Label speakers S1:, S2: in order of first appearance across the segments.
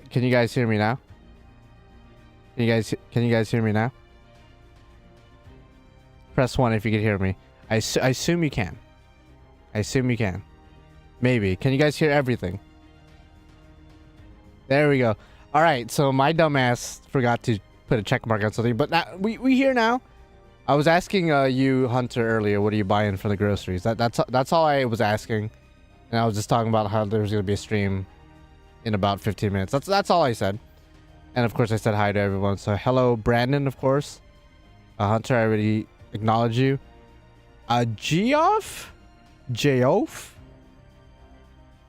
S1: Can you guys hear me now? Can you guys hear me now? Press 1 if you can hear me. I assume you can. I assume you can. Maybe. Can you guys hear everything? There we go. All right. So my dumbass forgot to put a check mark on something, but now we here now. I was asking you, Hunter, earlier. What are you buying from the groceries? That's all I was asking, and I was just talking about how there's gonna be a stream in about 15 minutes. That's all I said. And of course, I said hi to everyone. So hello, Brandon. Of course, Hunter. I already acknowledge you. Geoff,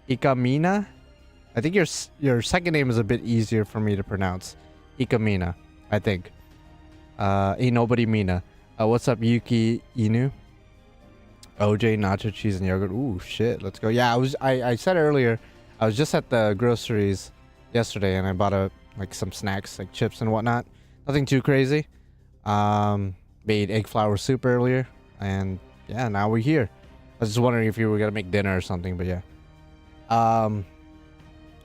S1: Ikamina. I think your second name is a bit easier for me to pronounce. Ikamina, I think. Ain't nobody Mina. What's up, Yuki Inu? OJ, nacho cheese and yogurt. Ooh, shit. Let's go. Yeah, I said earlier, I was just at the groceries yesterday and I bought some snacks, like chips and whatnot. Nothing too crazy. Made egg flour soup earlier, and yeah, now we're here. I was just wondering if you were gonna make dinner or something, but yeah.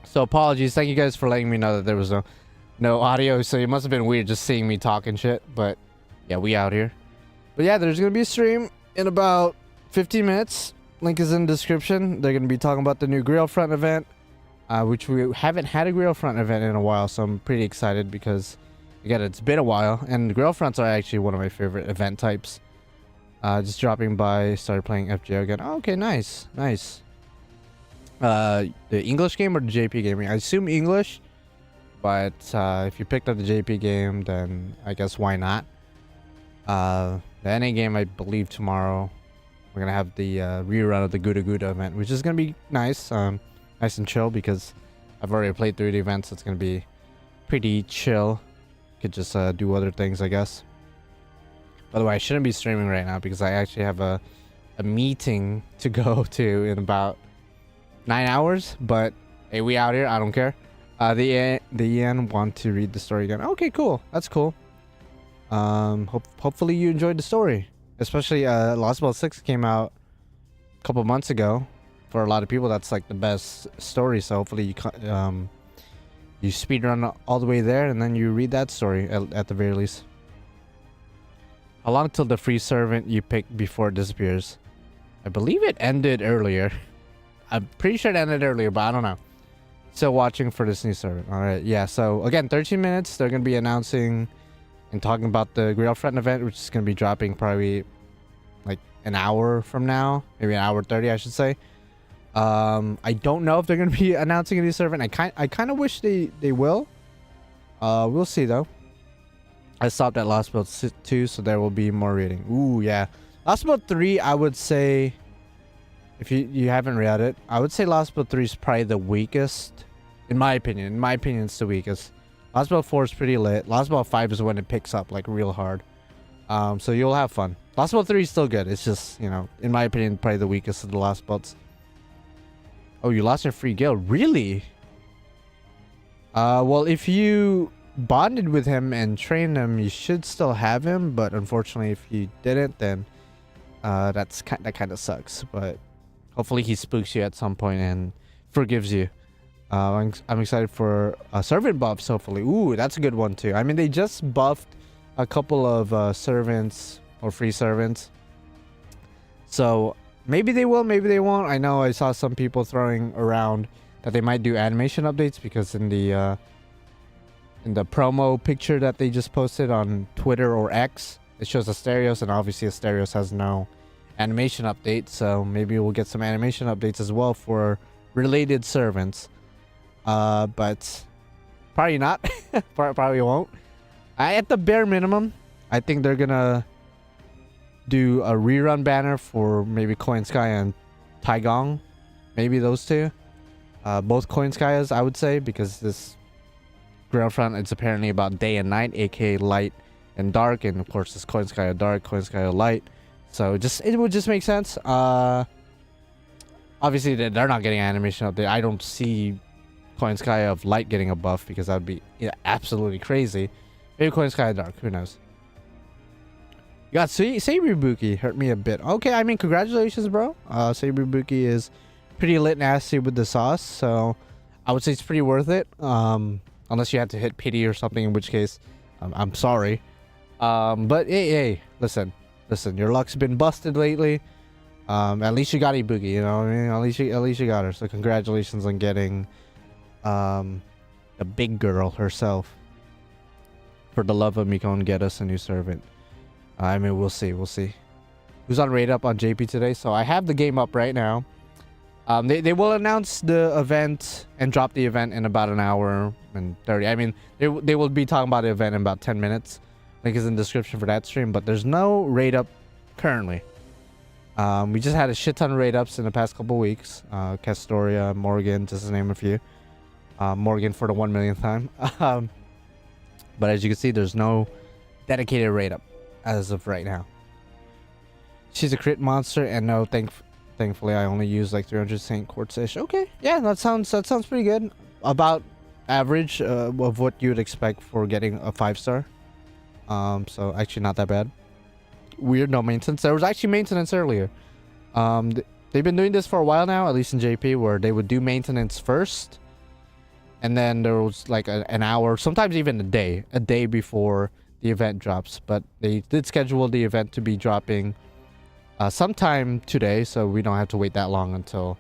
S1: So apologies. Thank you guys for letting me know that there was no audio, so it must have been weird just seeing me talking shit, but yeah, we out here. But yeah, there's gonna be a stream in about 15 minutes. Link is in the description. They're gonna be talking about the new Grail front event, which we haven't had a Grail front event in a while, so I'm pretty excited because again, it's been a while, and Grail fronts are actually one of my favorite event types. Just dropping by, started playing FGO again. Oh, okay, nice. The English game or the JP game? I assume English, but if you picked up the JP game, then I guess why not? The NA game, I believe tomorrow we're gonna have the rerun of the Guda Guda event, which is gonna be nice, nice and chill because I've already played through the event, so it's gonna be pretty chill. Could just do other things, I guess. By the way, I shouldn't be streaming right now because I actually have a meeting to go to in about 9 hours, but hey, we out here. I don't care. The EN want to read the story again. Okay, cool. That's cool. Hopefully you enjoyed the story, especially Lostbelt 6 came out a couple months ago. For a lot of people, that's like the best story. So hopefully you speedrun all the way there and then you read that story at the very least. How long till the free servant you pick before it disappears? I believe it ended earlier. I'm pretty sure it ended earlier, but I don't know. Still watching for this new servant. All right, yeah. So again, 13 minutes. They're gonna be announcing and talking about the Grail front event, which is gonna be dropping probably like an hour from now, maybe an hour 30, I should say. I don't know if they're gonna be announcing a new servant. I kind of wish they will. We'll see though. I stopped at Lostbelt 2, so there will be more reading. Ooh, yeah. Lostbelt 3, I would say, if you haven't read it, I would say Lostbelt 3 is probably the weakest, in my opinion. In my opinion, it's the weakest. Lostbelt 4 is pretty lit. Lostbelt 5 is when it picks up like real hard. So you'll have fun. Lostbelt 3 is still good. It's just, you know, in my opinion, probably the weakest of the Lostbelts. Oh, you lost your free guild. Really? Well, if you bonded with him and trained him, you should still have him, but unfortunately if you didn't, then that kind of sucks. But hopefully he spooks you at some point and forgives you. I'm excited for servant buffs, hopefully. Ooh, that's a good one too. I mean, they just buffed a couple of servants or free servants, so maybe they will, maybe they won't. I know I saw some people throwing around that they might do animation updates because in the promo picture that they just posted on Twitter or X, it shows Asterios, and obviously Asterios has no animation update, so maybe we'll get some animation updates as well for related servants. But probably not. Probably won't. At the bare minimum, I think they're gonna do a rerun banner for maybe Coin Sky and Taigong. Maybe those two. Both Coin Skies, I would say, because this Grail front, it's apparently about day and night, aka light and dark, and of course this Coin Sky dark, Coin Sky light. So it would just make sense. Obviously they're not getting animation update. I don't see Coin Sky of light getting a buff because that would be absolutely crazy. Maybe Coin Sky dark, who knows. You got Sabribuki, hurt me a bit. Okay, I mean, congratulations, bro. Sabribuki is pretty lit nasty with the sauce, so I would say it's pretty worth it. Unless you had to hit pity or something, in which case, I'm sorry. But hey, listen, your luck's been busted lately. At least you got Ibuki, you know what I mean? At least you got her. So congratulations on getting the big girl herself. For the love of Mikon, get us a new servant. I mean, we'll see. Who's on raid up on JP today? So I have the game up right now. They will announce the event and drop the event in about an hour and 30. I mean, they will be talking about the event in about 10 minutes. Link is in the description for that stream, but there's no raid up currently. We just had a shit ton of raid ups in the past couple weeks. Castoria, Morgan, just to name a few. Morgan for the 1 millionth time. But as you can see, there's no dedicated raid up as of right now. She's a crit monster, and no, thankfully I only use like 300 Saint Quartz-ish. Okay, yeah, that sounds pretty good. About average of what you would expect for getting a 5-star. So actually not that bad. Weird, no maintenance. There was actually maintenance earlier. They've been doing this for a while now, at least in JP, where they would do maintenance first, and then there was like an hour, sometimes even a day before the event drops. But they did schedule the event to be dropping sometime today, so we don't have to wait that long until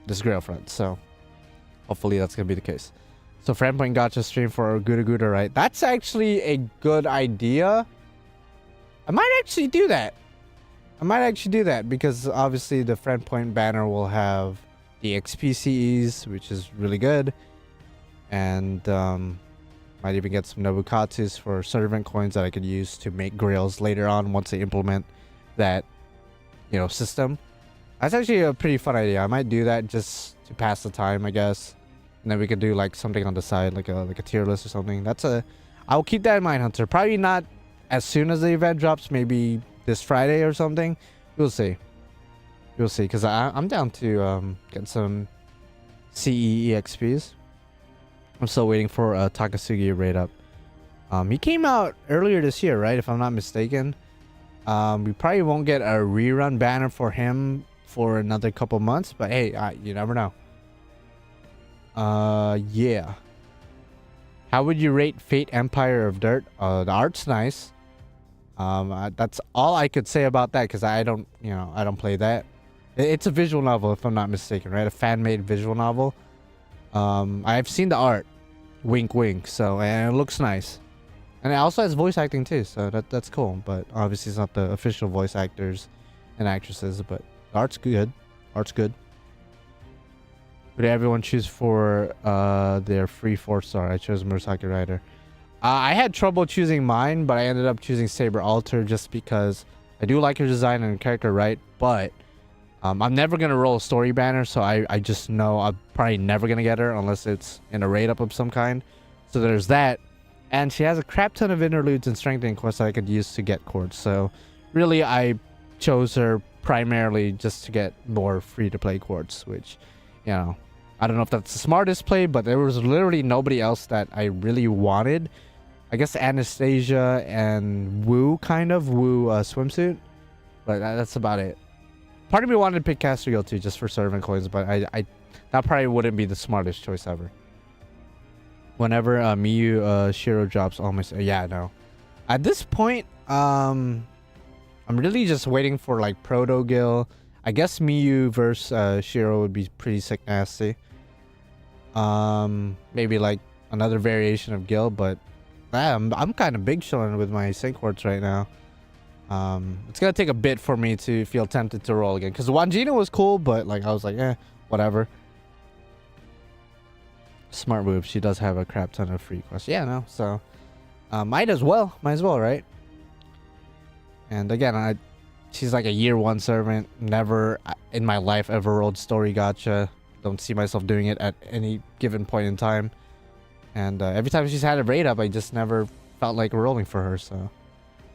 S1: this Grail front. So hopefully that's gonna be the case. So friend point Gacha stream for Guda, right? That's actually a good idea. I might actually do that. Because obviously the friend point banner will have the XPCEs, which is really good, and might even get some Nobukatsus for servant coins that I could use to make grails later on once they implement that, system. That's actually a pretty fun idea. I might do that just to pass the time, I guess, and then we could do like something on the side, like a tier list or something. I'll keep that in mind, Hunter. Probably not as soon as the event drops, maybe this Friday or something. We'll see, because I'm down to get some CE EXPs. I'm still waiting for Takasugi raid up. He came out earlier this year, right? If I'm not mistaken. We probably won't get a rerun banner for him for another couple months, but hey, you never know. Yeah. How would you rate Fate Empire of Dirt? The art's nice. That's all I could say about that, because I don't play that. It's a visual novel, if I'm not mistaken, right? A fan-made visual novel. I've seen the art, wink wink, so, and it looks nice, and it also has voice acting too, so that's cool. But obviously it's not the official voice actors and actresses, but the art's good. Who did everyone choose for their free 4-star? I chose Murasaki Rider. I had trouble choosing mine, but I ended up choosing Saber Alter just because I do like her design and her character, right? But I'm never going to roll a story banner, so I just know I'm probably never going to get her unless it's in a raid up of some kind. So there's that. And she has a crap ton of interludes and strengthening quests that I could use to get quartz. So really, I chose her primarily just to get more free-to-play quartz, which, I don't know if that's the smartest play, but there was literally nobody else that I really wanted. I guess Anastasia and Wu swimsuit, but that's about it. Part of me wanted to pick Castriel too, just for servant coins, but that probably wouldn't be the smartest choice ever. Whenever Miyu Shiro drops, almost no. At this point, I'm really just waiting for like Proto Gil. I guess Miyu versus Shiro would be pretty sick nasty. Maybe like another variation of Gil, but I'm kind of big showing with my Saint Quartz right now. It's gonna take a bit for me to feel tempted to roll again, because Wangina was cool, but like I was like, whatever. Smart move. She does have a crap ton of free quests. So might as well, right? And again, she's like a year 1 servant. Never in my life ever rolled story gacha. Don't see myself doing it at any given point in time. And every time she's had a raid up, I just never felt like rolling for her. So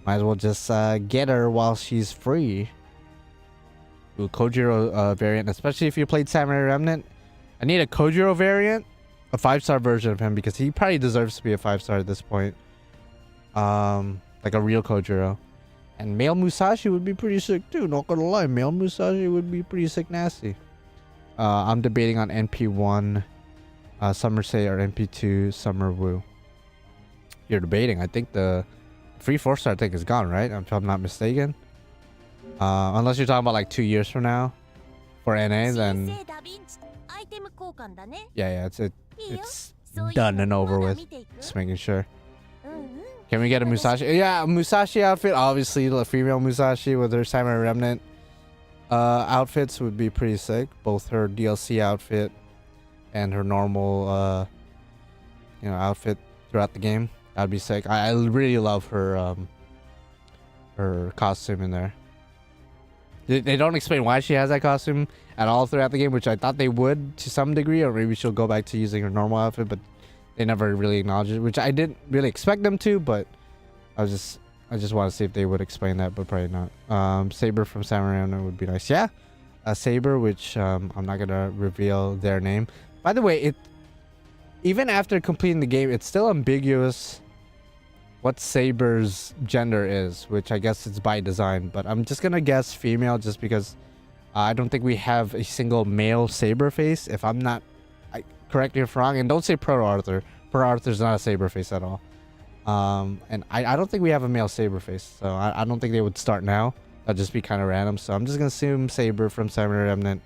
S1: might as well just get her while she's free. Ooh, Kojiro variant, especially if you played Samurai Remnant. I need a Kojiro variant, a 5-star version of him, because he probably deserves to be a 5-star at this point. Like a real Kojiro. And male Musashi would be pretty sick too, not gonna lie. Male Musashi would be pretty sick nasty. I'm debating on NP1 Summer Say or NP2 Summer Woo. You're debating. I think the free 4-star thing is gone, right? If I'm not mistaken. Unless you're talking about like 2 years from now for NA, then yeah, it's done and over with. Just making sure. Can we get a Musashi? Yeah, Musashi outfit. Obviously, the female Musashi with her Samurai Remnant outfits would be pretty sick. Both her DLC outfit and her normal, outfit throughout the game. That'd be sick. I really love her costume in there. They don't explain why she has that costume at all throughout the game, which I thought they would to some degree, or maybe she'll go back to using her normal outfit, but they never really acknowledge it, which I didn't really expect them to, but I just want to see if they would explain that, but probably not. Saber from Samurai Remnant would be nice. Yeah, a Saber, which I'm not gonna reveal their name. By the way, even after completing the game, it's still ambiguous what Saber's gender is, which I guess it's by design, but I'm just gonna guess female just because I don't think we have a single male Saber face. If I'm not, correct me if wrong, and don't say Proto Arthur. Proto Arthur's not a Saber face at all. And I don't think we have a male Saber face, so I don't think they would start now. That'd just be kind of random, so I'm just gonna assume Saber from Samurai Remnant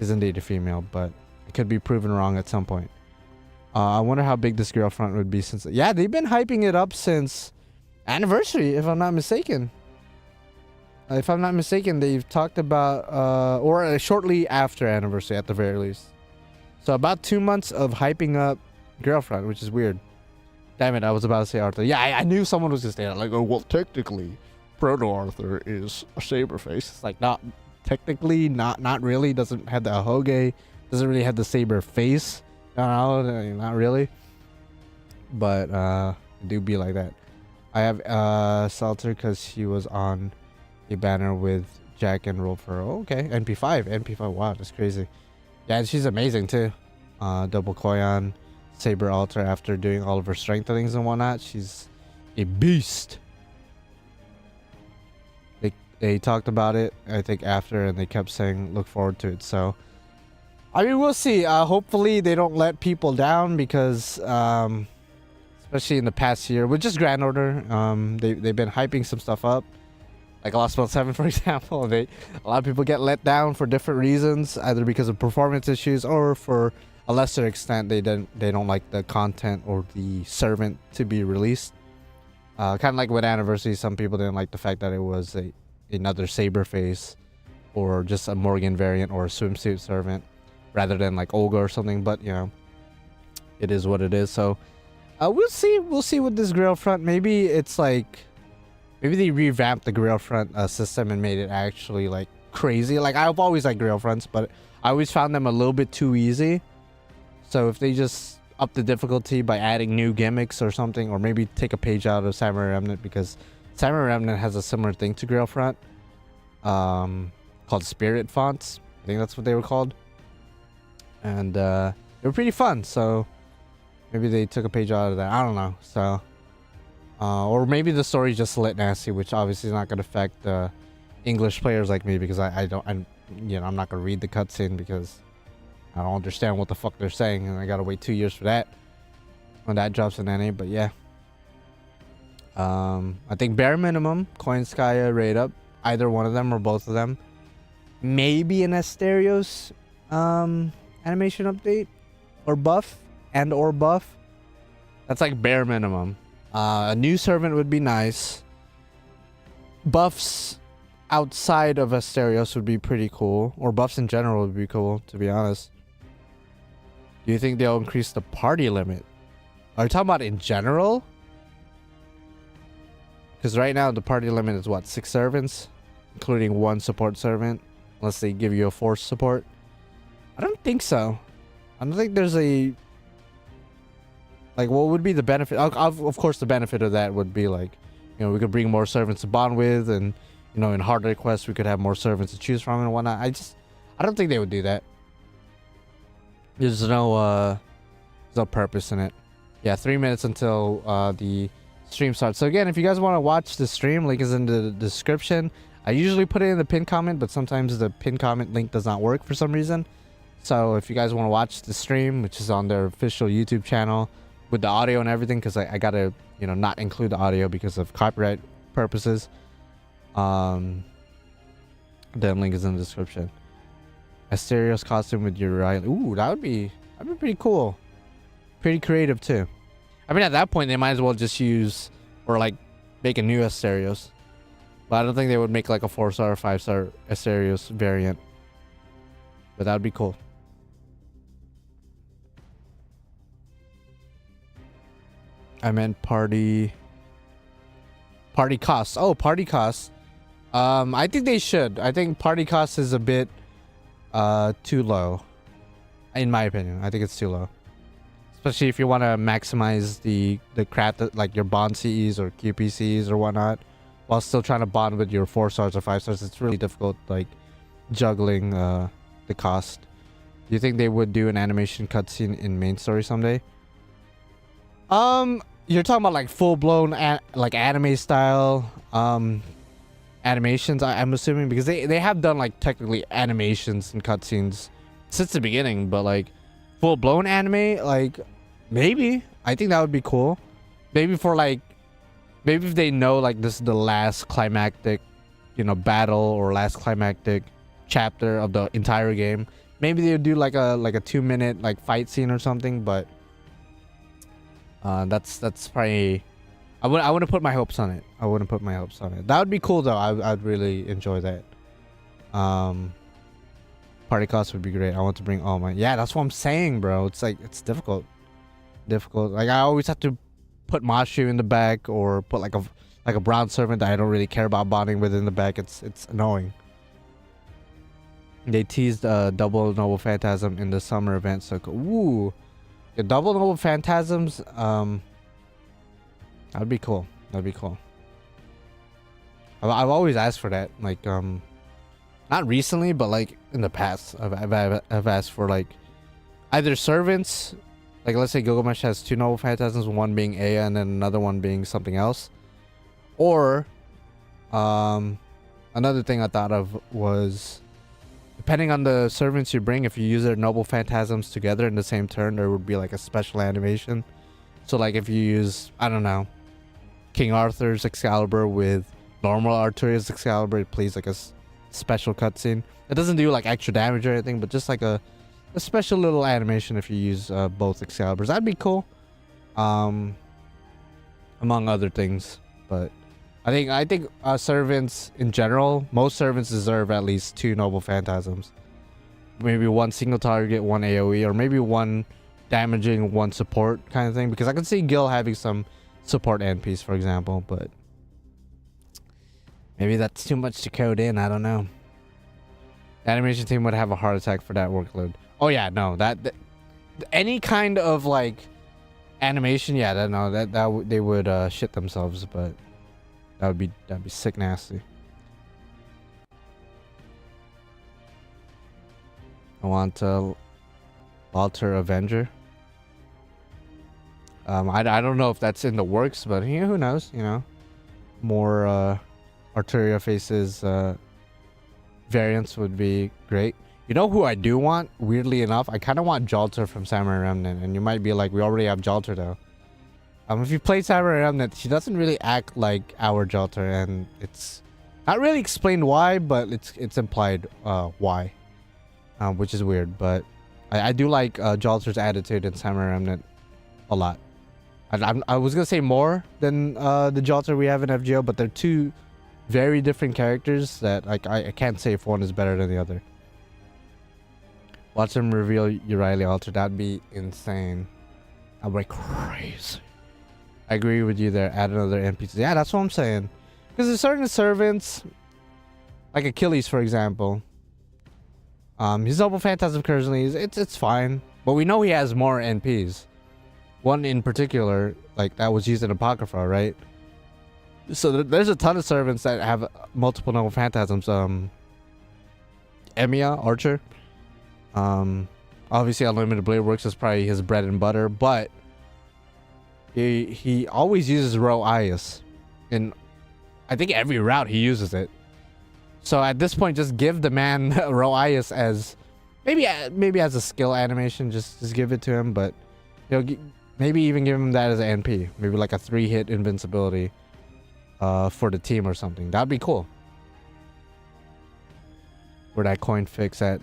S1: is indeed a female, but it could be proven wrong at some point. I wonder how big this girl front would be since... Yeah, they've been hyping it up since Anniversary, if I'm not mistaken. If I'm not mistaken, they've talked about... or shortly after Anniversary, at the very least. So about 2 months of hyping up girl front, which is weird. Damn it, I was about to say Arthur. Yeah, I knew someone was going to say that. Like, oh, well, technically, Proto Arthur is a Saber face. It's like, not... Technically, not really. Doesn't have the Ahoge. Doesn't really have the Saber face. No, not really, but it do be like that. I have Salter because she was on a banner with Jack and Rolfer. Oh, okay, NP5. Wow, that's crazy. Yeah, she's amazing too. Double Koyan, Saber Alter after doing all of her strengthenings and whatnot. She's a beast. They talked about it, I think, after, and they kept saying look forward to it. So. I mean, we'll see. Hopefully they don't let people down because, especially in the past year, with just Grand Order, they've been hyping some stuff up, like Lostbelt 7, for example. A lot of people get let down for different reasons, either because of performance issues or for a lesser extent they don't like the content or the servant to be released. Kind of like with Anniversary, some people didn't like the fact that it was another Saber face or just a Morgan variant or a swimsuit servant, rather than like Olga or something, but it is what it is. So we'll see with this Grail front. Maybe it's like, maybe they revamped the Grail front system and made it actually like crazy. Like, I've always liked Grail fronts, but I always found them a little bit too easy. So if they just up the difficulty by adding new gimmicks or something, or maybe take a page out of Samurai Remnant, because Samurai Remnant has a similar thing to Grail front, called Spirit fonts. I think that's what they were called. And they were pretty fun, so maybe they took a page out of that. I don't know. So or maybe the story just lit nasty, which obviously is not going to affect English players like me, because I'm not going to read the cutscene because I don't understand what the fuck they're saying, and I got to wait 2 years for that when that drops in NA. But yeah, I think bare minimum Koinskaya rate up, either one of them or both of them, maybe an Asterios animation update or buff or buff. That's like bare minimum. A new servant would be nice. Buffs outside of Asterios would be pretty cool, or buffs in general would be cool, to be honest. Do you think they'll increase the party limit? Are you talking about in general? Because right now the party limit is what, 6 servants, including 1 support servant, unless they give you a force support. I don't think so. I don't think there's a... Like, what would be the benefit? Of course, the benefit of that would be, like, we could bring more servants to bond with, and, in harder quests, we could have more servants to choose from and whatnot. I don't think they would do that. There's no purpose in it. Yeah, 3 minutes until the stream starts. So again, if you guys want to watch the stream, link is in the description. I usually put it in the pinned comment, but sometimes the pinned comment link does not work for some reason. So if you guys want to watch the stream, which is on their official YouTube channel with the audio and everything, because I gotta, you know, not include the audio because of copyright purposes. The link is in the description. Asterios costume with Uriah. Ooh, that'd be pretty cool. Pretty creative too. I mean, at that point they might as well just use or like make a new Asterios. But I don't think they would make like a 4-star or 5-star Asterios variant. But that would be cool. I meant party costs. Oh, party costs. I think they should. I think party costs is a bit too low. In my opinion, I think it's too low. Especially if you want to maximize the craft, like your bond CEs or QPCs or whatnot, while still trying to bond with your 4 stars or 5 stars. It's really difficult, like juggling the cost. Do you think they would do an animation cutscene in main story someday? You're talking about like full-blown like anime style animations, I'm assuming, because they have done like technically animations and cutscenes since the beginning, but like full-blown anime, like maybe. I think that would be cool. Maybe for like, maybe if they know like this is the last climactic, you know, battle or last climactic chapter of the entire game, maybe they would do like a 2-minute like fight scene or something. But that's probably, I wouldn't put my hopes on it. I wouldn't put my hopes on it. That would be cool though. I'd really enjoy that. Party costs would be great. I want to bring all my, yeah, that's what I'm saying, bro. It's like, it's difficult. Like I always have to put Mashu in the back or put like a brown servant that I don't really care about bonding with in the back. It's annoying. They teased double Noble Phantasm in the summer event, so ooh, the double Noble Phantasms, that'd be cool. That'd be cool. I've always asked for that, like not recently, but like in the past, I've asked for like either servants, like let's say Gilgamesh has 2 Noble Phantasms, one being Aya and then another one being something else, or another thing I thought of was, depending on the servants you bring, if you use their Noble Phantasms together in the same turn, there would be like a special animation. So like if you use, I don't know, King Arthur's Excalibur with normal Arturia's Excalibur, it plays like a special cutscene. It doesn't do like extra damage or anything, but just like a special little animation if you use both Excaliburs. That'd be cool. Among other things. But I think servants in general, most servants deserve at least 2 Noble Phantasms. Maybe 1 single target, 1 AoE, or maybe 1 damaging, 1 support kind of thing. Because I can see Gil having some support NPs, for example, but maybe that's too much to code in. I don't know. The animation team would have a heart attack for that workload. Oh yeah, no, that any kind of like animation, yeah, that they would shit themselves, but that'd be sick nasty. I want Alter Avenger. I don't know if that's in the works, but yeah, who knows, you know. More Arturia faces variants would be great. You know who I do want? Weirdly enough, I kind of want Jalter from Samurai Remnant, and you might be like, we already have Jalter though. If you play Samurai Remnant, she doesn't really act like our Jalter, and it's not really explained why, but it's implied why, which is weird. But I do like Jalter's attitude in Samurai Remnant a lot. I was gonna say more than the Jalter we have in FGO, but they're 2 very different characters that like I can't say if one is better than the other. Watch them reveal Uriah Alter. That'd be insane. I'd be crazy. I agree with you there. Add another NPC. Yeah, that's what I'm saying. Because there's certain servants, like Achilles, for example. His Noble Phantasm currently it's fine, but we know he has more NPs. One in particular, like that was used in Apocrypha, right? So there's a ton of servants that have multiple Noble Phantasms. Emiya, Archer. Obviously Unlimited Blade Works is probably his bread and butter, but he always uses Ro Ias. In I think every route he uses it. So at this point, just give the man Ro Ias as maybe as a skill animation, just give it to him. But maybe even give him that as an NP. Maybe like a 3-hit invincibility for the team or something. That'd be cool. Where that coin fix at?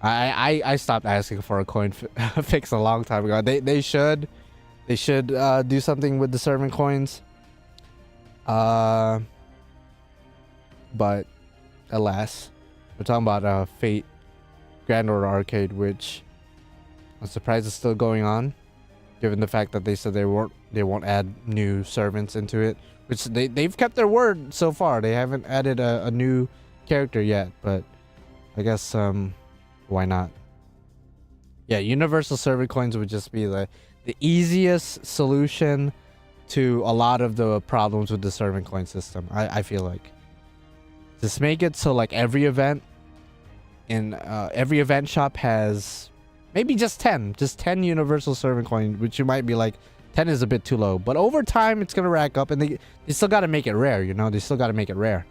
S1: I stopped asking for a coin fix a long time ago. They should do something with the servant coins. But alas, we're talking about Fate Grand Order Arcade, which I'm surprised is still going on, given the fact that they said they won't add new servants into it, which they've kept their word so far. They haven't added a new character yet, but I guess why not? Yeah, universal servant coins would just be the easiest solution to a lot of the problems with the servant coin system. I feel like just make it so like every event in every event shop has maybe just 10 universal servant coins, which you might be like 10 is a bit too low, but over time it's gonna rack up, and they still got to make it rare. They still got to make it rare.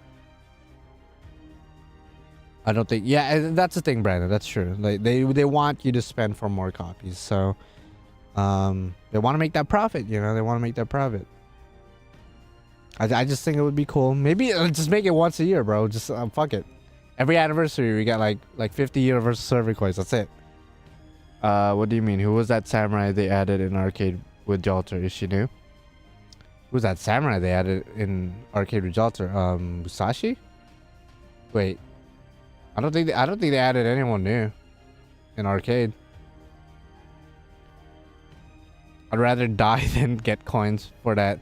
S1: I don't think, yeah, that's the thing, Brandon. That's true. Like they want you to spend for more copies, so they want to make that profit. They want to make that profit. I just think it would be cool. Maybe just make it once a year, bro. Just fuck it. Every anniversary we got like 50 universal servant coins. That's it. What do you mean? Who was that samurai they added in arcade with Jalter? Is she new? Who's that samurai they added in arcade with Jalter? Musashi? Wait. I don't think they added anyone new in arcade. I'd rather die than get coins for that.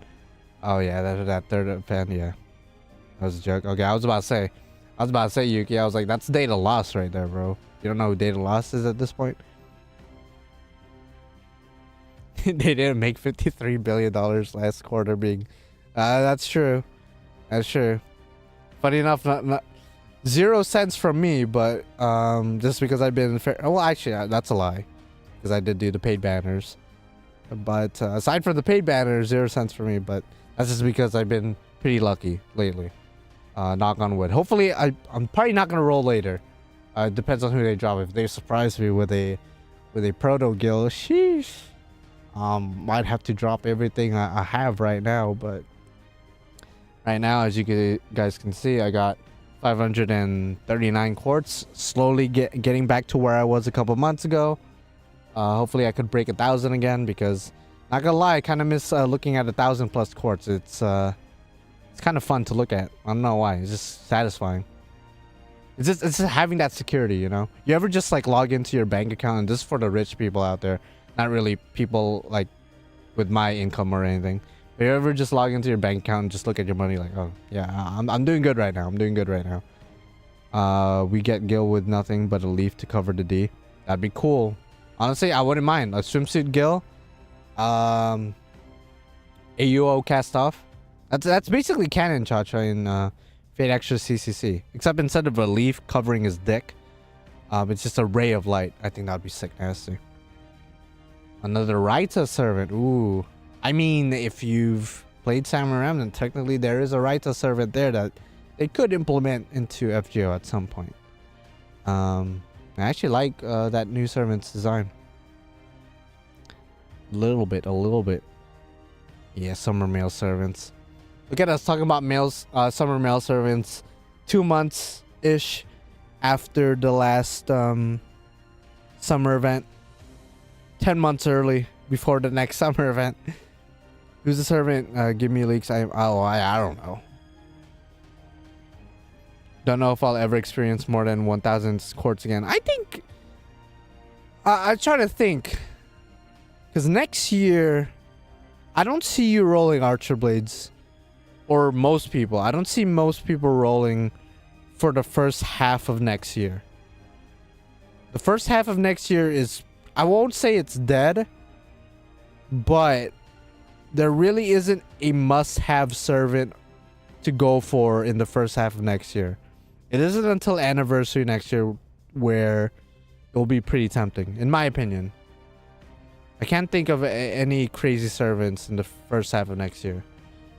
S1: Oh yeah, that third event. Yeah, that was a joke. Okay, I was about to say Yuki. I was like, that's data loss right there, bro. You don't know who data loss is at this point. They didn't make $53 billion last quarter. Being, that's true. That's true. Funny enough, not 0 cents from me, but just because I've been fair. Well, actually, that's a lie, because I did do the paid banners. But aside from the paid banners, 0 cents for me. But that's just because I've been pretty lucky lately. Knock on wood. Hopefully, I'm probably not gonna roll later. It depends on who they drop. If they surprise me with a proto guild, sheesh. Might have to drop everything I have right now. But right now, as you guys can see, I got 539 quartz. Slowly getting back to where I was a couple months ago. Hopefully I could break 1,000 again, because not gonna lie, I kind of miss looking at 1,000 plus quartz. It's kind of fun to look at. I don't know why. It's just satisfying. It's just having that security, You ever just like log into your bank account, and this is for the rich people out there, not really people like with my income or anything. But you ever just log into your bank account and just look at your money like, oh yeah, I'm doing good right now. I'm doing good right now. We get Gil with nothing but a leaf to cover the D. That'd be cool. Honestly, I wouldn't mind a swimsuit Gil. AUO cast off. That's basically canon Cha-Cha in Fate Extra CCC, except instead of a leaf covering his dick, it's just a ray of light. I think that'd be sick nasty. Another Raita servant. Ooh, I mean, if you've played Samurai Remnant, technically there is a Raita servant there that they could implement into FGO at some point. I actually like that new servant's design. A little bit. Yeah, summer male servants. Look at us talking about summer male servants 2 months-ish after the last summer event. 10 months early before the next summer event. Who's the servant? Give me leaks. I don't know. Don't know if I'll ever experience more than 1,000 quartz again. I think I try to think, because next year I don't see you rolling Archer Blades, or most people. I don't see most people rolling for the first half of next year. The first half of next year is, I won't say it's dead, but there really isn't a must-have servant to go for in the first half of next year. It isn't until anniversary next year where it will be pretty tempting, in my opinion. I can't think of any crazy servants in the first half of next year.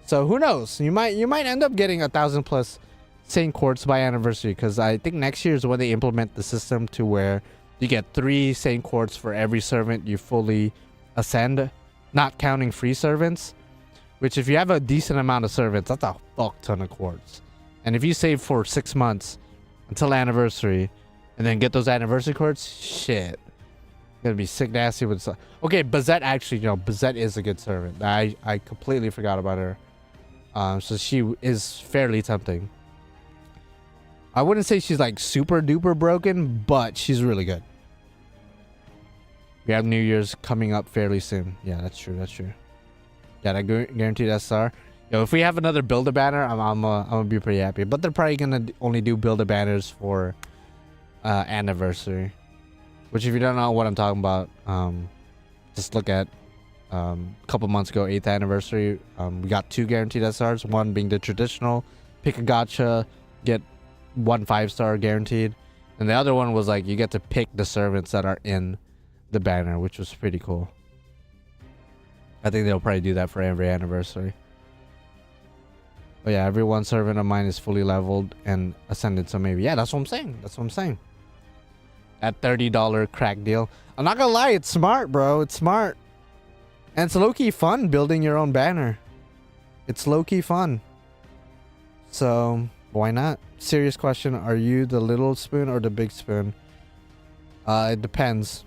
S1: So who knows? You might end up getting 1,000 plus Saint Quartz by anniversary, because I think next year is when they implement the system to where You get 3 Saint Quartz for every servant you fully ascend, not counting free servants. Which, if you have a decent amount of servants, that's a fuck ton of quartz. And if you save for 6 months until anniversary, and then get those anniversary quartz, shit, gonna be sick nasty with. Okay, Bazette actually, Bazette is a good servant. I completely forgot about her. So she is fairly tempting. I wouldn't say she's like super duper broken, but she's really good. We have New Year's coming up fairly soon. Yeah, that's true. That's true. Yeah, that guaranteed SR. Yo, if we have another build a banner, I'm gonna be pretty happy. But they're probably gonna only do build a banners for anniversary. Which, if you don't know what I'm talking about, just look at a couple months ago, 8th anniversary. We got 2 guaranteed SRs. One being the traditional, pick a gacha, get 1 5-star guaranteed, and the other one was like you get to pick the servants that are in the banner, which was pretty cool. I think they'll probably do that for every anniversary. But yeah, every 1 servant of mine is fully leveled and ascended, so maybe. Yeah, that's what I'm saying. That's what I'm saying. That $30 crack deal. I'm not gonna lie, it's smart, bro. It's smart. And it's low-key fun building your own banner. It's low-key fun. So, why not? Serious question. Are you the little spoon or the big spoon? It depends.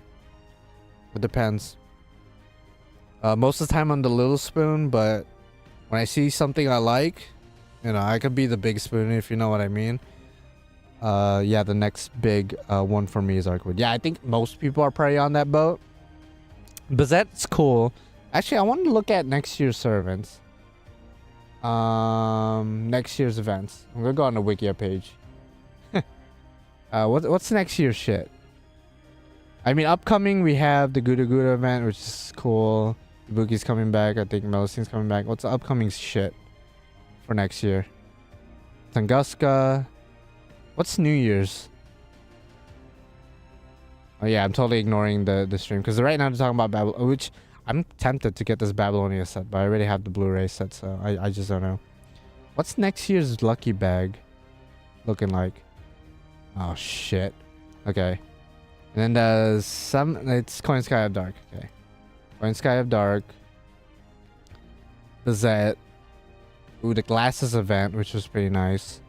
S1: It depends. Most of the time I'm the little spoon, but when I see something I like, I could be the big spoon, if you know what I mean. Yeah, the next big one for me is Arcwood. Yeah, I think most people are probably on that boat. Bazette's cool. Actually, I wanted to look at next year's servants. Next year's events. I'm gonna go on the Wikia page. What's next year's shit? I mean, upcoming we have the Guda Guda event, which is cool. Ibuki's coming back. I think Melusine's coming back. What's the upcoming shit for next year? Tunguska. What's New Year's? Oh yeah, I'm totally ignoring the stream because right now they're talking about Babylon, which I'm tempted to get this Babylonia set, but I already have the Blu-ray set, so I just don't know. What's next year's lucky bag looking like? Oh shit. Okay. And then it's Coin Sky of Dark. Okay. Coin Sky of Dark. Bazette. Ooh, the Glasses event, which was pretty nice.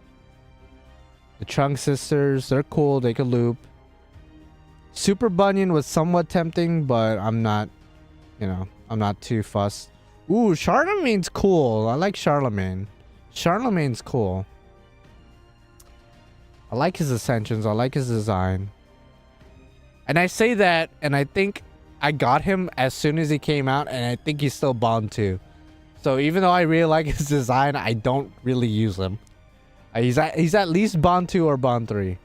S1: The Trunk Sisters, they're cool, they could loop. Super Bunyan was somewhat tempting, but I'm not too fussed. Ooh, Charlemagne's cool. I like Charlemagne. Charlemagne's cool. I like his ascensions. I like his design. And I say that, and I think I got him as soon as he came out, and I think he's still Bond 2. So even though I really like his design, I don't really use him. He's at least Bond 2 or Bond 3.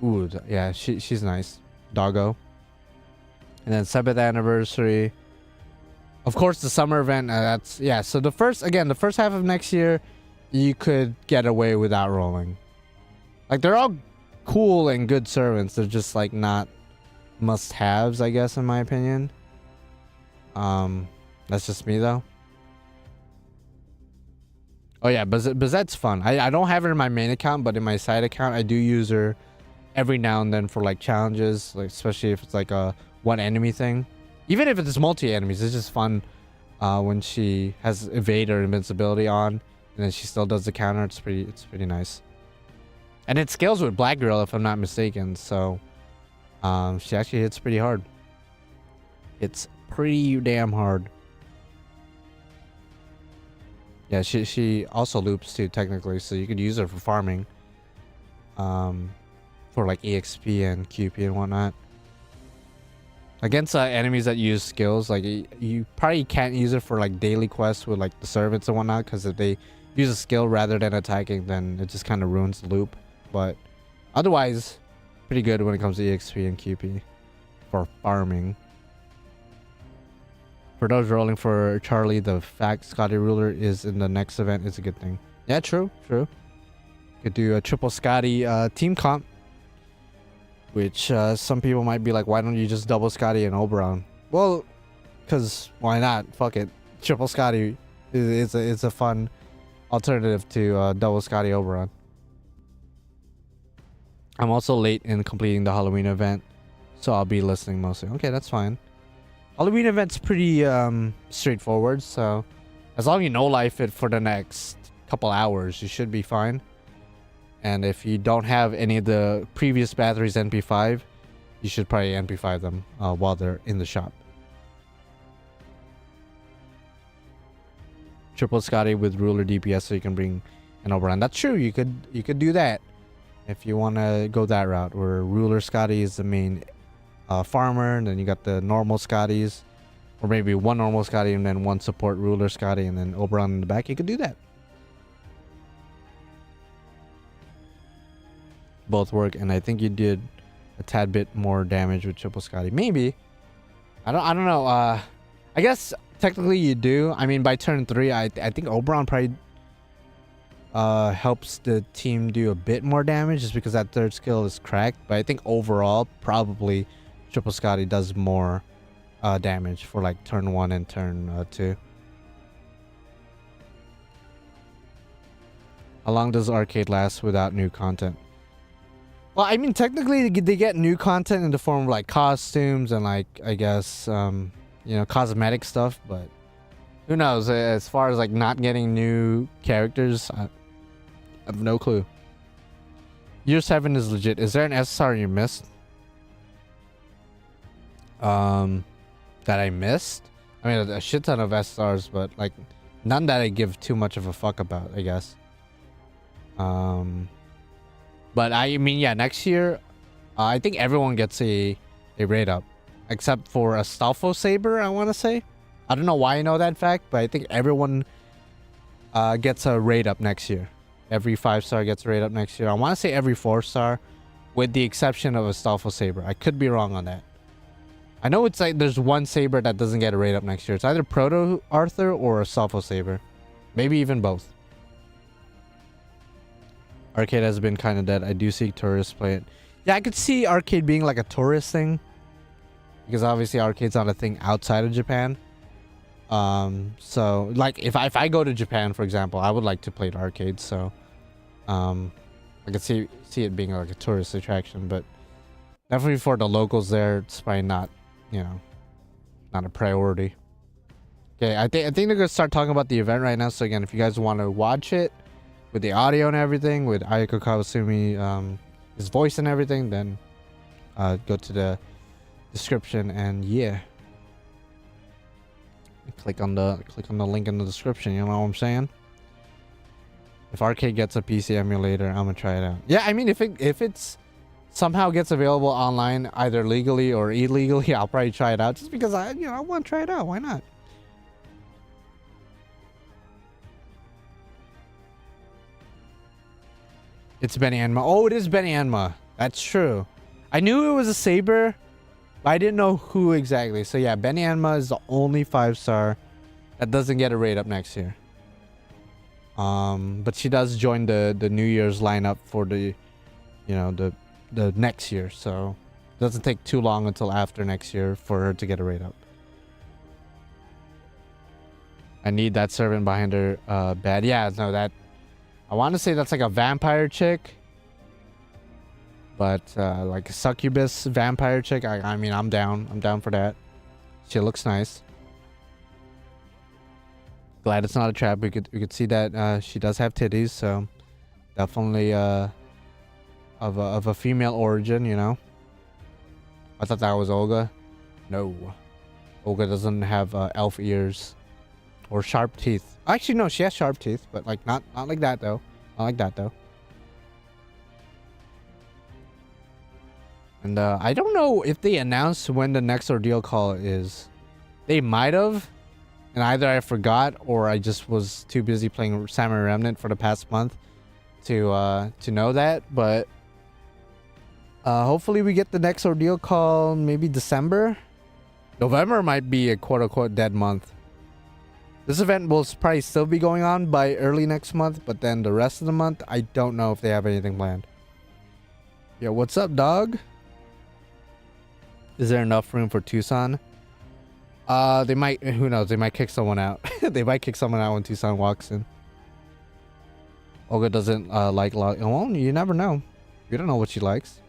S1: Ooh, yeah, she's nice. Doggo. And then 7th anniversary. Of course, the summer event. So the first half of next year, you could get away without rolling. Like, they're all cool and good servants. They're just like not must-haves, I guess, in my opinion. That's just me though. Oh yeah, Bazette's fun. I don't have her in my main account, but in my side account, I do use her every now and then for like challenges, like especially if it's like a one enemy thing. Even if it's multi enemies, it's just fun when she has evade or invincibility on, and then she still does the counter. It's pretty nice. And it scales with Black Girl, if I'm not mistaken. So she actually hits pretty hard. It's pretty damn hard. Yeah, she also loops too, technically, so you could use her for farming. For like EXP and QP and whatnot. Against enemies that use skills, like you probably can't use it for like daily quests with like the servants and whatnot, because if they use a skill rather than attacking, then it just kind of ruins the loop. But otherwise, pretty good when it comes to EXP and QP for farming. For those rolling for Charlie, the fact Scotty Ruler is in the next event is a good thing. Yeah, true. Could do a triple Scotty team comp. Which some people might be like, why don't you just double Scotty and Oberon? Well, because why not? Fuck it. Triple Scotty is a fun alternative to double Scotty Oberon. I'm also late in completing the Halloween event. So I'll be listening mostly. Okay, that's fine. Halloween event's pretty straightforward, so as long as you no life it for the next couple hours, you should be fine. And if you don't have any of the previous batteries NP5, you should probably NP5 them while they're in the shop. Triple Scotty with ruler DPS so you can bring an Oberon. That's true. You could do that if you want to go that route, where ruler Scotty is the main farmer, and then you got the normal Scotties, or maybe one normal Scotty and then one support ruler Scotty and then Oberon in the back. You could do that. Both work, and I think you did a tad bit more damage with triple Scotty. Maybe. I don't know. I guess technically you do. I mean, by turn 3, I think Oberon probably helps the team do a bit more damage just because that third skill is cracked. But I think overall, probably triple Scotty does more damage for like turn 1 and turn 2. How long does arcade last without new content? Well, I mean, technically they get new content in the form of like costumes and like, I guess, you know, cosmetic stuff, but who knows? As far as like not getting new characters, I have no clue. Year 7 is legit. Is there an SSR you missed? That I missed? I mean, a shit ton of SSRs, but like none that I give too much of a fuck about, I guess. But I mean, yeah, next year, I think everyone gets a raid up, except for a Astolfo Saber, I want to say. I don't know why I know that fact, but I think everyone gets a raid up next year. Every 5-star gets a raid up next year. I want to say every 4-star, with the exception of a Astolfo Saber. I could be wrong on that. I know it's like there's one Saber that doesn't get a raid up next year. It's either Proto Arthur or Astolfo Saber. Maybe even both. Arcade has been kind of dead. I do see tourists play it. Yeah, I could see arcade being like a tourist thing, because obviously arcade's not a thing outside of Japan. So like if I go to Japan, for example, I would like to play the arcade. So I could see it being like a tourist attraction, but definitely for the locals there, it's probably not, you know, not a priority. Okay, I think they're gonna start talking about the event right now. So again, if you guys want to watch it with the audio and everything, with Ayako Kawasumi, his voice and everything, then go to the description and yeah, click on the link in the description. You know what I'm saying? If arcade gets a PC emulator, I'm gonna try it out. Yeah, I mean, if it's somehow gets available online, either legally or illegally, I'll probably try it out just because I want to try it out. Why not? It's Benny Anma. Oh, it is Benny Anma. That's true. I knew it was a Saber, but I didn't know who exactly. So yeah, Benny Anma is the only 5-star that doesn't get a raid up next year. But she does join the New Year's lineup for the, you know, the next year. So it doesn't take too long until after next year for her to get a raid up. I need that servant behind her. Bad. Yeah, no, that. I want to say that's like a vampire chick, but like a succubus vampire chick. I mean, I'm down. I'm down for that. She looks nice. Glad it's not a trap. We could see that she does have titties, so definitely of a female origin. You know. I thought that was Olga. No, Olga doesn't have elf ears or sharp teeth. Actually, no, she has sharp teeth, but like not like that though. Not like that though. And I don't know if they announced when the next ordeal call is. They might have, and either I forgot or I just was too busy playing Samurai Remnant for the past month to know that. But hopefully we get the next ordeal call maybe December. November might be a quote-unquote dead month. This event will probably still be going on by early next month, but then the rest of the month, I don't know if they have anything planned. Yo, what's up, dog? Is there enough room for Tucson? They might, who knows, they might kick someone out. They might kick someone out when Tucson walks in. Olga doesn't like, well, you never know. You don't know what she likes.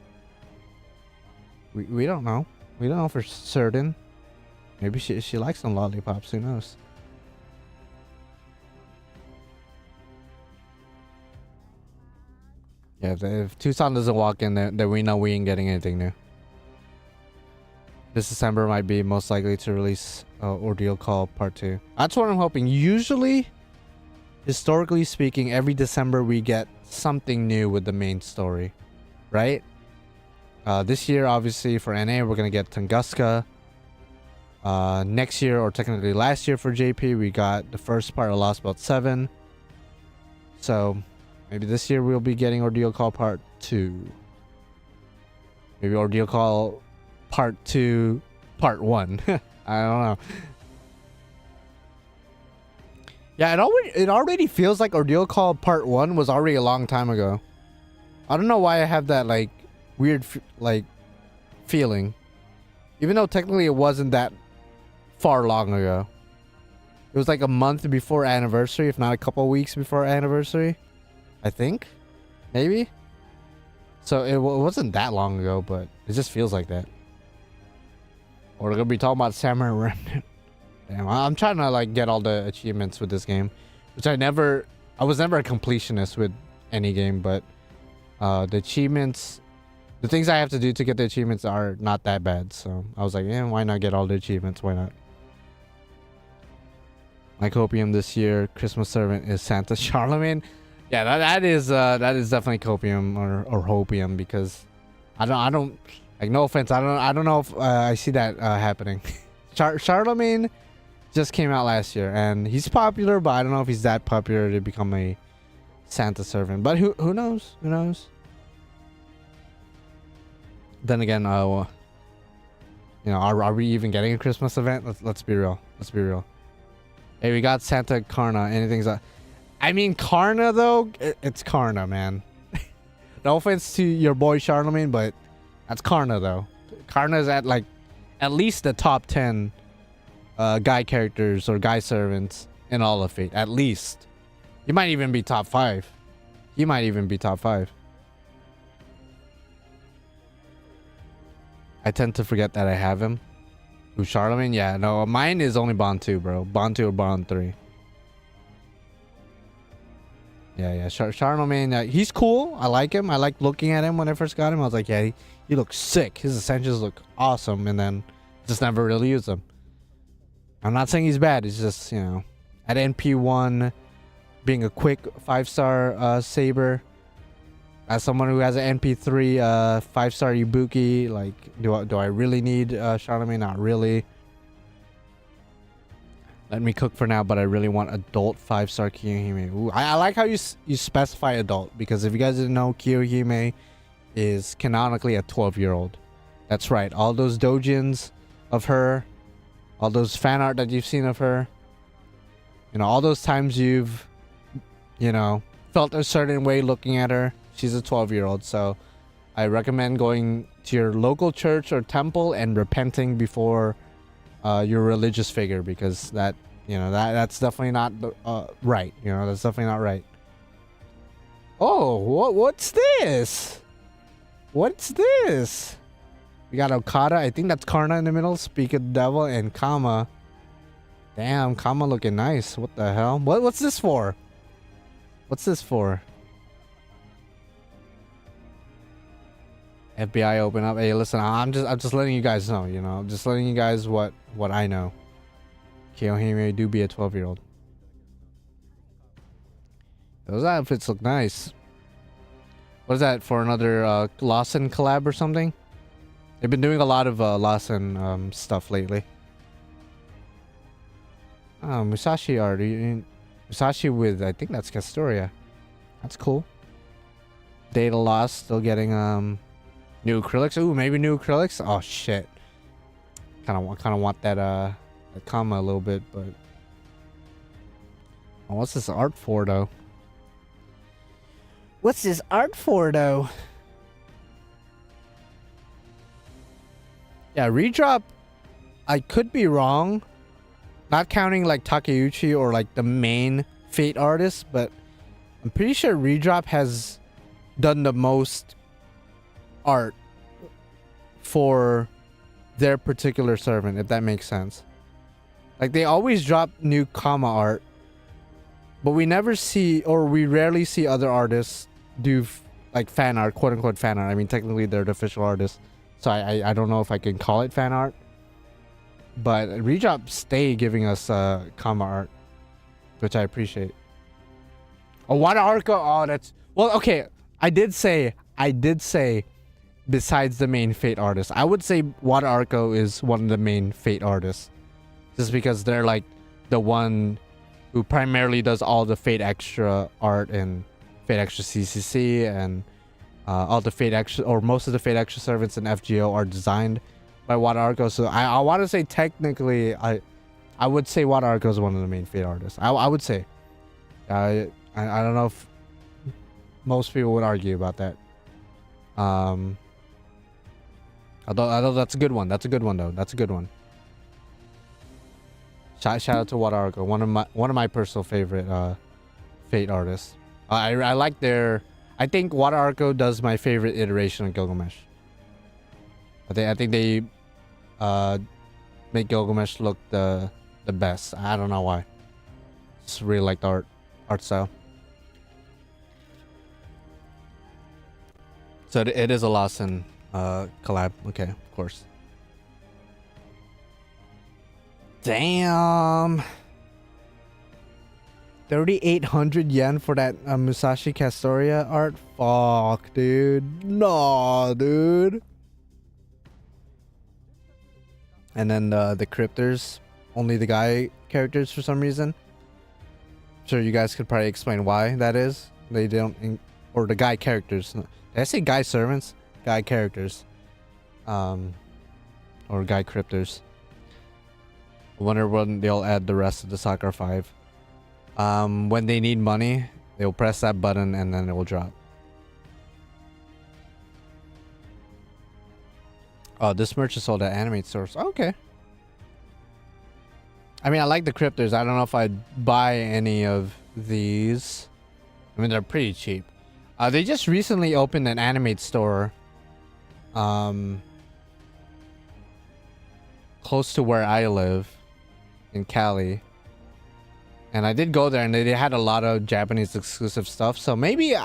S1: We don't know. We don't know for certain. Maybe she likes some lollipops. Who knows? Yeah, if Tucson doesn't walk in, then we know we ain't getting anything new. This December might be most likely to release Ordeal Call Part 2. That's what I'm hoping. Usually, historically speaking, every December we get something new with the main story, right? This year, obviously, for NA, we're going to get Tunguska. Next year, or technically last year for JP, we got the first part of Lostbelt 7. So, maybe this year we'll be getting Ordeal Call Part 2. Maybe Ordeal Call Part 2, Part 1. I don't know. Yeah, it already feels like Ordeal Call Part 1 was already a long time ago. I don't know why I have that, like, weird, like, feeling. Even though technically it wasn't that far long ago. It was like a month before anniversary, if not a couple weeks before anniversary. I think? Maybe? So it wasn't that long ago, but it just feels like that. Or we're gonna be talking about Samurai Remnant. Damn, I'm trying to like get all the achievements with this game, which I was never a completionist with any game, but the achievements, the things I have to do to get the achievements are not that bad. So I was like, yeah, why not get all the achievements? Why not? My copium this year, Christmas servant is Santa Charlemagne. Yeah, that is definitely copium or hopium, because I don't like, no offense, I don't know if I see that happening. Charlemagne just came out last year and he's popular, but I don't know if he's that popular to become a Santa servant. But who knows? Who knows? Then again, you know, are we even getting a Christmas event? Let's be real. Let's be real. Hey, we got Santa Karna. Anything's I mean, Karna though, it's Karna, man. No offense to your boy Charlemagne, but that's Karna though. Karna's at like at least the top 10 guy characters or guy servants in all of Fate. At least. He might even be top 5. He might even be top 5. I tend to forget that I have him. Who, Charlemagne? Yeah, no, mine is only Bond 2, bro. Bond 2 or Bond 3. Yeah. Charlemagne, he's cool. I like him. I like looking at him when I first got him. I was like, yeah, he looks sick. His essentials look awesome. And then just never really used them. I'm not saying he's bad. It's just, you know, at NP1, being a quick 5-star saber. As someone who has an NP3 5-star Ibuki, like, do I really need Charlemagne? Not really. Let me cook for now, but I really want adult 5-star Kiyohime. Ooh, I like how you specify adult, because if you guys didn't know, Kiyohime is canonically a 12-year-old. That's right. All those dojins of her, all those fan art that you've seen of her, you know, all those times you've, you know, felt a certain way looking at her, she's a 12-year-old. So I recommend going to your local church or temple and repenting before your religious figure, because that, you know, that's definitely not right. You know, that's definitely not right. Oh, what's this? What's this? We got Okada. I think that's Karna in the middle. Speak of the Devil and Kama. Damn, Kama looking nice. What the hell? What's this for? What's this for? FBI open up. Hey, listen, I'm just letting you guys know, you know, just letting you guys what I know. Kiyohime do be a 12-year-old. Those outfits look nice. What is that, for another Lawson collab or something? They've been doing a lot of Lawson stuff lately. Oh, Musashi art. Musashi with, I think that's Castoria. That's cool. Data Lost still getting new acrylics. Ooh, maybe new acrylics. Oh shit. Kind of want that Kama a little bit, but oh, what's this art for though? What's this art for though? Yeah, redrop. I could be wrong, not counting like Takeuchi or like the main Fate artist, but I'm pretty sure redrop has done the most art for their particular servant, if that makes sense. Like, they always drop new comma art, but we never see, or we rarely see other artists do like fan art, quote unquote fan art. I mean, technically they're the official artists, so I don't know if I can call it fan art. But Redrop stay giving us comma art, which I appreciate. Oh, Water Arco. Oh, that's, well, okay. I did say besides the main Fate artist, I would say Water Arco is one of the main Fate artists, just because they're like the one who primarily does all the Fate Extra art and Fate Extra CCC, and all the Fate Extra, or most of the Fate Extra servants in FGO are designed by Water Arco. So I want to say technically I would say Water Arco is one of the main Fate artists. I would say. I don't know if most people would argue about that. Although that's a good one. That's a good one though. That's a good one. Shout out to Water Arco, one of my personal favorite Fate artists. I like their. I think Water Arco does my favorite iteration of Gilgamesh. I think they make Gilgamesh look the best. I don't know why. Just really like the art style. So it is a Lawson collab. Okay, of course. Damn. 3,800 yen for that Musashi Castoria art? Fuck, dude. No, dude. And then the cryptors, only the guy characters for some reason. I'm sure you guys could probably explain why that is. They don't, or the guy characters. Did I say guy servants? Guy characters. Or guy cryptors. I wonder when they'll add the rest of the Sakura 5. When they need money, they'll press that button and then it will drop. Oh, this merch is sold at Animate stores. Okay. I mean, I like the cryptors. I don't know if I'd buy any of these. I mean, they're pretty cheap. They just recently opened an Animate store. Close to where I live. In Cali. And I did go there and they had a lot of Japanese exclusive stuff. So maybe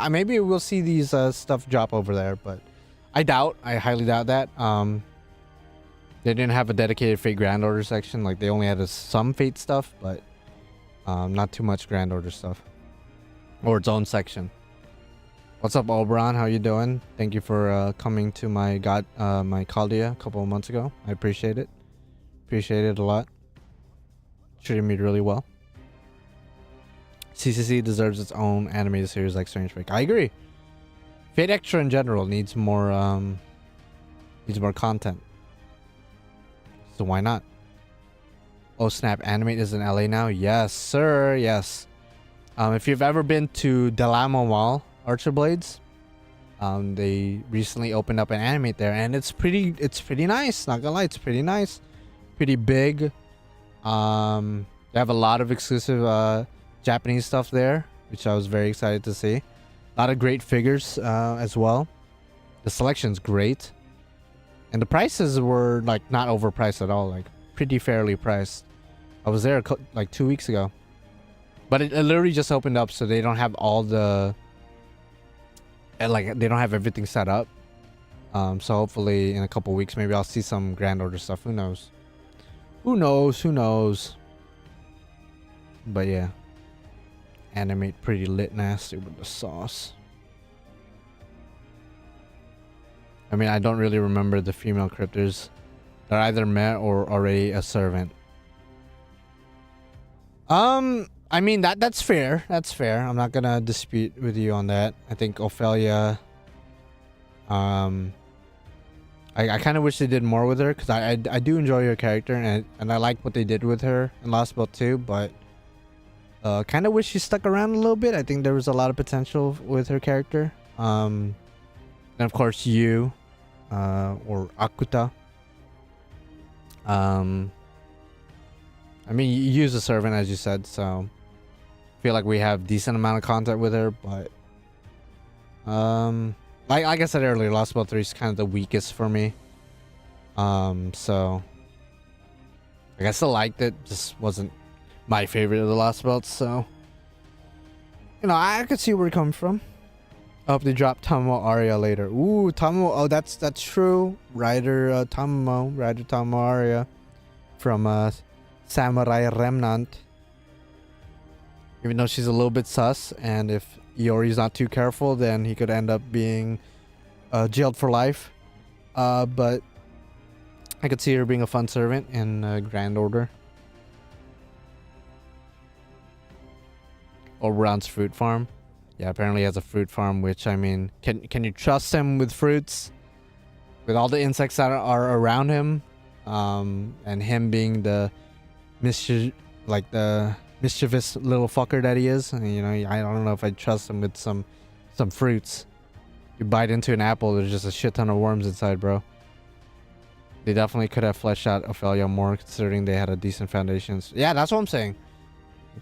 S1: we'll see these stuff drop over there. But I highly doubt that. They didn't have a dedicated Fate Grand Order section. Like, they only had some Fate stuff, but not too much Grand Order stuff. Or its own section. What's up, Oberon? How you doing? Thank you for coming to my my Caldia a couple of months ago. I appreciate it. Appreciate it a lot. Treated me really well. CCC deserves its own animated series like Strange Break. I agree. Fate Extra in general needs more content. So why not? Oh snap! Animate is in LA now. Yes, sir. Yes. If you've ever been to Delamo Mall, Archer Blades, they recently opened up an Animate there, and it's pretty nice. Not gonna lie, it's pretty nice. Pretty big. They have a lot of exclusive Japanese stuff there, which I was very excited to see. A lot of great figures as well. The selection's great. And the prices were like not overpriced at all, like pretty fairly priced. I was there like 2 weeks ago. But it literally just opened up, so they don't have all the they don't have everything set up. So hopefully in a couple weeks maybe I'll see some Grand Order stuff. Who knows? Who knows? But yeah. Animate pretty lit nasty with the sauce. I mean, I don't really remember the female cryptors. They're either meh or already a servant. I mean, that's fair. That's fair. I'm not gonna dispute with you on that. I think Ophelia, I kind of wish they did more with her, because I do enjoy her character, and I like what they did with her in Lostbelt too, but kind of wish she stuck around a little bit. I think there was a lot of potential with her character. And of course you, or Akuta. I mean, you use a servant, as you said, so I feel like we have decent amount of content with her, but like I said earlier, Lostbelt 3 is kind of the weakest for me. So like, I still liked it, just wasn't my favorite of the Lostbelt. So you know, I could see where it comes from. I hope they drop Tamamo Aria later. Ooh, Tamamo. Oh, that's true. Rider Tamamo Aria from Samurai Remnant. Even though she's a little bit sus, and if Iori's not too careful, then he could end up being jailed for life. But I could see her being a fun servant in Grand Order. Oberon's fruit farm. Yeah, apparently he has a fruit farm, which, I mean, can you trust him with fruits? With all the insects that are around him, and him being the mischievous little fucker that he is. And, you know, I don't know if I trust him with some fruits. You bite into an apple, there's just a shit ton of worms inside, bro. They definitely could have fleshed out Ophelia more, considering they had a decent foundations. Yeah, that's what I'm saying.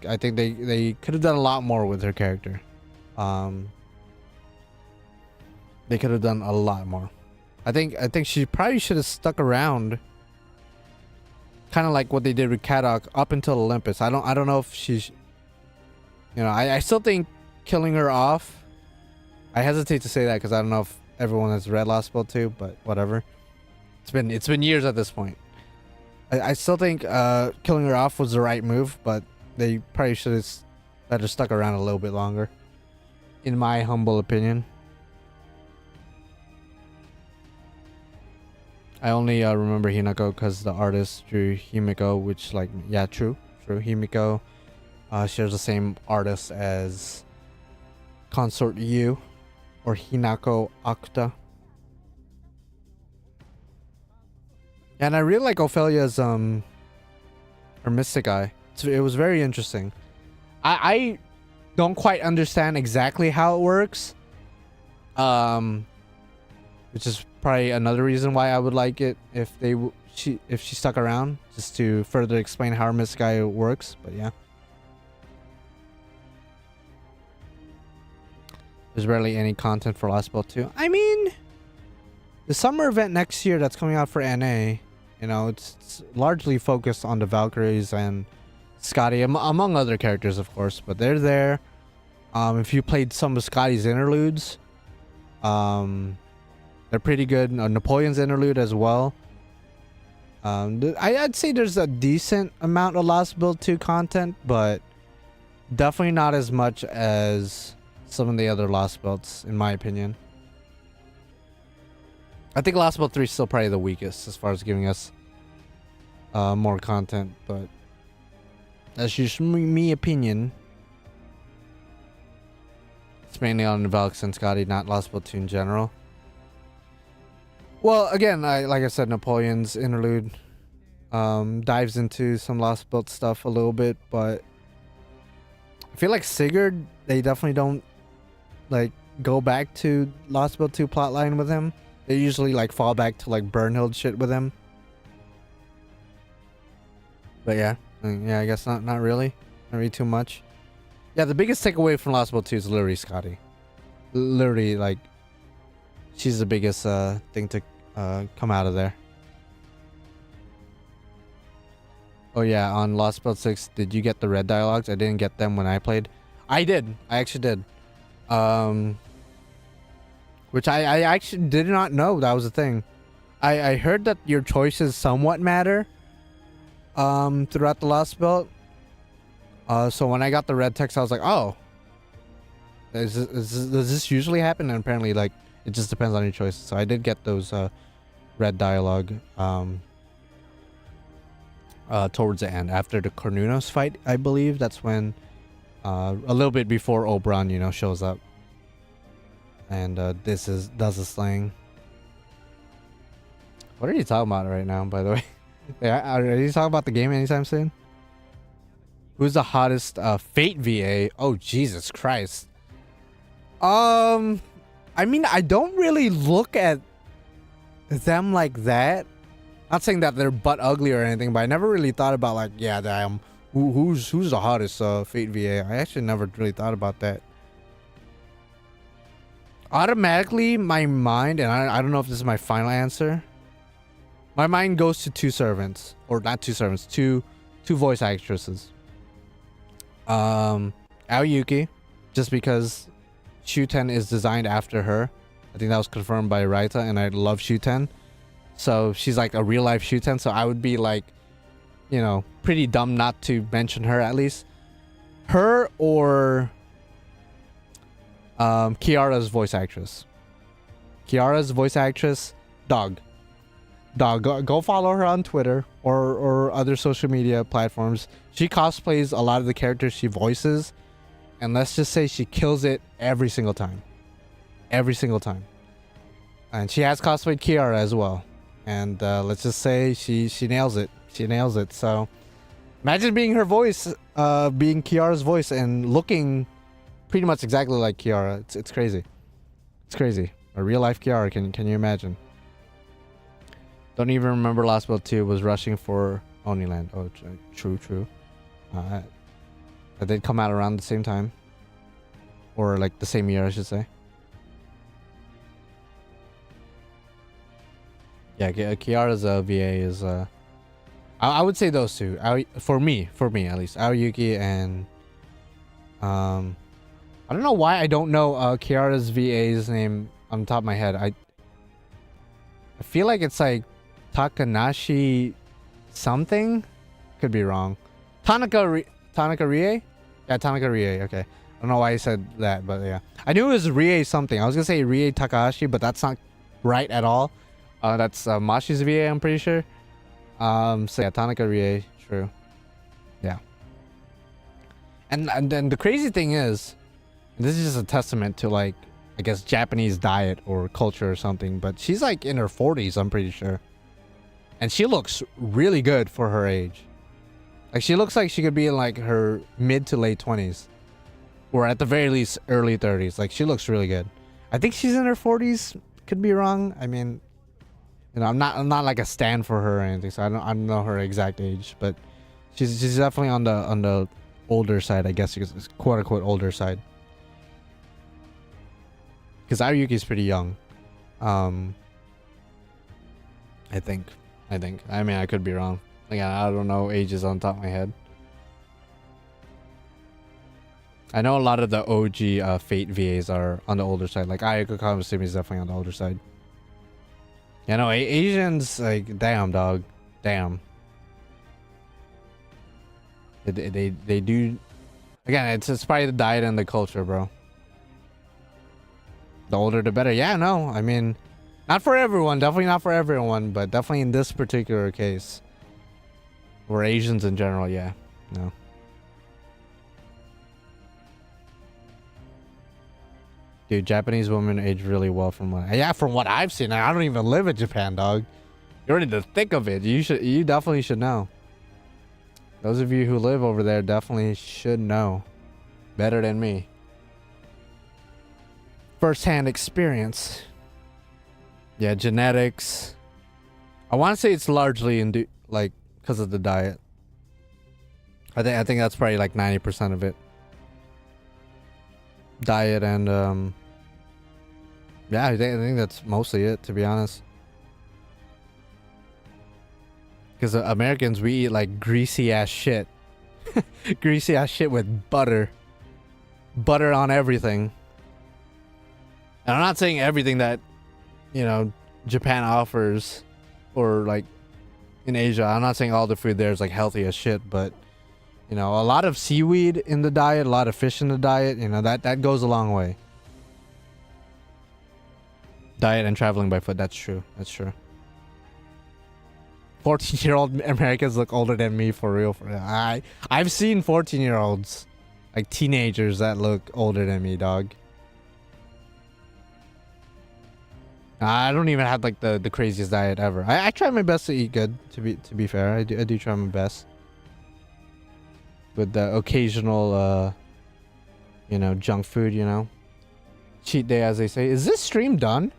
S1: I think they could have done a lot more with her character. They could have done a lot more. I think she probably should have stuck around, kind of like what they did with Kadok up until Olympus. I don't know if she's, you know, I still think killing her off. I hesitate to say that because I don't know if everyone has read Lostbelt too, but whatever. It's been years at this point. I still think killing her off was the right move, but they probably should have let her stuck around a little bit longer, in my humble opinion. I only remember Hinako because the artist drew Himiko, which, like, yeah, true. Himiko shares the same artist as Consort Yu, or Hinako Akuta. And I really like Ophelia's her mystic eye. It was very interesting. I don't quite understand exactly how it works, which is probably another reason why I would like it if she stuck around, just to further explain how her mystic eye works. But yeah, there's barely any content for Lostbelt 2. I mean, the summer event next year that's coming out for NA, you know, it's largely focused on the Valkyries and Scotty, among other characters, of course, but they're there. If you played some of Scotty's interludes, they're pretty good. Napoleon's interlude as well. I'd say there's a decent amount of Lostbelt 2 content, but definitely not as much as some of the other Lostbelts, in my opinion. I think Lostbelt 3 is still probably the weakest as far as giving us more content, but that's just me opinion. It's mainly on Valks and Scotty, not Lostbelt 2 in general. Well, again, like I said, Napoleon's interlude dives into some Lostbelt stuff a little bit, but I feel like Sigurd, they definitely don't like go back to Lostbelt 2 plotline with him. They usually like fall back to like Burnhild shit with him. But yeah, I guess not really too much. Yeah, the biggest takeaway from Lostbelt 2 is literally Scotty. Literally, like, she's the biggest thing to come out of there. Oh yeah, on Lostbelt 6, did you get the red dialogues? I didn't get them when I played. I did. I actually did. Which I actually did not know that was a thing. I heard that your choices somewhat matter throughout the Lostbelt. So when I got the red text, I was like, oh, does this usually happen? And apparently, like, it just depends on your choices. So I did get those red dialogue towards the end, after the Cornunos fight, I believe. That's when a little bit before Oberon, you know, shows up and does the slaying. What are you talking about right now, by the way? Are you talking about the game anytime soon? Who's the hottest Fate VA? Oh, Jesus Christ. I mean, I don't really look at them like that. Not saying that they're butt ugly or anything, but I never really thought about, like, yeah, damn, who's the hottest Fate VA? I actually never really thought about that. Automatically, my mind, and I don't know if this is my final answer, My mind goes to two servants, or not two servants, two voice actresses. Aoyuki, just because Shuten is designed after her. I think that was confirmed by Raita, and I love Shuten. So she's like a real life Shuten, so I would be like, you know, pretty dumb not to mention her at least. Her or Kiara's voice actress. Kiara's voice actress, Dog, go follow her on Twitter or other social media platforms. She cosplays a lot of the characters she voices, and let's just say she kills it every single time. Every single time. And she has cosplayed Kiara as well. And let's just say she nails it. She nails it. So imagine being her voice, being Kiara's voice and looking pretty much exactly like Kiara. It's crazy. It's crazy. A real life Kiara, can you imagine? Don't even remember Lostbelt 2 was rushing for Oniland. Oh, true. That did come out around the same time. Or like the same year, I should say. Yeah, Kiara's VA is I would say those two. For me at least, Aoyuki and I don't know why I don't know Kiara's VA's name on the top of my head. I feel like it's like Takanashi something. Could be wrong. Tanaka Rie? Yeah, Tanaka Rie. Okay. I don't know why I said that, but yeah. I knew it was Rie something. I was gonna say Rie Takahashi, but that's not right at all. That's Mashi's VA, I'm pretty sure. So yeah, Tanaka Rie, true. Yeah. And then the crazy thing is, this is just a testament to like, I guess Japanese diet or culture or something, but she's like in her 40s, I'm pretty sure. And she looks really good for her age. Like she looks like she could be in like her mid to late 20s. Or at the very least early 30s. Like she looks really good. I think she's in her 40s. Could be wrong. I mean, you know, I'm not like a stan for her or anything, so I don't know her exact age, but she's definitely on the older side, I guess, because quote unquote older side. Because Aoyuki's pretty young. I think. I mean, I could be wrong. Again, I don't know ages on top of my head. I know a lot of the OG Fate VAs are on the older side. Like Ayako Kamasumi is definitely on the older side. Yeah, no, Asians, like, damn, dog. Damn. They do... Again, it's probably the diet and the culture, bro. The older, the better. Yeah, no, I mean... Not for everyone. Definitely not for everyone, but definitely in this particular case. Or Asians in general, yeah. No. Dude, Japanese women age really well from what I've seen. I don't even live in Japan, dog. You're in the thick of it. You definitely should know. Those of you who live over there definitely should know better than me. First-hand experience. Yeah, genetics. I want to say it's largely like because of the diet. I think that's probably like 90% of it. Diet and yeah, I think that's mostly it, to be honest. Because Americans, we eat like greasy ass shit. Greasy ass shit with butter on everything. And I'm not saying everything that, you know, Japan offers, or like in Asia, I'm not saying all the food there is like healthy as shit, but you know, a lot of seaweed in the diet, a lot of fish in the diet, you know, that goes a long way. Diet and traveling by foot, that's true. 14-year-old Americans look older than me, for real. I've seen 14-year-olds, like teenagers, that look older than me, dog. I don't even have like the craziest diet ever. I try my best to eat good, to be fair. I do try my best. With the occasional you know, junk food, you know. Cheat day, as they say. Is this stream done?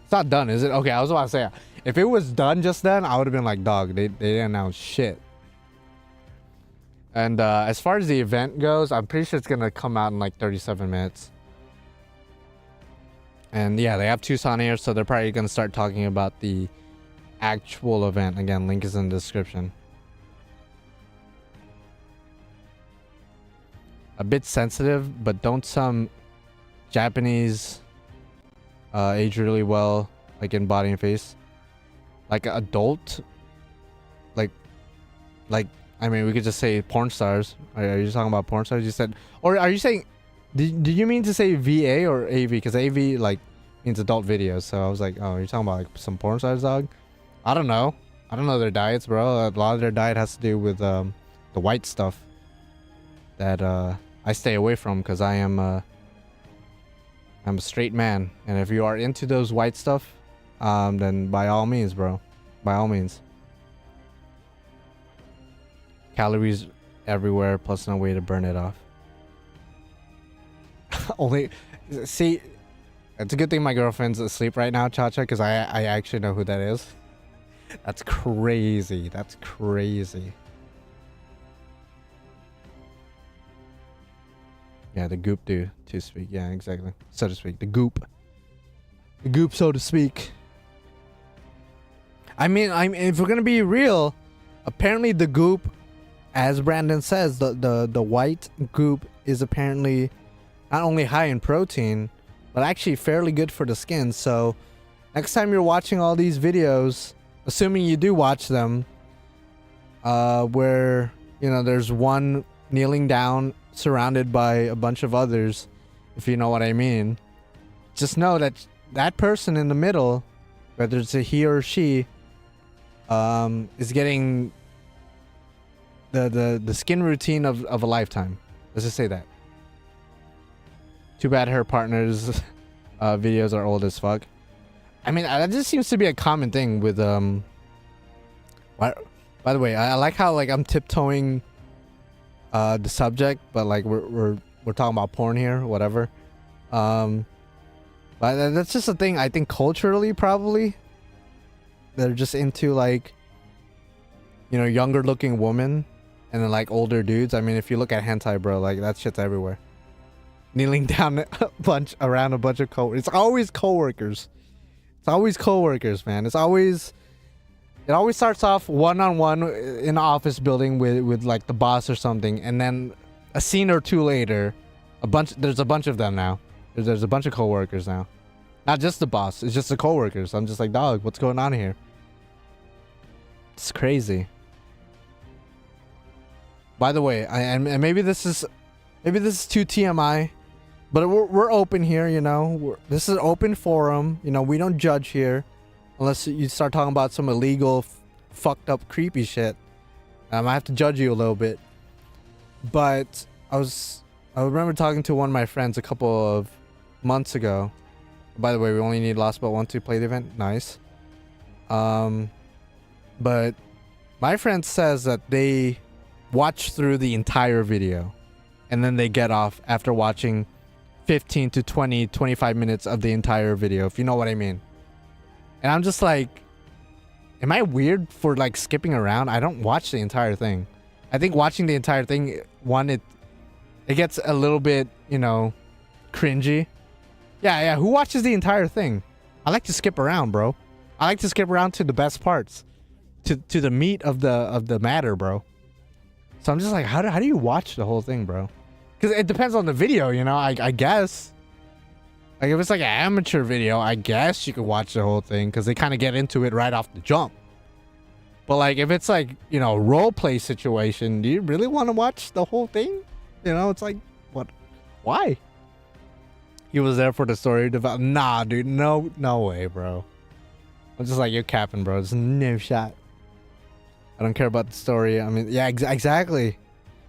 S1: It's not done, is it? Okay, I was about to say, if it was done just then, I would have been like, dog, they didn't announce shit. And as far as the event goes, I'm pretty sure it's gonna come out in like 37 minutes. And yeah, they have Tucson here, so they're probably gonna start talking about the actual event. Again, link is in the description. A bit sensitive, but don't some Japanese age really well, like in body and face, like adult, like I mean, we could just say porn stars. Are you talking about porn stars? You said, or are you saying, did you mean to say VA or AV? Because AV like means adult videos. So I was like, oh, you're talking about like some porn stars, dog? I don't know their diets, bro. A lot of their diet has to do with the white stuff that I stay away from, because I'm a straight man. And if you are into those white stuff, then by all means, bro, by all means. Calories everywhere, plus no way to burn it off. Only, see, it's a good thing my girlfriend's asleep right now, Chacha, because I actually know who that is. That's crazy. That's crazy. Yeah, the goop dude, to speak. Yeah, exactly. So to speak. The goop. The goop, so to speak. I mean, if we're gonna be real, apparently the goop, as Brandon says, the white goop is apparently not only high in protein, but actually fairly good for the skin. So next time you're watching all these videos, assuming you do watch them, where, you know, there's one kneeling down surrounded by a bunch of others, if you know what I mean, just know that that person in the middle, whether it's a he or she, is getting the skin routine of a lifetime. Let's just say that. Too bad her partner's videos are old as fuck. I mean, that just seems to be a common thing with by the way, I like how like I'm tiptoeing the subject, but like we're talking about porn here, whatever. But that's just a thing. I think culturally, probably they're just into like, you know, younger looking women, and then like older dudes. I mean, if you look at hentai, bro, like that shit's everywhere. Kneeling down around a bunch of it's always coworkers. It's always coworkers, man. It always starts off one-on-one in an office building with like the boss or something, and then a scene or two later, there's a bunch of them now. There's a bunch of coworkers now. Not just the boss, it's just the coworkers. I'm just like, dog, what's going on here? It's crazy. By the way, and maybe this is too TMI, but we're open here, you know. This is an open forum, you know. We don't judge here, unless you start talking about some illegal, fucked up, creepy shit. I have to judge you a little bit. But I remember talking to one of my friends a couple of months ago. By the way, we only need Lostbelt 1 to play the event. Nice. But my friend says that they watch through the entire video, and then they get off after watching 15 to 20, 25 minutes of the entire video, if you know what I mean. And I'm just like, am I weird for like skipping around? I don't watch the entire thing. I think watching the entire thing, one, it gets a little bit, you know, cringy. Yeah, who watches the entire thing? I like to skip around, bro. I like to skip around to the best parts, to the meat of the matter, bro. So I'm just like, how do you watch the whole thing, bro? Because it depends on the video, you know. I guess, like, if it's like an amateur video, I guess you could watch the whole thing, because they kind of get into it right off the jump. But like, if it's like, you know, role play situation, do you really want to watch the whole thing? You know, it's like, what? Why? He was there for the story develop. Nah, dude, no way, bro. I'm just like, you're capping, bro. There's no shot. I don't care about the story. I mean, yeah, exactly.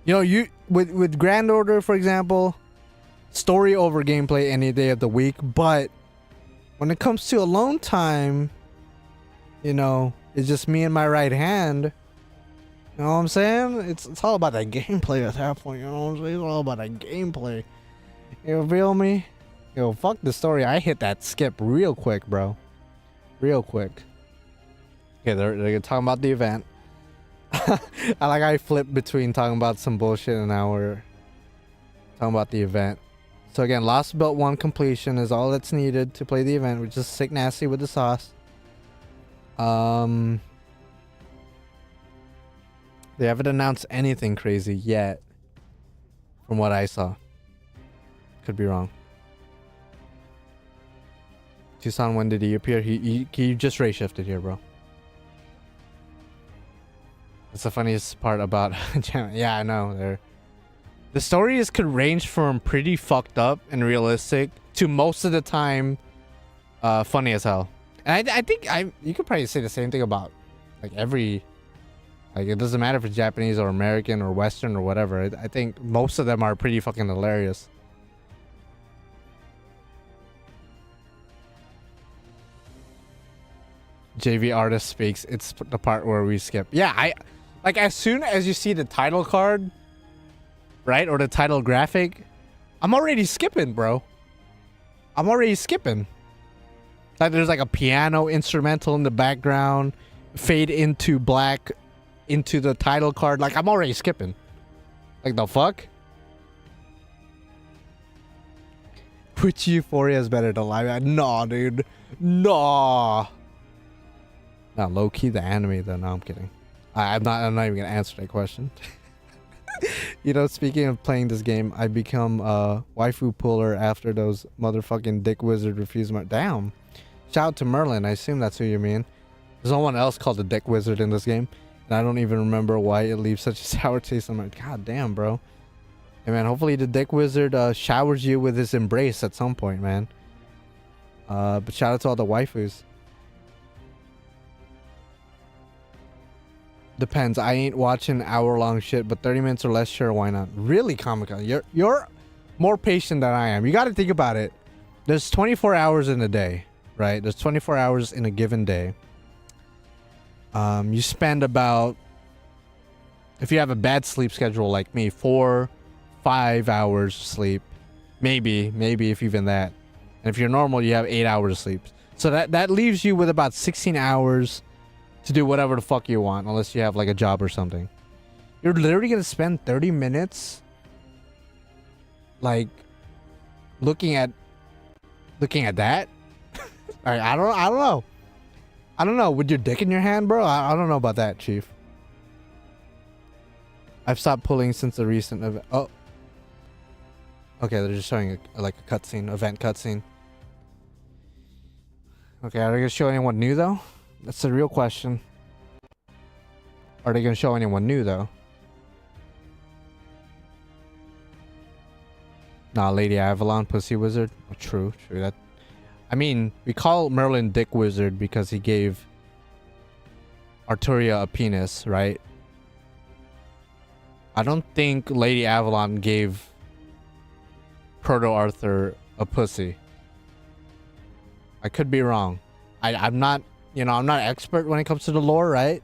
S1: You know, you with Grand Order, for example, story over gameplay any day of the week. But when it comes to alone time, you know, it's just me and my right hand. You know what I'm saying? It's all about that gameplay at that point. You know what I'm saying? It's all about that gameplay. You feel me? Yo, fuck the story. I hit that skip real quick, bro. Real quick. Okay, they're talking about the event. I flip between talking about some bullshit and now we're talking about the event. So again, Lostbelt 1 completion is all that's needed to play the event, which is sick nasty with the sauce. They haven't announced anything crazy yet, from what I saw. Could be wrong. Tucson, when did he appear? He just ray shifted here, bro. That's the funniest part about yeah, I know. The stories could range from pretty fucked up and realistic to most of the time funny as hell. And I think you could probably say the same thing about like every, like, it doesn't matter if it's Japanese or American or Western or whatever. I think most of them are pretty fucking hilarious. JV artist speaks. It's the part where we skip. Yeah, like as soon as you see the title card, right, or the title graphic, I'm already skipping, bro. I'm already skipping. Like there's like a piano instrumental in the background, fade into black, into the title card. Like I'm already skipping. Like the fuck? Which Euphoria is better than live? Nah, dude. Nah. Not low key the anime though. No, I'm kidding. I'm not even gonna answer that question. You know, speaking of playing this game, I become a waifu puller after those motherfucking dick wizard refused my damn. Shout out to Merlin. I assume that's who you mean. There's no one else called the dick wizard in this game, and I don't even remember why it leaves such a sour taste. I'm like, god damn, bro. Hey man, hopefully the dick wizard showers you with his embrace at some point, man. But shout out to all the waifus. Depends. I ain't watching hour-long shit, but 30 minutes or less, sure, why not? Really, Comic-Con? You're more patient than I am. You got to think about it. There's 24 hours in a day, right? There's 24 hours in a given day. You spend about, if you have a bad sleep schedule like me, 4-5 hours sleep, maybe if even that. And if you're normal, you have 8 hours of sleep. So that leaves you with about 16 hours to do whatever the fuck you want, unless you have like a job or something. You're literally gonna spend 30 minutes like looking at that. I don't know, with your dick in your hand, bro. I don't know about that, Chief. I've stopped pulling since the recent event. Oh, okay, they're just showing like a cutscene, event cutscene. Okay, are they gonna show anyone new though? That's the real question. Are they gonna show anyone new though? Nah, Lady Avalon, Pussy Wizard. Oh, true. That. I mean, we call Merlin Dick Wizard because he gave Arturia a penis, right? I don't think Lady Avalon gave Proto Arthur a pussy. I could be wrong. I'm not, you know, I'm not an expert when it comes to the lore, right?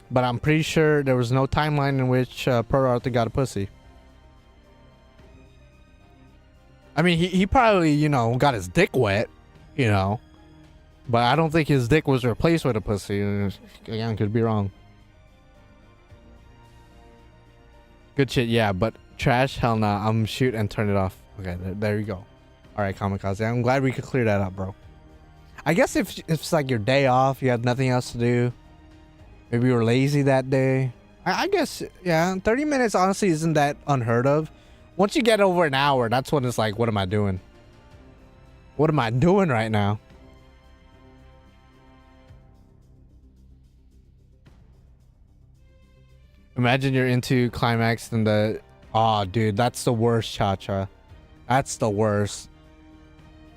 S1: But I'm pretty sure there was no timeline in which Proto Arthur got a pussy. I mean, he probably, you know, got his dick wet, you know. But I don't think his dick was replaced with a pussy. Again, could be wrong. Good shit, yeah, but trash? Hell nah. I'm shoot and turn it off. Okay, there you go. Alright, Kamikaze. I'm glad we could clear that up, bro. I guess if it's like your day off, you have nothing else to do. Maybe you were lazy that day. I guess, yeah, 30 minutes honestly isn't that unheard of. Once you get over an hour, that's when it's like, what am I doing? What am I doing right now? Imagine you're into climax and the... Oh, dude, that's the worst, Cha-Cha. That's the worst.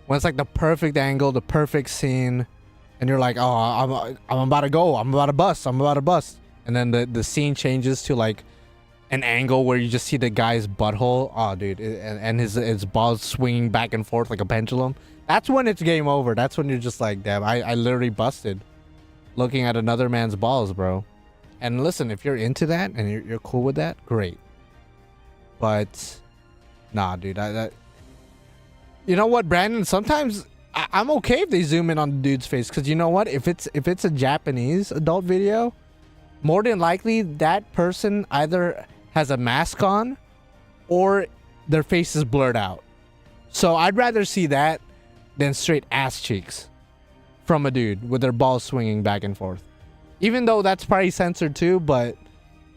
S1: When it's like the perfect angle, the perfect scene, and you're like, oh, I'm about to go. I'm about to bust. And then the scene changes to like an angle where you just see the guy's butthole. Oh, dude. And his balls swinging back and forth like a pendulum. That's when it's game over. That's when you're just like, damn, I literally busted looking at another man's balls, bro. And listen, if you're into that and you're cool with that, great. But nah, dude, you know what, Brandon? Sometimes I'm okay if they zoom in on the dude's face, because you know what? If it's a Japanese adult video, more than likely that person either has a mask on or their face is blurred out. So I'd rather see that than straight ass cheeks from a dude with their balls swinging back and forth. Even though that's probably censored too, but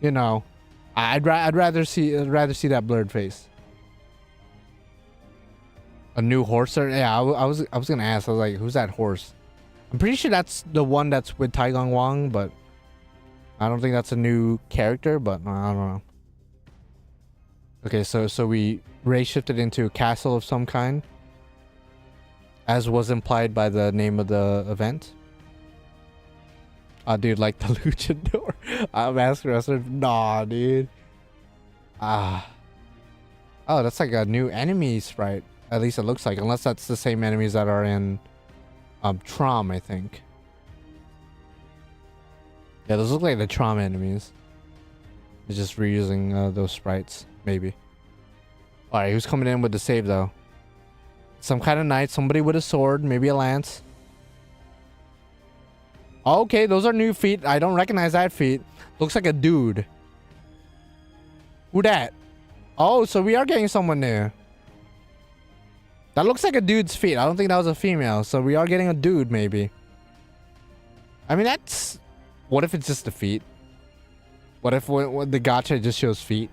S1: you know, I'd rather see that blurred face. A new horse? Yeah, I was gonna ask. I was like, who's that horse? I'm pretty sure that's the one that's with Taigong Wang, but I don't think that's a new character. But I don't know. Okay, so we race shifted into a castle of some kind, as was implied by the name of the event. Dude, like the luchador. Mask wrestler. Nah, dude. Oh, that's like a new enemy sprite. At least it looks like, unless that's the same enemies that are in Trom, I think. Yeah, those look like the Trom enemies. It's just reusing those sprites, maybe. Alright, who's coming in with the save though? Some kind of knight, somebody with a sword, maybe a lance. Okay, those are new feet. I don't recognize that feet. Looks like a dude. Who that? Oh, so we are getting someone new. That looks like a dude's feet. I don't think that was a female. So we are getting a dude, maybe. I mean, that's... What if it's just the feet? What if when the gacha just shows feet?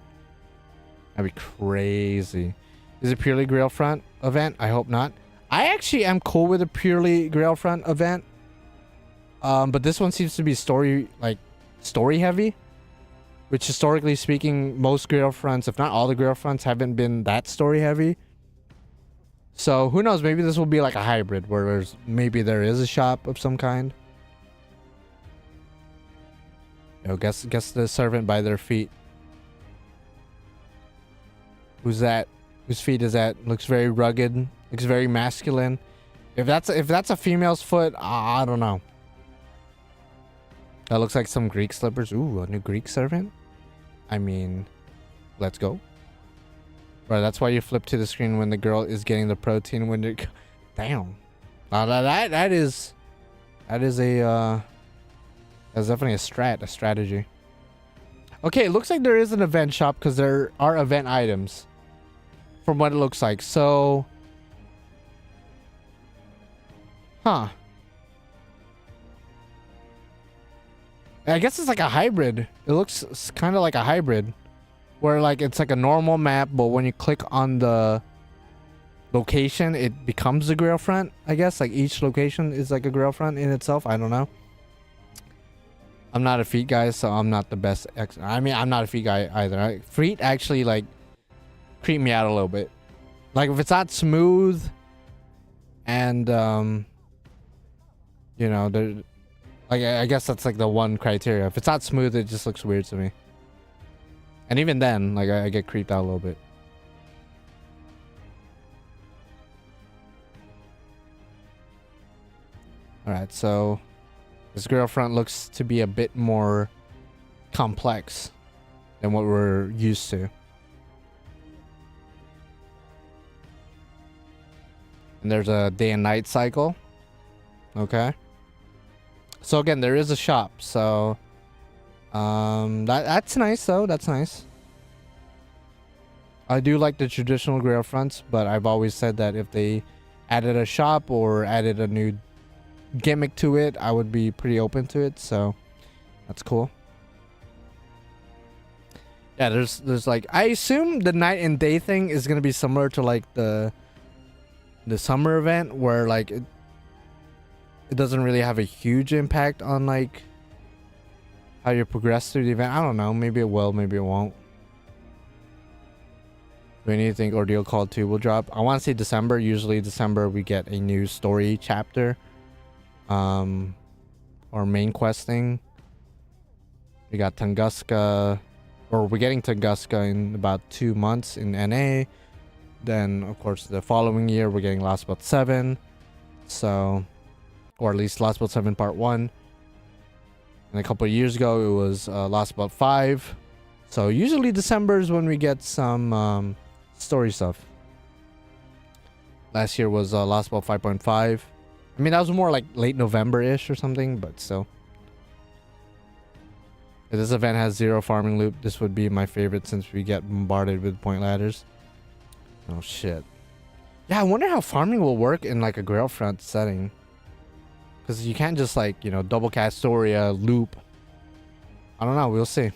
S1: That'd be crazy. Is it purely Grail front event? I hope not. I actually am cool with a purely Grail front event. But this one seems to be story heavy. Which historically speaking, most Grail fronts, if not all the Grail fronts, haven't been that story heavy. So who knows? Maybe this will be like a hybrid where there is a shop of some kind. Yo, guess the servant by their feet. Who's that? Whose feet is that? Looks very rugged. Looks very masculine. If that's a female's foot, I don't know. That looks like some Greek slippers. Ooh, a new Greek servant. I mean, let's go. Right, that's why you flip to the screen when the girl is getting the protein. When you, damn, that is a that's definitely a strategy. Okay, it looks like there is an event shop because there are event items, from what it looks like. So, huh? I guess it's like a hybrid. It looks kind of like a hybrid. Where like it's like a normal map, but when you click on the location, it becomes a Grail front, I guess. Like each location is like a Grail front in itself. I don't know. I'm not a feet guy, so I'm not the best. I mean, I'm not a feet guy either. Feet actually like creep me out a little bit. Like if it's not smooth and you know, like I guess that's like the one criteria. If it's not smooth, it just looks weird to me. And even then, like I get creeped out a little bit. Alright, so this Grail front looks to be a bit more complex than what we're used to. And there's a day and night cycle. Okay. So again, there is a shop, so that's nice though. That's nice. I do like the traditional Grail fronts, but I've always said that if they added a shop or added a new gimmick to it, I would be pretty open to it. So that's cool. Yeah, there's like, I assume the night and day thing is gonna be similar to like the summer event, where like it doesn't really have a huge impact on like how you progress through the event. I don't know. Maybe it will. Maybe it won't. Do you think Ordeal Call 2 will drop? I want to say December. Usually December we get a new story chapter. Or main questing. We got Tunguska. Or we're getting Tunguska in about 2 months in NA. Then, of course, the following year we're getting Lostbelt 7. So, or at least Lostbelt 7 Part 1. And a couple of years ago it was Lostbelt 5. So usually December is when we get some story stuff. Last year was Lostbelt 5.5. I mean, that was more like late November-ish or something, but still. If this event has 0 farming loop, this would be my favorite since we get bombarded with point ladders. Oh shit. Yeah, I wonder how farming will work in like a Grail front setting. Because you can't just like, you know, double cast story loop. I don't know. We'll see.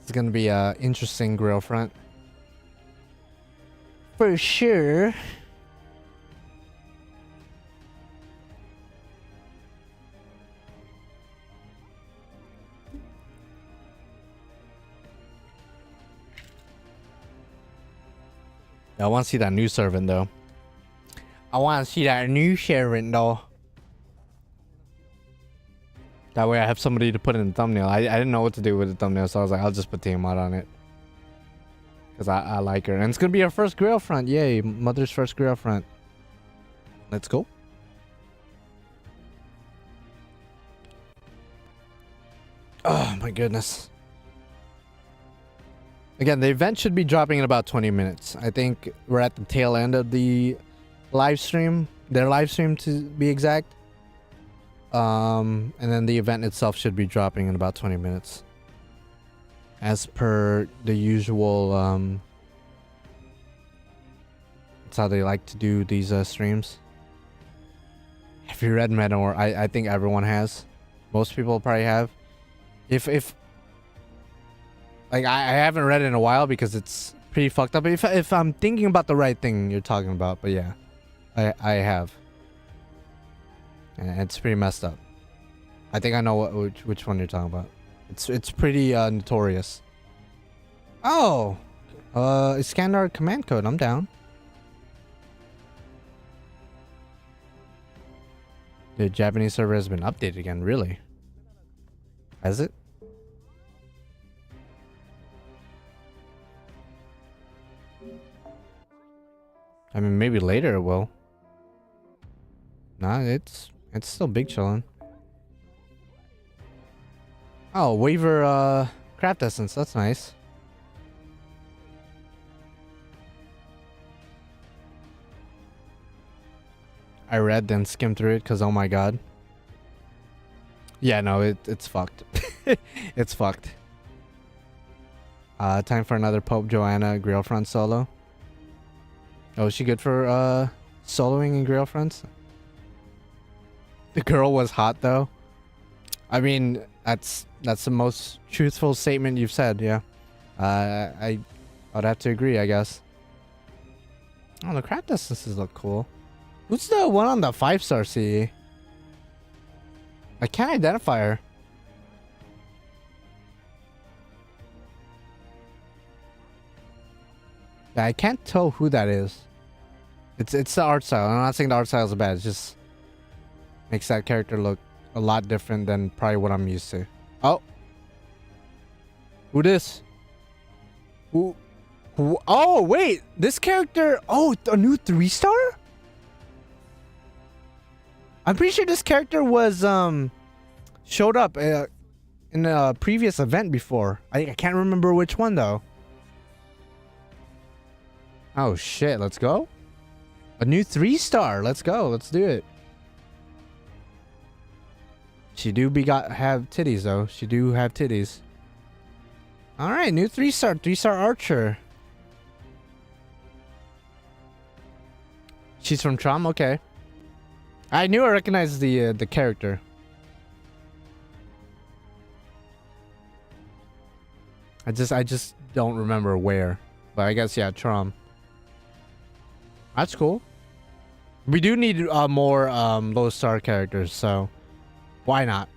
S1: It's gonna be a interesting Grail front. For sure. I want to see that new servant though. I want to see that new servant though. That way I have somebody to put in the thumbnail. I didn't know what to do with the thumbnail, so I was like, I'll just put Tiamat on it. Because I like her. And it's going to be our first Grail front. Yay, Mother's first Grail front. Let's go. Oh my goodness. Again, the event should be dropping in about 20 minutes. I think we're at the tail end of the live stream. Their live stream to be exact. And then the event itself should be dropping in about 20 minutes. As per the usual, that's how they like to do these streams. Have you read Metamor? I think everyone has. Most people probably have. If like I haven't read it in a while because it's pretty fucked up. If I'm thinking about the right thing you're talking about, but yeah, I have. And it's pretty messed up. I think I know which one you're talking about. It's pretty notorious. Oh, Iskandar command code. I'm down. The Japanese server has been updated again. Really? Has it? I mean, maybe later it will. Nah, it's still big chillin'. Oh, waiver craft essence. That's nice. I read then skimmed through it because oh my god. Yeah, no, it's fucked. It's fucked. Time for another Pope Joanna Grail front solo. Oh, is she good for soloing in Grail fronts? The girl was hot though. I mean, that's the most truthful statement you've said. Yeah, I'd have to agree, I guess. Oh, the craft essences look cool. Who's the one on the 5-star CE? I can't identify her. Yeah, I can't tell who that is. It's the art style. I'm not saying the art style is bad. It just makes that character look a lot different than probably what I'm used to. Oh, who this? Who? Oh wait, this character. Oh, a new 3-star. I'm pretty sure this character was showed up in a previous event before. I can't remember which one though. Oh shit, let's go. A new 3-star. Let's go. Let's do it. She do have titties though. She do have titties. All right, new 3-star archer. She's from Trom. Okay. I knew I recognized the character. I just don't remember where, but I guess yeah, Trom. That's cool. We do need more low star characters, so why not?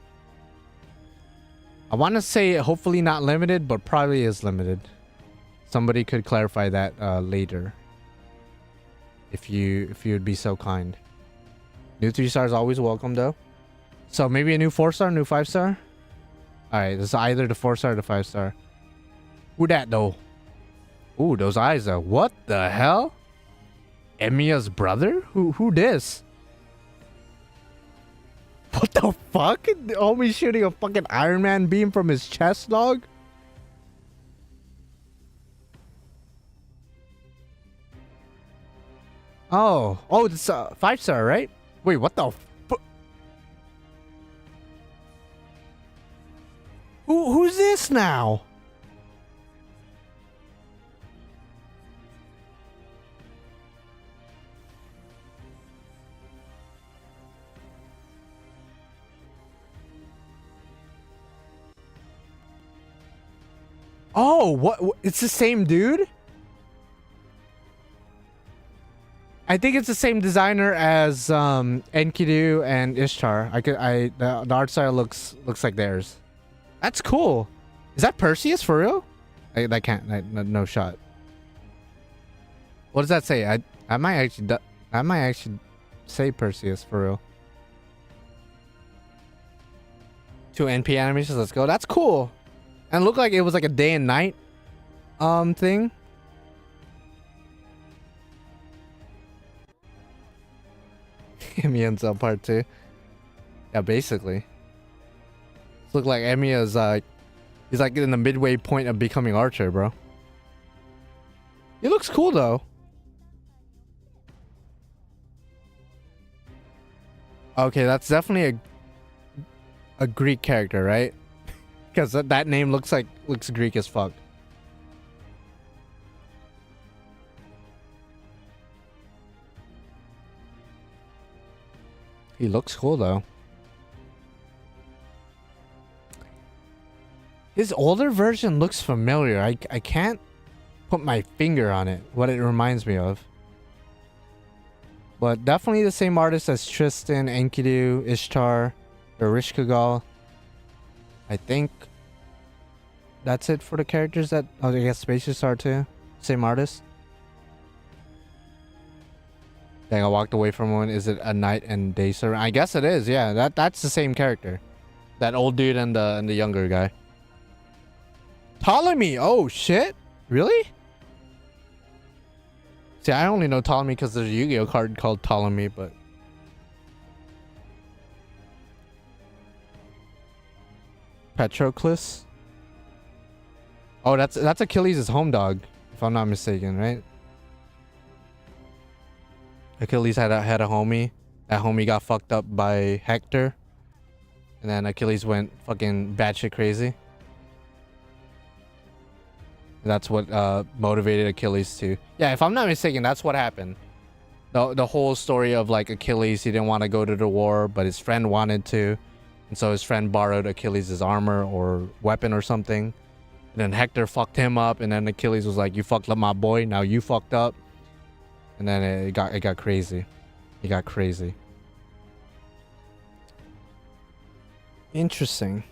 S1: I want to say hopefully not limited, but probably is limited. Somebody could clarify that later. If you would be so kind. New 3-star is always welcome though. So maybe a new 4-star, new 5-star? Alright, this is either the 4-star or the 5-star. Who that though? Ooh, those eyes though. What the hell? Emiya's brother? Who this? What the fuck? The homie shooting a fucking Iron Man beam from his chest, dog? Oh, it's a 5-star, right? Wait, what the who's this now? Oh, what? It's the same dude? I think it's the same designer as Enkidu and Ishtar. The art style looks like theirs. That's cool. Is that Perseus for real? That can't. No shot. What does that say? I might actually say Perseus for real. 2 NP animations. Let's go. That's cool. And it looked like it was like a day and night thing. Emiya's on part 2. Yeah, basically. It looked like Emiya's he's like in the midway point of becoming Archer, bro. He looks cool though. Okay, that's definitely a Greek character, right? Because that name looks Greek as fuck. He looks cool though. His older version looks familiar. I can't put my finger on it, what it reminds me of. But definitely the same artist as Tristan, Enkidu, Ishtar, Erishkigal. I think that's it for the characters that I guess Spacious are too. Same artist. Dang, I walked away from one. Is it a night and day servant? I guess it is. Yeah, that's the same character. That old dude and the younger guy. Ptolemy. Oh shit! Really? See, I only know Ptolemy because there's a Yu-Gi-Oh card called Ptolemy, but Patroclus. Oh, that's Achilles' home dog, if I'm not mistaken, right? Achilles had a homie. That homie got fucked up by Hector, and then Achilles went fucking batshit crazy. That's what motivated Achilles to. Yeah, if I'm not mistaken, that's what happened. The whole story of like Achilles, he didn't want to go to the war, but his friend wanted to, and so his friend borrowed Achilles' armor or weapon or something. And then Hector fucked him up, and then Achilles was like, "You fucked up my boy. Now you fucked up." And then it got crazy. It got crazy. Interesting.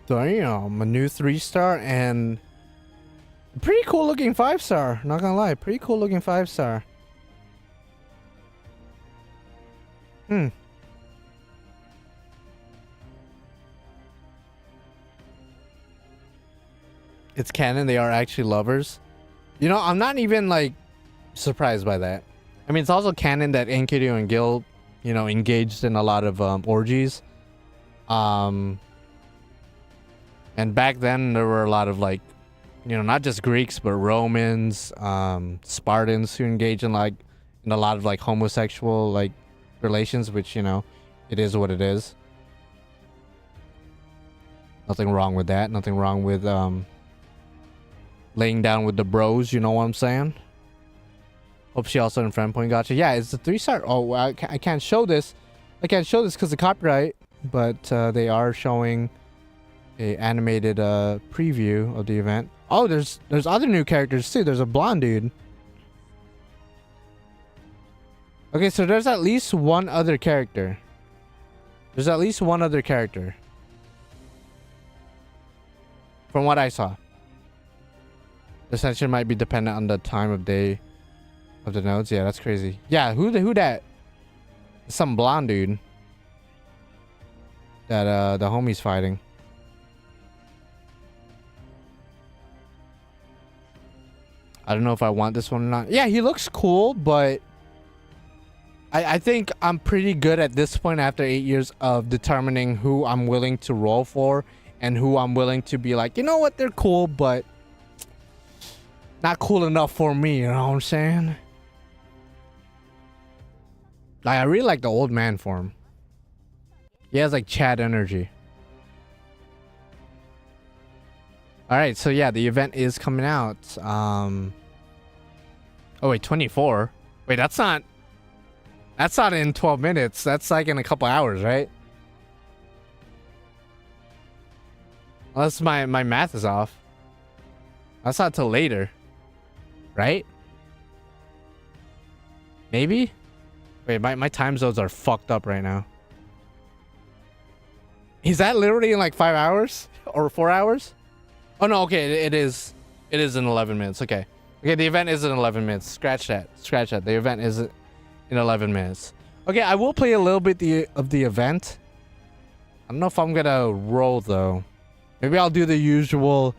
S1: Damn, a new 3-star and pretty cool looking 5-star. Not gonna lie, pretty cool looking 5-star. It's canon, they are actually lovers. You know, I'm not even like surprised by that. I mean, it's also canon that Enkidu and Gil, you know, engaged in a lot of orgies. And back then there were a lot of like, you know, not just Greeks but Romans, Spartans who engaged in a lot of like homosexual like relations, which, you know, it is what it is. Nothing wrong with that. Nothing wrong with laying down with the bros, you know what I'm saying? Hope she also in friend point. Gotcha. Yeah, it's a 3-star. Oh, I can't show this. I can't show this because of copyright, but they are showing a animated preview of the event. Oh, there's other new characters too. There's a blonde dude. Okay, so there's at least one other character. There's at least one other character. From what I saw. The session might be dependent on the time of day of the nodes. Yeah, that's crazy. Yeah, who that? Some blonde dude that the homie's fighting. I don't know if I want this one or not. Yeah, he looks cool, but I think I'm pretty good at this point after 8 years of determining who I'm willing to roll for and who I'm willing to be like, you know what, they're cool, but not cool enough for me, you know what I'm saying? Like, I really like the old man form. He has like Chad energy. Alright, so yeah, the event is coming out. Oh wait, 24? Wait, that's not That's not in 12 minutes. That's like in a couple hours, right? Unless my math is off. That's not till later. Right? Maybe? Wait, my time zones are fucked up right now. Is that literally in like 5 hours? Or 4 hours? Oh no, okay, it is in 11 minutes. Okay. Okay, the event is in 11 minutes. Scratch that. Scratch that. The event is in 11 minutes. Okay, I will play a little bit of the event. I don't know if I'm gonna roll though. Maybe I'll do the usual.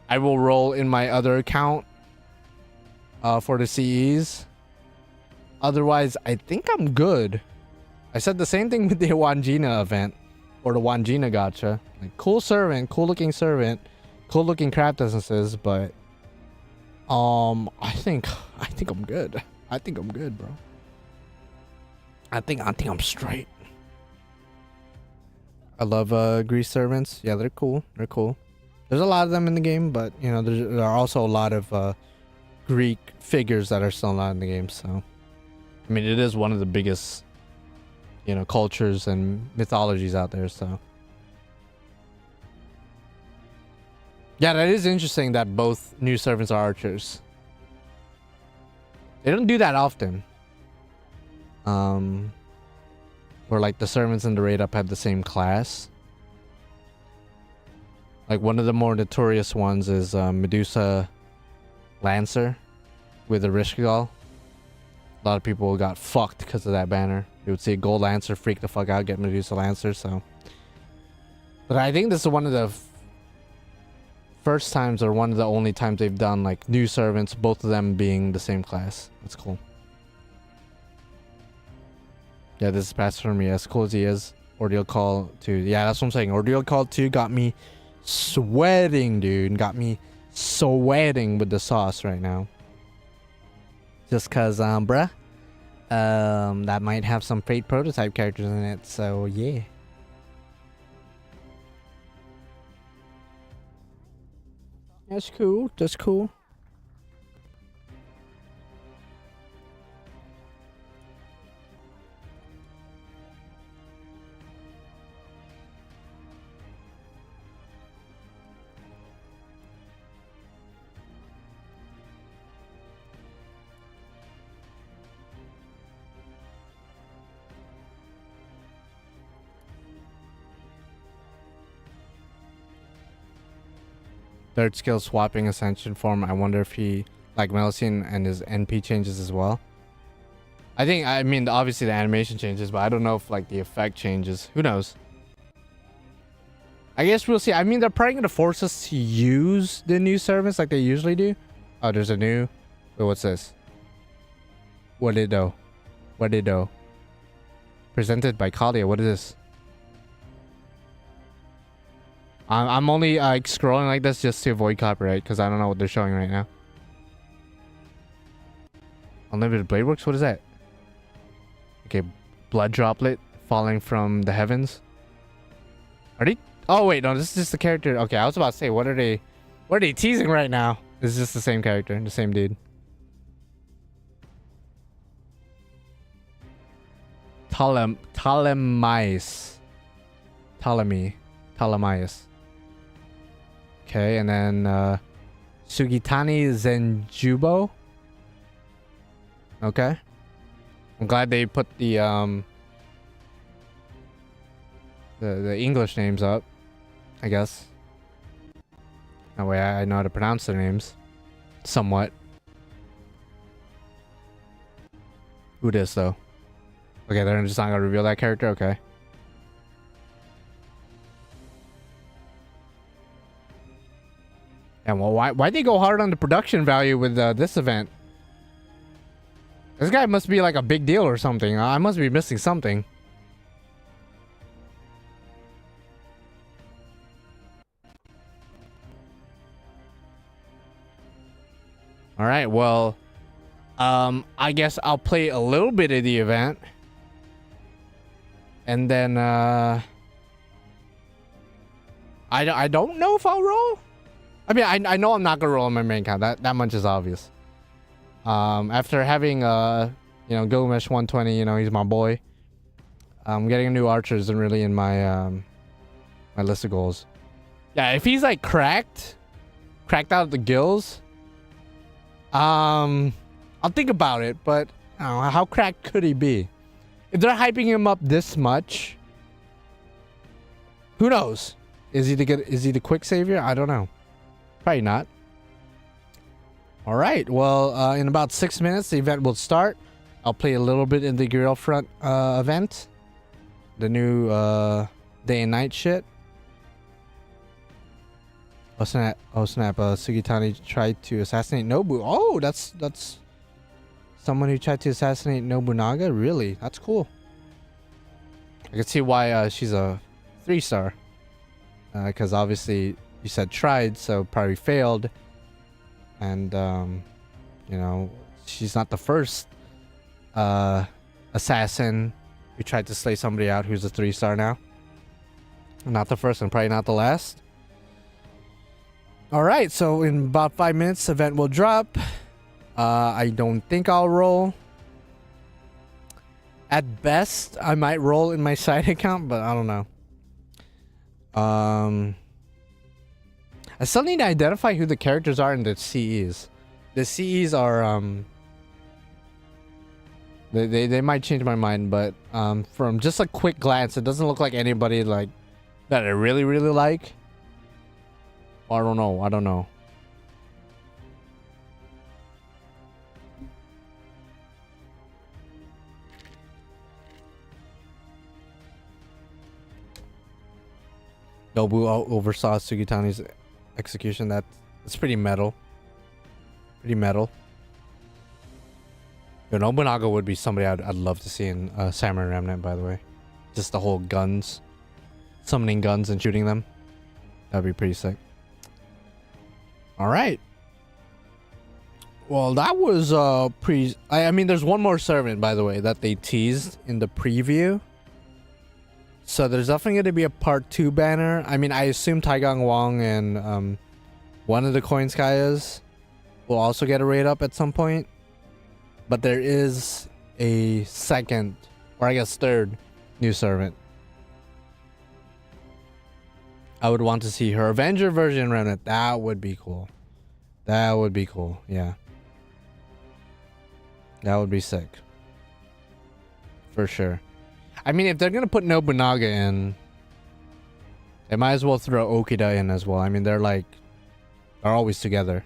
S1: I will roll in my other account for the CEs. Otherwise, I think I'm good. I said the same thing with the Wangina event or the Wangina Gacha. Like, cool servant, cool looking servant, cool looking craft essences, but I think I'm good. I think I'm good, bro. I think I'm straight. I love Greece servants. Yeah, they're cool. They're cool. There's a lot of them in the game, but you know, there are also a lot of Greek figures that are still not in the game. So, I mean, it is one of the biggest, you know, cultures and mythologies out there. So, yeah, that is interesting that both new servants are archers. They don't do that often. Where like the servants and the raid up had the same class. Like one of the more notorious ones is Medusa Lancer with a Rishgal. A lot of people got fucked because of that banner. You would see a gold Lancer freak the fuck out, get Medusa Lancer. So, but I think this is one of the first times or one of the only times they've done like new servants, both of them being the same class. That's cool. Yeah, this is passed for me. As cool as he is, Ordeal Call 2. Yeah, that's what I'm saying. Ordeal Call 2 got me sweating, dude. Got me sweating with the sauce right now. Just cause, bruh, that might have some Fate prototype characters in it. So yeah. That's cool. That's cool. Third skill swapping ascension form. I wonder if he, like Melician, and his NP changes as well. I mean, obviously the animation changes, but I don't know if like the effect changes. Who knows? I guess we'll see. I mean, they're probably going to force us to use the new servants like they usually do. Oh, there's a new... Wait, what's this? What did it do? What did it do? Presented by Kalia. What is this? I'm only scrolling like this just to avoid copyright because I don't know what they're showing right now. Unlimited Blade Works? What is that? Okay, blood droplet falling from the heavens. Are they? Oh wait, no, this is just the character. Okay, I was about to say, what are they teasing right now? This is just the same character, the same dude. Ptolemaios. Okay, and then Sugitani Zenjubo. Okay. I'm glad they put the English names up, I guess. That way I know how to pronounce their names. Somewhat. Who this though? Okay, they're just not gonna reveal that character, okay. And well, why'd they go hard on the production value with this event? This guy must be like a big deal or something. I must be missing something. All right, well, I guess I'll play a little bit of the event. And then, I don't know if I'll roll. I mean, I know I'm not gonna roll on my main account. That much is obvious. After having you You know, Gilgamesh 120. You know, he's my boy. Getting a new archer isn't really in my my list of goals. Yeah, if he's like cracked out of the gills, I'll think about it. But I don't know, how cracked could he be? If they're hyping him up this much, who knows? Is he the quick savior? I don't know. Probably not. All right. Well, in about 6 minutes, the event will start. I'll play a little bit in the Grail front event, the new day and night shit. Oh snap! Oh snap! Sugitani tried to assassinate Nobu. Oh, that's someone who tried to assassinate Nobunaga. Really? That's cool. I can see why she's a 3-star. Because obviously you said tried, so probably failed. And you know, she's not the first assassin who tried to slay somebody out who's a 3-star now. Not the first and probably not the last. All right, so in about 5 minutes, the event will drop. I don't think I'll roll. At best, I might roll in my side account, but I don't know. I still need to identify who the characters are in the CEs. The CEs are they might change my mind, but from just a quick glance, it doesn't look like anybody like that I really like. I don't know. Nobu oversaw Sugitani's execution. That's pretty metal. Yo, Nobunaga would be somebody I'd love to see in Samurai Remnant, by the way. Just the whole guns. Summoning guns and shooting them. That'd be pretty sick. Alright. Well, that was I mean, there's one more servant, by the way, that they teased in the preview. So there's definitely going to be a part 2 banner. I mean, I assume Taigang Wang and one of the Koinskayas will also get a raid up at some point. But there is a second, or I guess third, new servant. I would want to see her Avenger version remnant. That would be cool. Yeah. That would be sick. For sure. I mean, if they're going to put Nobunaga in, they might as well throw Okida in as well. I mean, they're always together.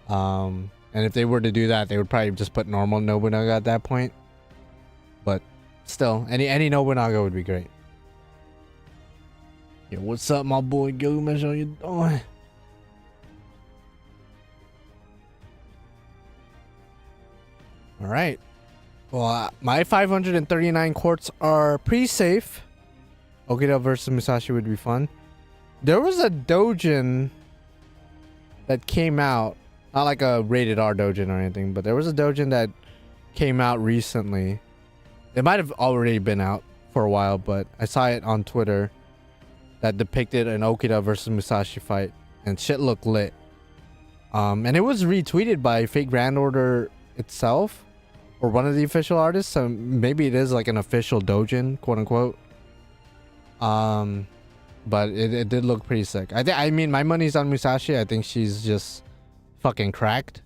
S1: And if they were to do that, they would probably just put normal Nobunaga at that point. But still, any Nobunaga would be great. Yo, what's up, my boy Gilgamesh? How you doing? Alright. Well, my 539 quartz are pretty safe. Okida versus Musashi would be fun. There was a doujin that came out. Not like a rated R doujin or anything, but there was a doujin that came out recently. It might have already been out for a while, but I saw it on Twitter that depicted an Okida versus Musashi fight, and shit looked lit. And it was retweeted by Fate Grand Order itself, or one of the official artists, so maybe it is like an official doujin, quote unquote. But it did look pretty sick. I mean, my money's on Musashi. I think she's just fucking cracked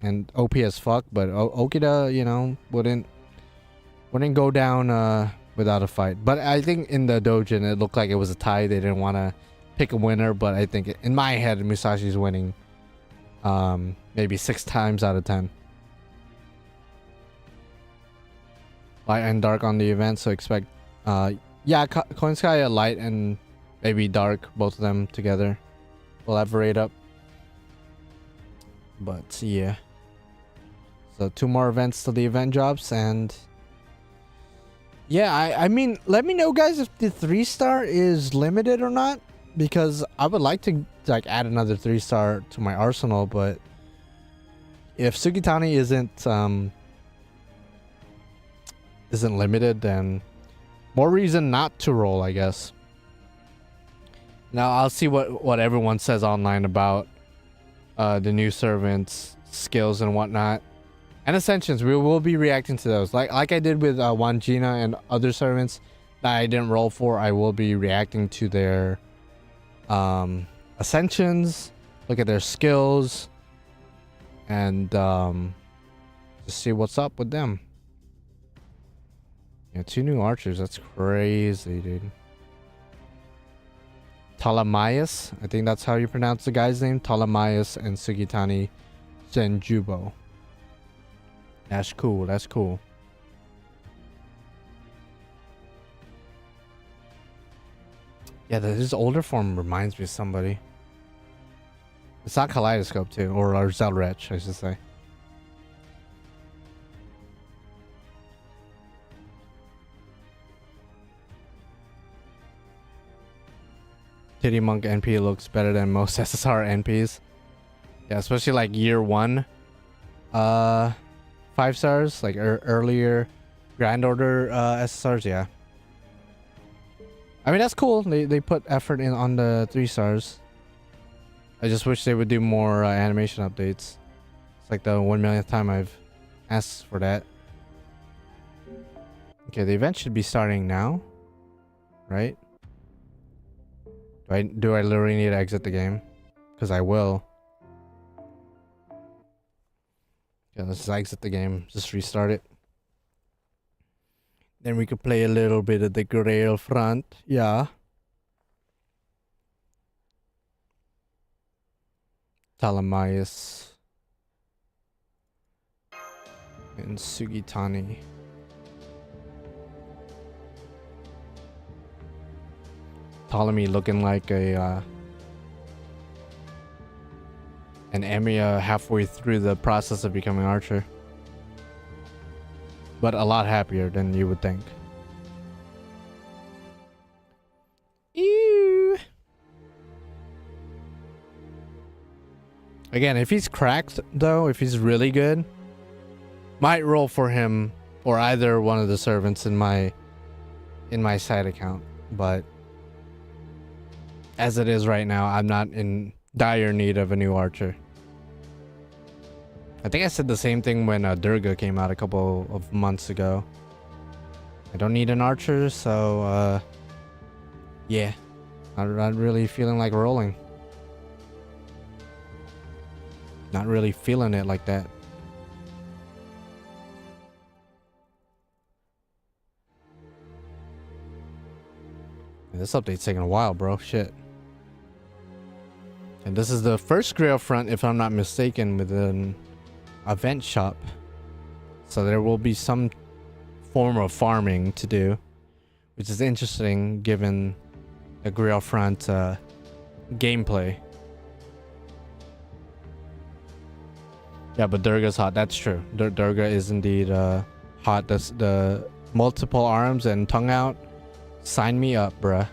S1: and OP as fuck, but Okida, you know, wouldn't go down without a fight. But I think in the doujin, it looked like it was a tie. They didn't want to pick a winner, but I think in my head, Musashi's winning maybe 6 times out of 10. Light and dark on the event, so expect yeah, Koinskaya light and maybe dark, both of them together will have a raid up. But yeah, so 2 more events till the event drops, and yeah, I mean, let me know, guys, if the 3-star is limited or not, because I would like to like add another 3-star to my arsenal. But if Sugitani isn't limited, then more reason not to roll, I guess. Now I'll see what everyone says online about the new servants' skills and whatnot. And Ascensions, we will be reacting to those. Like I did with Wangina and other servants that I didn't roll for. I will be reacting to their Ascensions, look at their skills, and just see what's up with them. Yeah, 2 new archers. That's crazy, dude. Ptolemaeus, I think that's how you pronounce the guy's name. Ptolemaeus and Sugitani Senjubo. That's cool. That's cool. Yeah, his older form reminds me of somebody. It's not Kaleidoscope too, or Zelrech, I should say. Titty Monk NP looks better than most SSR NPs. Yeah, especially like year 1. 5 stars, like earlier Grand Order SSRs, yeah. I mean, that's cool. They put effort in on the 3 stars. I just wish they would do more animation updates. It's like the 1 millionth time I've asked for that. Okay, the event should be starting now, right? Do I literally need to exit the game? Because I will. Okay, let's just exit the game. Just restart it. Then we could play a little bit of the Grail front. Yeah. Ptolemaeus. And Sugitani. Ptolemy looking like a an Emiya halfway through the process of becoming Archer, but a lot happier than you would think. Ew. Again, if he's cracked though, if he's really good, might roll for him or either one of the servants in my side account, but as it is right now, I'm not in dire need of a new archer. I think I said the same thing when Durga came out a couple of months ago. I don't need an archer, so yeah, I'm not really feeling like rolling. Not really feeling it like that. This update's taking a while, bro. Shit. And this is the first Grail front, if I'm not mistaken, with an event shop. So there will be some form of farming to do, which is interesting given the Grail front gameplay. Yeah, but Durga's hot. That's true. Durga is indeed hot. The multiple arms and tongue out. Sign me up, bruh.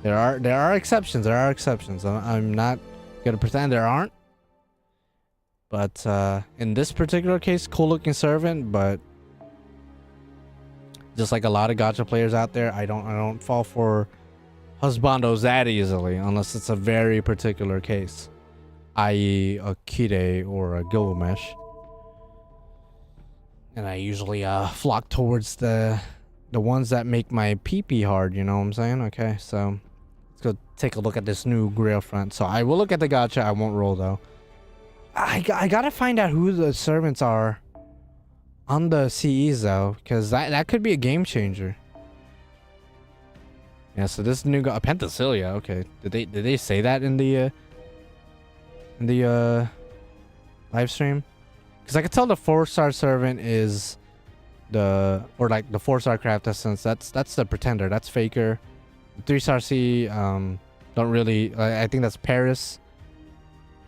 S1: There are exceptions. There are exceptions. I'm not gonna pretend there aren't. But in this particular case, cool looking servant, but just like a lot of gacha players out there, I don't fall for husbandos that easily unless it's a very particular case, i.e. a Kide or a Gilgamesh. And I usually flock towards the ones that make my pee-pee hard, you know what I'm saying? Okay, so let's go take a look at this new Grail front. So I will look at the gacha. I won't roll though. I gotta find out who the servants are on the CEs though, because that could be a game changer. Yeah, so this new Pentasilia. Okay, did they say that in the live stream? Because I could tell the 4-star servant is the 4-star craft essence. That's the pretender. That's Faker. 3-star C don't really. I think that's Paris.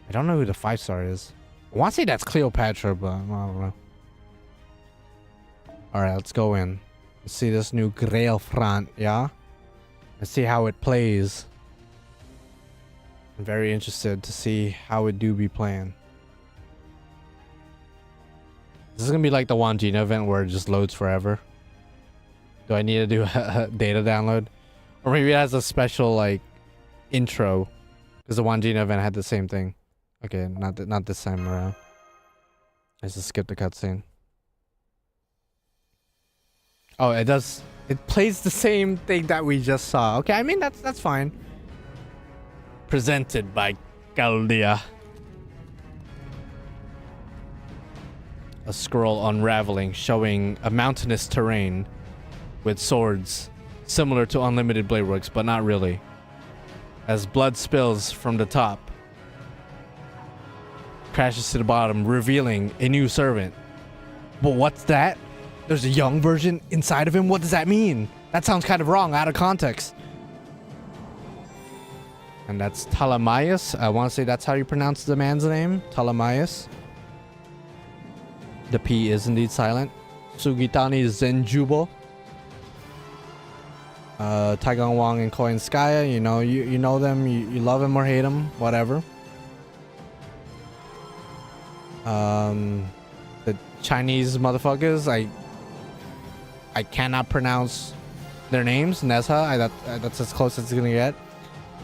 S1: I don't know who the 5-star is. I want to say that's Cleopatra, but I don't know. All right, let's go in. Let's see this new Grail front. Yeah, let's see how it plays. I'm very interested to see how it do be playing. This is gonna be like the Wangina event where it just loads forever. Do I need to do a data download? Or maybe it has a special like intro, because the Wangina event had the same thing. Okay, not this time around. Let's just skip the cutscene. Oh, it does. It plays the same thing that we just saw. Okay, I mean that's fine. Presented by Galdia. A scroll unraveling, showing a mountainous terrain with swords, similar to Unlimited Blade Works, but not really. As blood spills from the top, crashes to the bottom, revealing a new servant. But what's that? There's a young version inside of him? What does that mean? That sounds kind of wrong, out of context. And that's Ptolemaeus. I want to say that's how you pronounce the man's name. Ptolemaeus. The P is indeed silent. Sugitani Zenjubo. Taigang Wang and Koinskaya, you know them, you love him or hate him, whatever. The Chinese motherfuckers, I cannot pronounce their names. Nezha, that's as close as it's gonna get.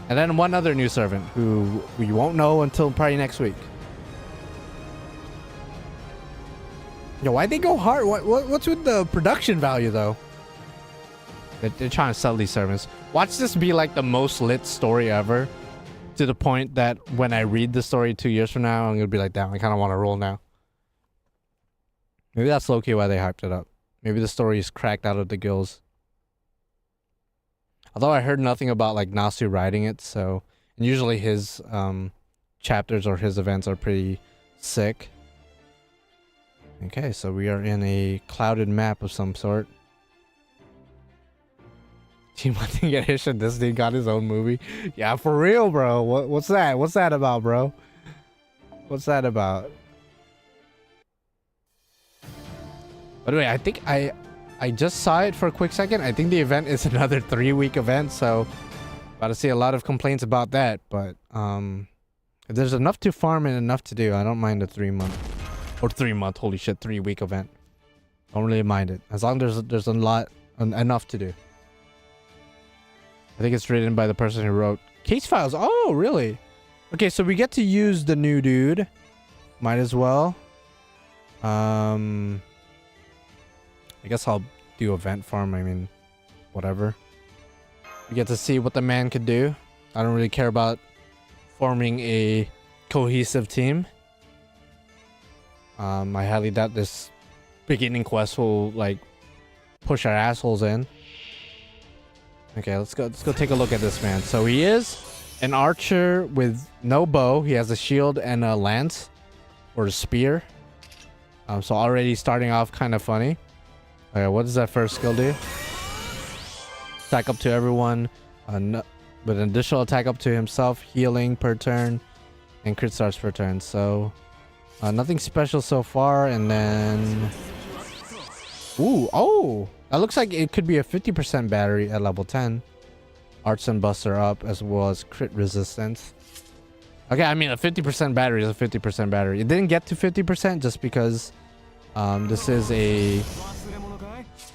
S1: And then one other new servant who we won't know until probably next week. Yo, why'd they go hard? What's with the production value though? They're trying to sell these servants. Watch this be like the most lit story ever, to the point that when I read the story 2 years from now, I'm gonna be like, damn, I kind of want to roll now. Maybe that's low-key why they hyped it up. Maybe the story is cracked out of the gills. Although I heard nothing about like Nasu writing it, so and usually his chapters or his events are pretty sick. Okay, so we are in a clouded map of some sort. Team One thing get Hish and Disney got his own movie. Yeah, for real, bro. What's that? What's that about, bro? What's that about? By the way, I think I just saw it for a quick second. I think the event is another 3-week event, so about to see a lot of complaints about that. But if there's enough to farm and enough to do, I don't mind a 3-month. Holy shit, 3-week event. Don't really mind it as long as there's enough to do. I think it's written by the person who wrote Case Files. Oh, really? Okay, so we get to use the new dude. Might as well. I guess I'll do event farm. I mean, whatever. We get to see what the man could do. I don't really care about forming a cohesive team. I highly doubt this beginning quest will like push our assholes in. Okay, let's go take a look at this man. So he is an archer with no bow. He has a shield and a lance or a spear. So already starting off kind of funny. Okay, what does that first skill do? Attack up to everyone with an additional attack up to himself, healing per turn, and crit stars per turn. So nothing special so far. And then oh, that looks like it could be a 50% battery at level 10. Arts and Buster up, as well as crit resistance. Okay, I mean, a 50% battery is a 50% battery. It didn't get to 50% just because this is a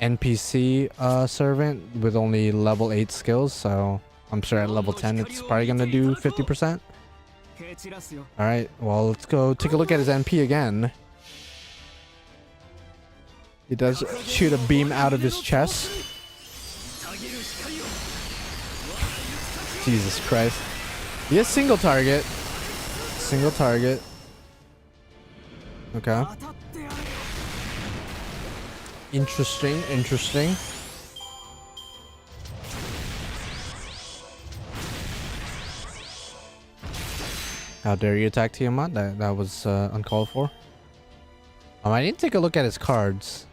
S1: NPC servant with only level 8 skills. So I'm sure at level 10 it's probably going to do 50%. Alright, well, let's go take a look at his NP again. He does shoot a beam out of his chest. Jesus Christ. He has single target. Single target. Okay. Interesting, interesting. How dare you attack Tiamat? That was uncalled for. I need to take a look at his cards.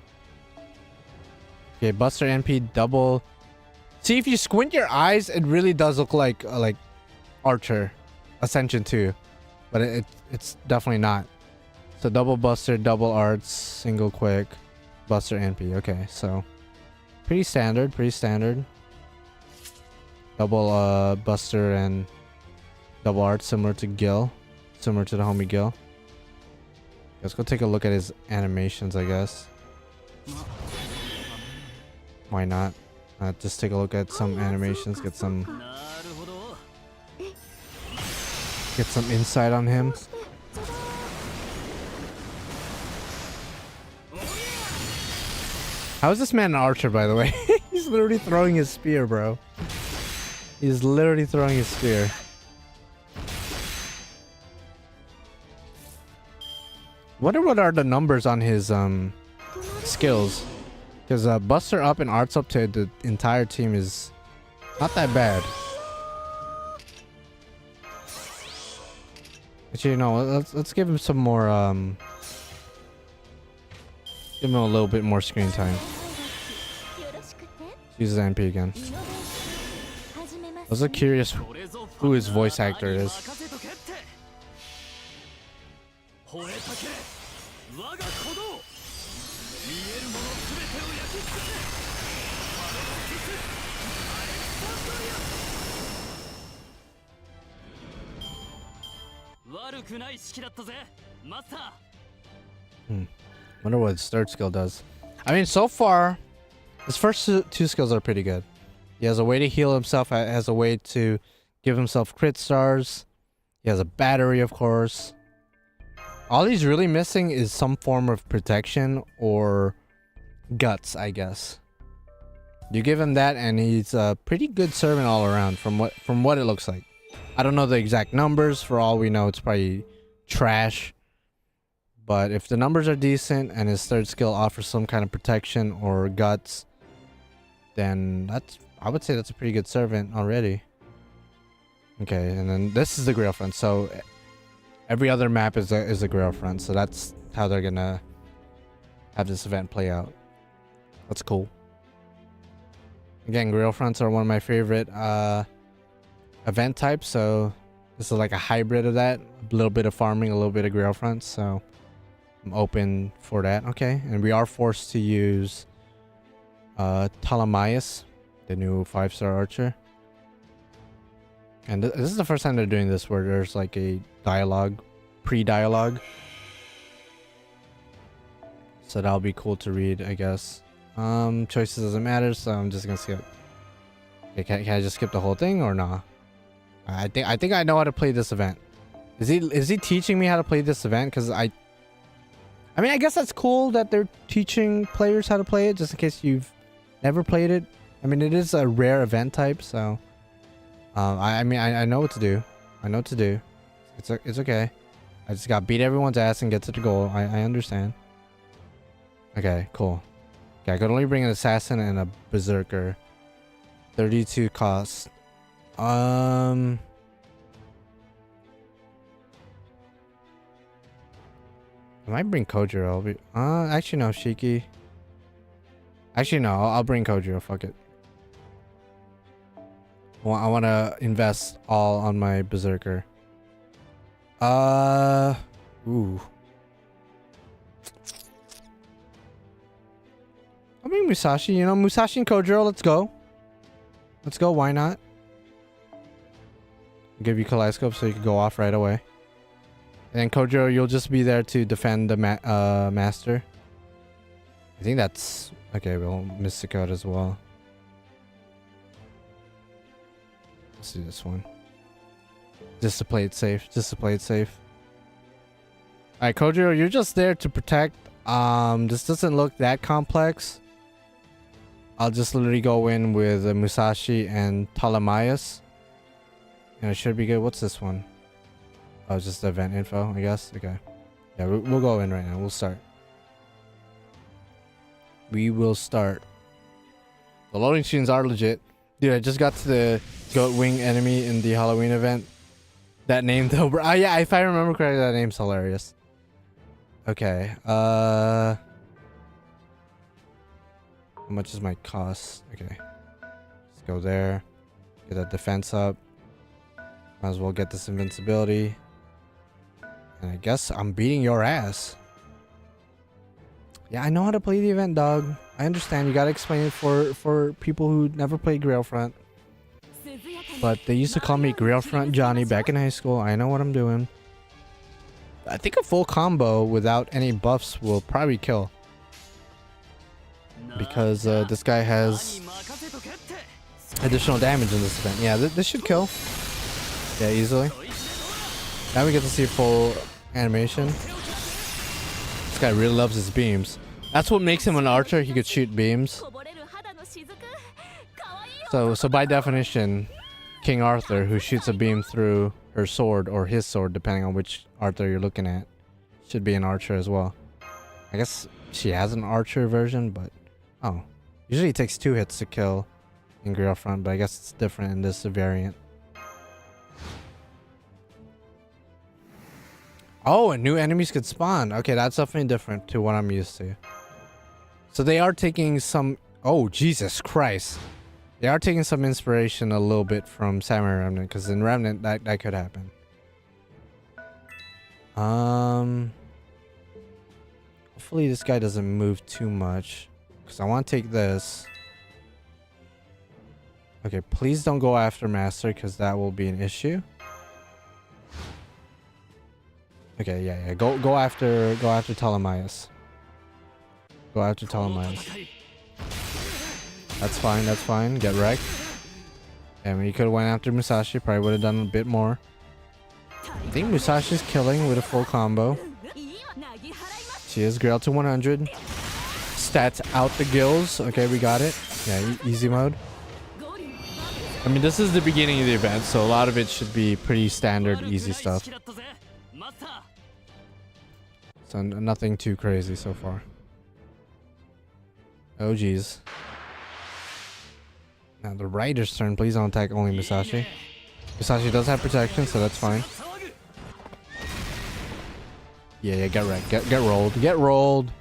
S1: Okay, Buster NP double. See, if you squint your eyes, it really does look like Archer Ascension 2, but it's definitely not. So double Buster, double Arts, single quick, Buster NP. Okay, so pretty standard, Double Buster and double Arts, similar to Gil, similar to the homie Gil. Let's go take a look at his animations, I guess. Why not? Just take a look at some animations, get some insight on him. How is this man an archer, by the way? He's literally throwing his spear, bro. He's literally throwing his spear. Wonder what are the numbers on his skills. Because Buster up and Arts up to the entire team is not that bad. Actually, no, let's give him some more give him a little bit more screen time. Use his MP again. I was curious who his voice actor is. Wonder what his third skill does. I mean, so far, his first two skills are pretty good. He has a way to heal himself, has a way to give himself crit stars. He has a battery, of course. All he's really missing is some form of protection or guts, I guess. You give him that and he's a pretty good servant all around from what it looks like. I don't know the exact numbers. For all we know, it's probably trash. But if the numbers are decent and his third skill offers some kind of protection or guts, then I would say that's a pretty good servant already. Okay, and then this is the Grail front. So every other map is a Grail front. So that's how they're gonna have this event play out. That's cool. Again, Grail fronts are one of my favorite event types. So this is like a hybrid of that. A little bit of farming, a little bit of Grail fronts. So I'm open for that. Okay, and we are forced to use Ptolemaeus, the new 5-star archer. And this is the first time they're doing this where there's like a dialogue, pre-dialogue. So that'll be cool to read, I guess. Choices doesn't matter, so I'm just gonna skip. Okay, can I just skip the whole thing or nah? I think I know how to play this event. Is he teaching me how to play this event? Because I mean, I guess that's cool that they're teaching players how to play it, just in case you've never played it. I mean, it is a rare event type, so I mean, I know what to do. I know what to do. It's okay. I just got beat everyone's ass and get to the goal. I understand. Okay, cool. Okay, I could only bring an assassin and a berserker. 32 cost. I might bring Kojiro. Actually no, Shiki. Actually no, I'll bring Kojiro. Fuck it. I want to invest all on my berserker. Ooh. I'll bring Musashi. You know, Musashi and Kojiro. Let's go. Let's go. Why not? Give you Kaleidoscope so you can go off right away. And Kojiro, you'll just be there to defend the master. I think that's okay. We'll Mystic out as well. Let's do this one. Just to play it safe. Just to play it safe. Alright, Kojiro, you're just there to protect. This doesn't look that complex. I'll just literally go in with Musashi and Ptolemaeus. And it should be good. What's this one? Oh, just the event info, I guess. Okay. Yeah, we'll go in right now. We'll start. We will start. The loading screens are legit. Dude, I just got to the goat wing enemy in the Halloween event. That name though, bro. Oh, yeah, if I remember correctly, that name's hilarious. Okay. How much is my cost? Okay. Let's go there. Get that defense up. Might as well get this invincibility. And I guess I'm beating your ass. Yeah, I know how to play the event, dog. I understand. You gotta explain it for people who never played Grail Front. But they used to call me Grail Front Johnny back in high school. I know what I'm doing. I think a full combo without any buffs will probably kill. Because this guy has additional damage in this event. Yeah, this should kill. Yeah, easily. Now we get to see full animation. This guy really loves his beams. That's what makes him an archer. He could shoot beams. So by definition, King Arthur, who shoots a beam through her sword or his sword, depending on which Arthur you're looking at, should be an archer as well. I guess she has an archer version, but oh, usually it takes 2 hits to kill in Grail front, but I guess it's different in this variant. Oh, and new enemies could spawn. Okay, that's definitely different to what I'm used to. So they are taking some... Oh, Jesus Christ. They are taking some inspiration a little bit from Samurai Remnant, because in Remnant, that could happen. Hopefully this guy doesn't move too much, because I want to take this. Okay, please don't go after Master, because that will be an issue. Okay, yeah. Go after Ptolemaeus. Go after Ptolemaeus. That's fine. Get wrecked. And when you could have went after Musashi, probably would have done a bit more. I think Musashi's killing with a full combo. She is Grail to 100. Stats out the gills. Okay, we got it. Yeah, easy mode. I mean, this is the beginning of the event, so a lot of it should be pretty standard, easy stuff. So nothing too crazy so far. Oh geez. Now the Rider's turn. Please don't attack only Musashi. Musashi does have protection, so that's fine. Yeah, get wrecked. Get rolled. Get rolled.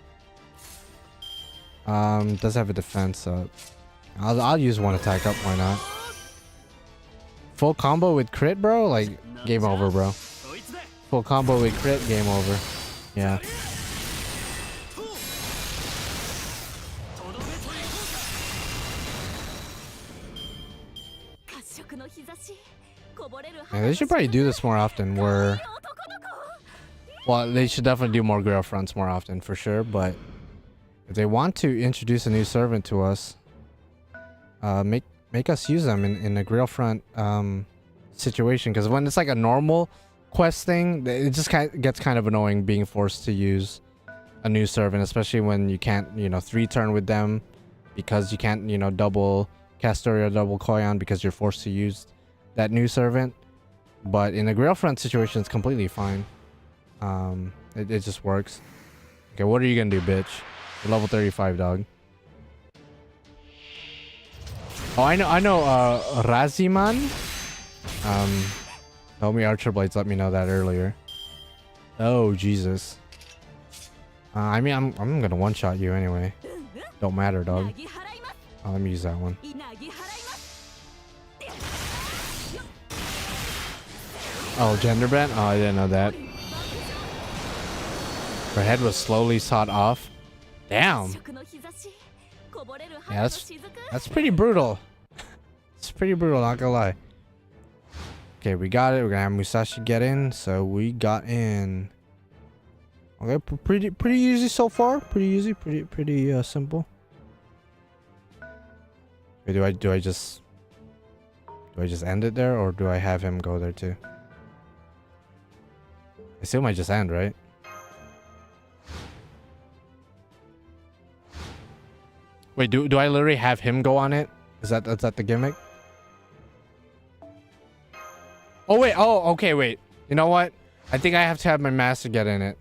S1: Does have a defense, so I'll use one attack up. Why not? Full combo with crit, bro. Like game over, bro. Full combo with crit, game over. Yeah. Yeah, they should probably do this more often. Well, they should definitely do more Grail fronts more often for sure. But if they want to introduce a new servant to us, make us use them in a Grail front situation. Because when it's like a normal quest thing, it just gets kind of annoying being forced to use a new servant, especially when you can't, 3-turn with them because you can't, double Castoria, double Koyan because you're forced to use that new servant. But in a Grail front situation, it's completely fine. It just works. Okay, what are you gonna do, bitch? You're level 35, dog. Oh, I know. Raziman. Homie Archer Blades let me know that earlier. Oh Jesus. I mean, I'm gonna one-shot you anyway. Don't matter, dog. Oh, let me use that one. Oh, gender bent? Oh, I didn't know that. Her head was slowly sawed off. Damn. Yeah, that's pretty brutal. It's pretty brutal, not gonna lie. Okay, we got it. We're gonna have Musashi get in, so we got in. Okay, pretty easy so far. Pretty easy, pretty simple. Okay, do I just end it there, or do I have him go there too? I still might just end, right? Wait, do I literally have him go on it? Is that the gimmick? Oh wait, okay, wait. You know what? I think I have to have my master get in it.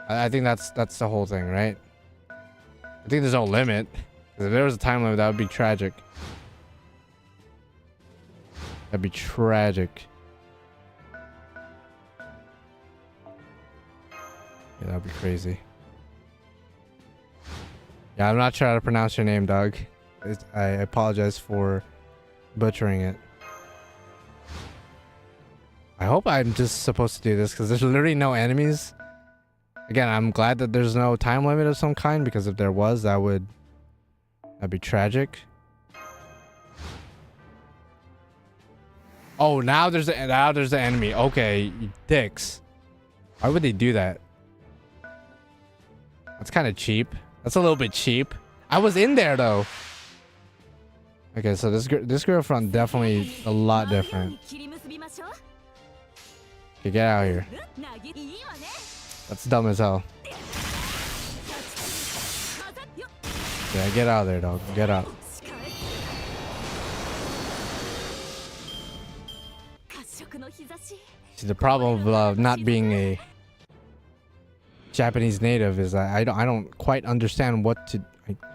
S1: I think that's the whole thing, right? I think there's no limit. If there was a time limit, that would be tragic. That'd be tragic. Yeah, that'd be crazy. Yeah, I'm not sure how to pronounce your name, dog. I apologize for butchering it. I hope I'm just supposed to do this because there's literally no enemies. Again, I'm glad that there's no time limit of some kind, because if there was, that'd be tragic. Oh, now there's the enemy. Okay, you dicks. Why would they do that? That's kind of cheap. That's a little bit cheap. I was in there though. Okay, so this girl front definitely a lot different. Okay, get out of here. That's dumb as hell. Yeah, get out of there, dog. Get out. See, the problem of not being a Japanese native is that I don't quite understand what to.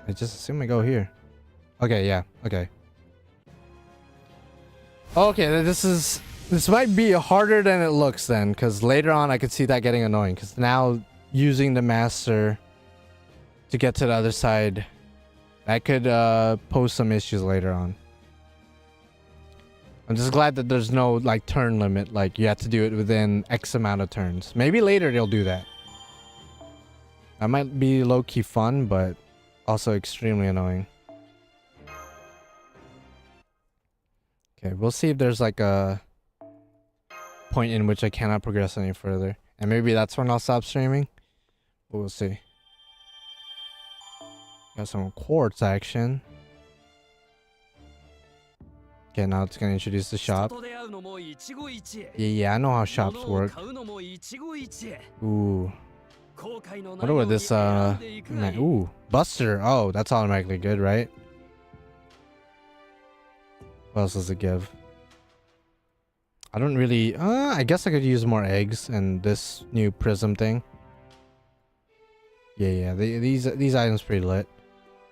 S1: I just assume I go here. Okay, yeah, okay. Okay, this might be harder than it looks then, because later on I could see that getting annoying. Because now using the master to get to the other side, that could pose some issues later on. I'm just glad that there's no like turn limit, like you have to do it within X amount of turns. Maybe later they'll do that. That might be low-key fun, but also extremely annoying. Okay, we'll see if there's like a point in which I cannot progress any further. And maybe that's when I'll stop streaming. But we'll see. Got some quartz action. Okay, now it's gonna introduce the shop. Yeah, I know how shops work. Ooh. What about this, ooh, Buster. Oh, that's automatically good, right? What else does it give? I don't really, I guess I could use more eggs and this new prism thing. Yeah, these items pretty lit.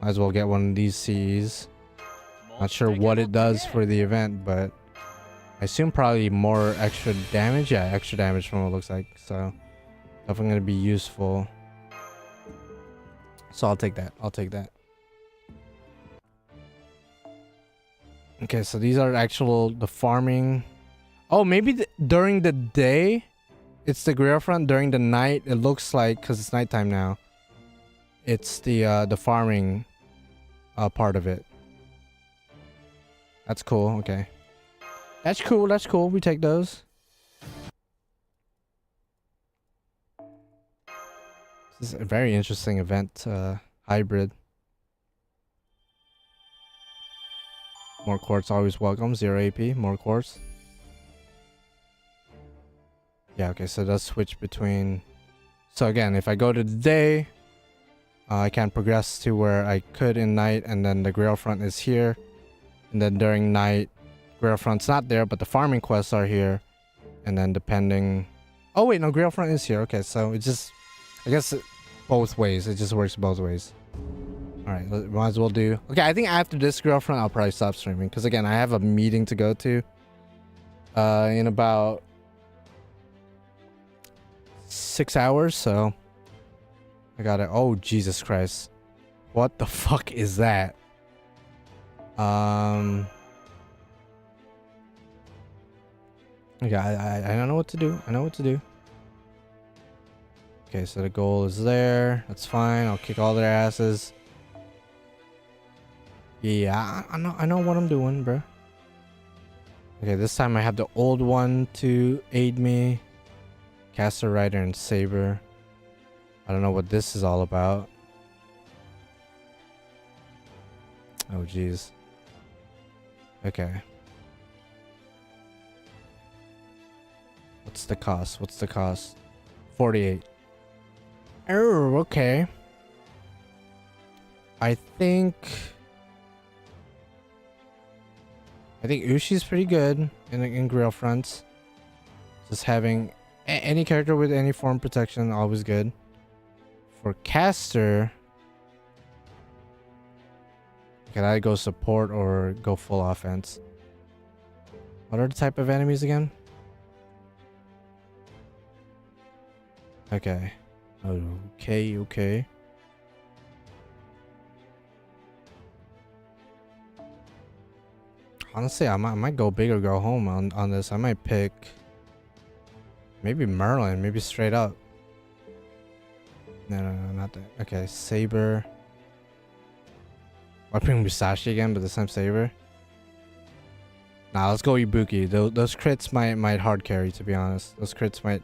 S1: Might as well get one of these C's. Not sure what it does for the event, but I assume probably more extra damage. Yeah, extra damage from what it looks like. So definitely gonna be useful. So I'll take that. I'll take that. Okay, so these are the farming. Oh, maybe during the day, it's the Grail front. During the night, it looks like, because it's nighttime now, it's the farming part of it. That's cool. Okay, that's cool. That's cool. We take those. This is a very interesting event, hybrid. More quartz always welcome. 0 AP. More quartz. Yeah, okay, so let's switch between. So again, if I go to the day, I can progress to where I could in night, and then the Grail front is here. And then during night, Grail front's not there, but the farming quests are here. And then depending. Oh wait, no, Grail front is here. Okay, so it just, I guess both ways. It just works both ways. Alright, might as well do. Okay, I think after this Grail front, I'll probably stop streaming. Because again, I have a meeting to go to in about 6 hours, so I gotta. Oh, Jesus Christ. What the fuck is that? Okay, I don't know what to do. I know what to do. Okay, so the goal is there. That's fine. I'll kick all their asses. Yeah, I know what I'm doing, bro. Okay, this time I have the old one to aid me. Caster, Rider, and Saber. I don't know what this is all about. Oh, jeez. Okay. What's the cost? What's the cost? 48. Oh, okay. I think Ushi's pretty good in Grail fronts. Just having any character with any form protection, always good. For Caster, can I go support or go full offense? What are the type of enemies again? Okay. Okay. Honestly, I might go big or go home on this. I might pick maybe Merlin, maybe straight up. No, not that. Okay, Saber. I'll bring Musashi again, but this time Saber. Nah, let's go Ibuki. Those crits might hard carry, to be honest. Those crits might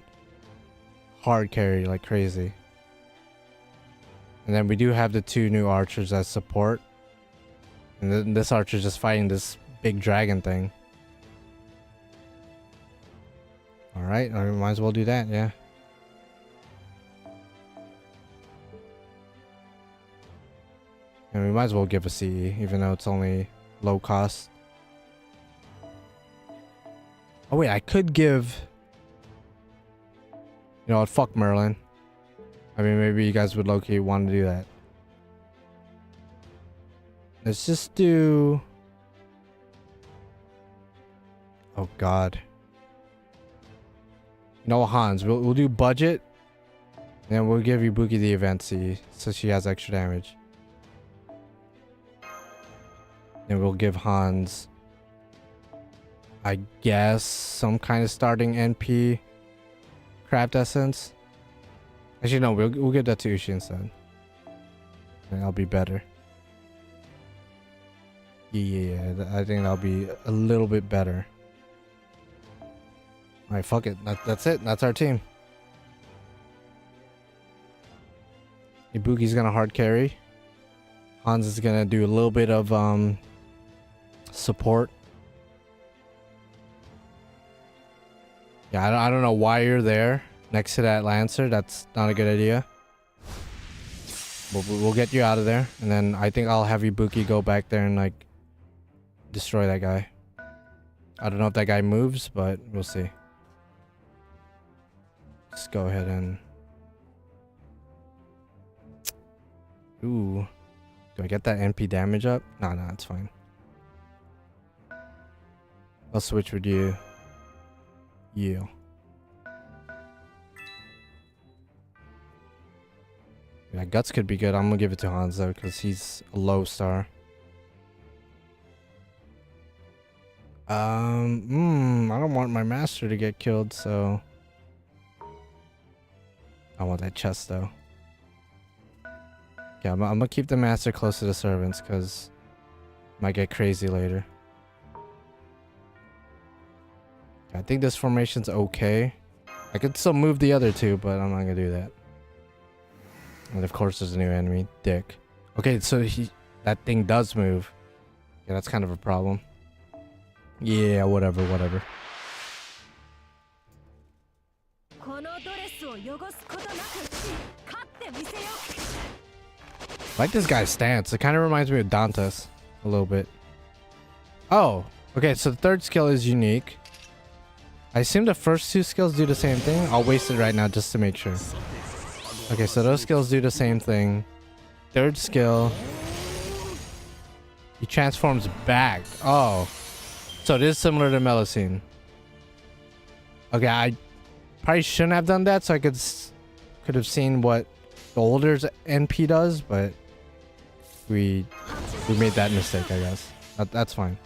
S1: hard carry like crazy. And then we do have the 2 new archers as support. And then this archer's just fighting this big dragon thing. Alright, I might as well do that, yeah. And we might as well give a CE, even though it's only low cost. Oh wait, I could give... You know what, fuck Merlin. I mean, maybe you guys would low-key want to do that. Let's just do... Oh god. You know, Hans, we'll do budget. And we'll give Ibuki the event C, so she has extra damage. And we'll give Hans, I guess, some kind of starting NP craft essence. Actually, no, we'll give that to Ushi instead. And that'll be better. Yeah, I think that'll be a little bit better. Alright, fuck it. That's it. That's our team. Ibuki's gonna hard carry. Hans is gonna do a little bit of support. Yeah, I don't know why you're there next to that Lancer. That's not a good idea. But we'll get you out of there, and then I think I'll have Ibuki go back there and like destroy that guy. I don't know if that guy moves, but we'll see. Let's go ahead and... Ooh. Do I get that NP damage up? No, it's fine. I'll switch with you. Yeah. Yeah, Guts could be good. I'm gonna give it to Hans though, because he's a low star. I don't want my master to get killed, so... I want that chest though. Yeah, I'm gonna keep the master close to the servants because might get crazy later. I think this formation's okay. I could still move the other two, but I'm not gonna do that. And of course there's a new enemy, Dick. Okay, so that thing does move. Yeah, that's kind of a problem. Yeah, whatever. I like this guy's stance. It kind of reminds me of Dante's a little bit. Oh, okay, so the third skill is unique. I assume the first two skills do the same thing. I'll waste it right now just to make sure. Okay, so those skills do the same thing. Third skill, he transforms back. Oh, so it is similar to Melusine. Okay, I probably shouldn't have done that, so I could have seen what the older's NP does, but we made that mistake, I guess. That's fine.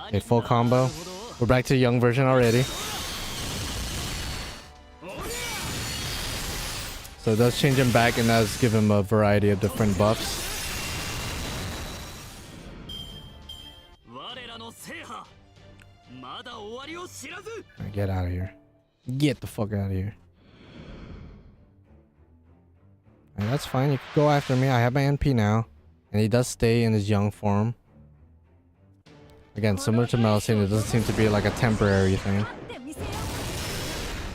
S1: Okay, full combo. We're back to the young version already. So it does change him back and does give him a variety of different buffs. Right, get out of here. Get the fuck out of here. Right, that's fine. You can go after me. I have my NP now. And he does stay in his young form. Again, similar to Melusine, it doesn't seem to be like a temporary thing.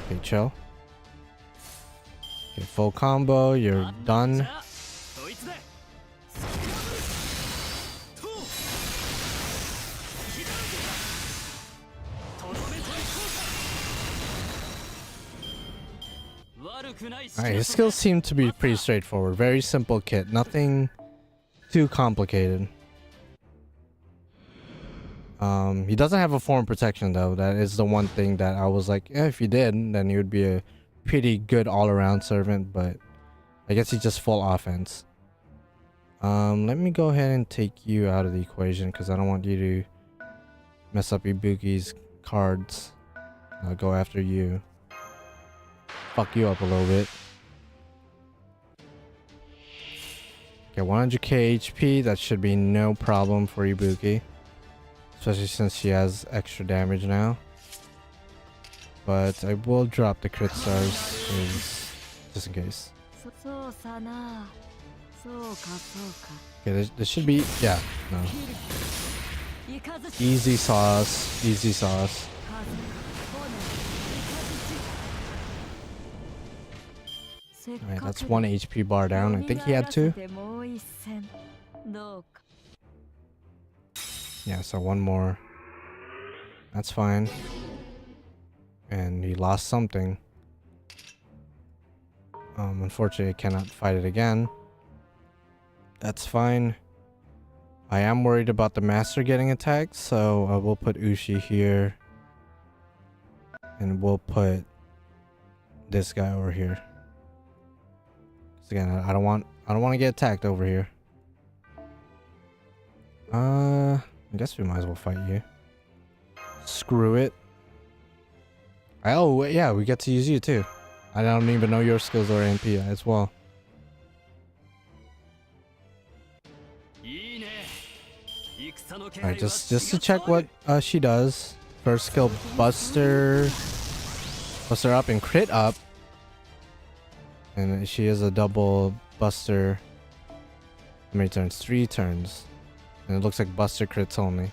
S1: Okay, chill. Okay, full combo. You're done. Alright, his skills seem to be pretty straightforward. Very simple kit. Nothing too complicated. He doesn't have a form protection though. That is the one thing that I was like, if he did, then he would be a pretty good all-around servant, but I guess he's just full offense. Let me go ahead and take you out of the equation because I don't want you to mess up Ibuki's cards. I'll go after you. Fuck you up a little bit. Okay, 100k HP. That should be no problem for Ibuki. Especially since she has extra damage now. But I will drop the crit stars just in case. Okay, there should be... Yeah, no. Easy sauce. Easy sauce. Alright, that's 1 HP bar down. I think he had 2. Yeah, so one more. That's fine. And he lost something. Unfortunately, I cannot fight it again. That's fine. I am worried about the master getting attacked, so we'll put Ushi here. And we'll put this guy over here. 'Cause again, I don't want to get attacked over here. I guess we might as well fight you. Screw it. Oh yeah, we get to use you too. I don't even know your skills or MP as well. Alright, just to check what she does. First skill, Buster up and crit up. And she is a double Buster. How many turns? 3 turns. And it looks like Buster crits only.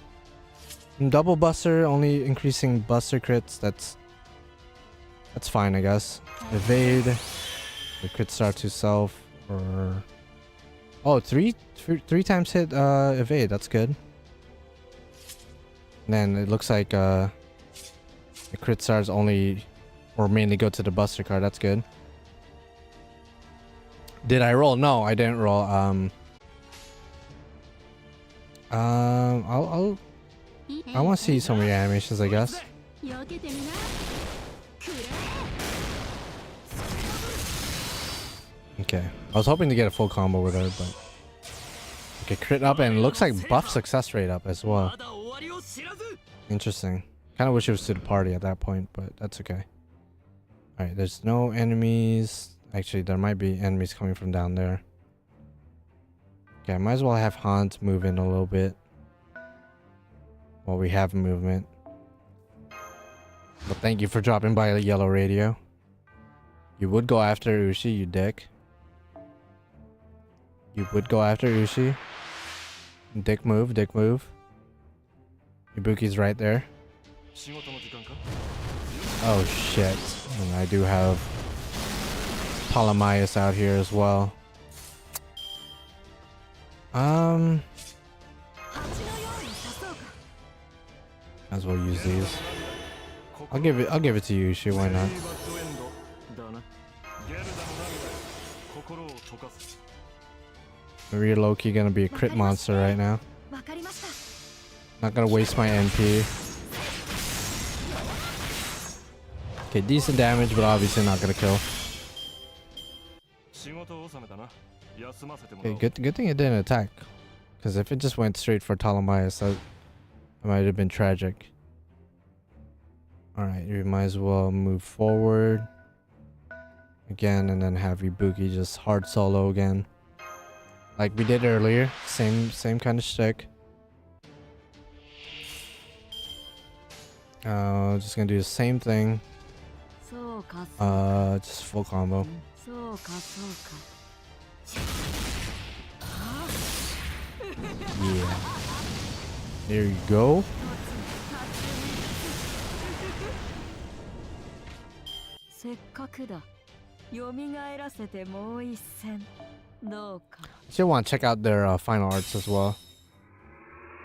S1: And double Buster, only increasing Buster crits. That's fine, I guess. Evade. The crit start to self. Or oh, three times hit evade. That's good. And then it looks like the crit stars only or mainly go to the Buster card. That's good. Did I roll? No, I didn't roll. I want to see some of your animations, I guess. Okay, I was hoping to get a full combo with her, but okay, crit up and it looks like buff success rate up as well. Interesting. Kind of wish it was to the party at that point, but that's okay. All right, there's no enemies. Actually, there might be enemies coming from down there. Okay, I might as well have Hans move in a little bit while we have movement. But thank you for dropping by the yellow radio. You would go after Ushi, you dick. You would go after Ushi. Dick move, dick move. Ibuki's right there. Oh shit. And I do have Ptolemaeus out here as well. Might as well use these. I'll give it to you, Ushi, why not? Maybe you're low-key gonna be a crit monster right now. Not gonna waste my NP. Okay, decent damage, but obviously not gonna kill. Okay, good thing it didn't attack. Because if it just went straight for Ptolemaeus, that might have been tragic. Alright, you might as well move forward again and then have Ibuki just hard solo again. Like we did earlier. Same kind of shtick. Just gonna do the same thing. Just full combo. Yeah. There you go. Still want to check out their final arts as well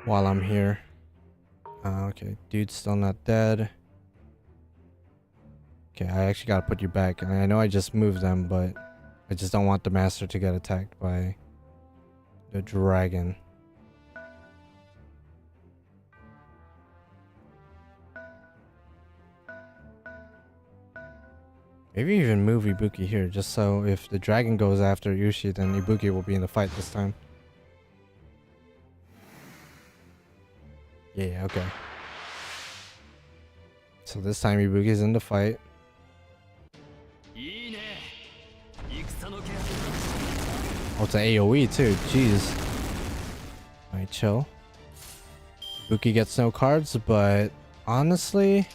S1: while I'm here. Okay, dude's still not dead. Okay, I actually gotta put you back. And I know I just moved them, but I just don't want the master to get attacked by the dragon. Maybe even move Ibuki here, just so if the dragon goes after Yushi, then Ibuki will be in the fight this time. Yeah, okay. So this time Ibuki's in the fight. Oh, it's an AoE too, jeez. Alright, chill. Ibuki gets no cards, but honestly,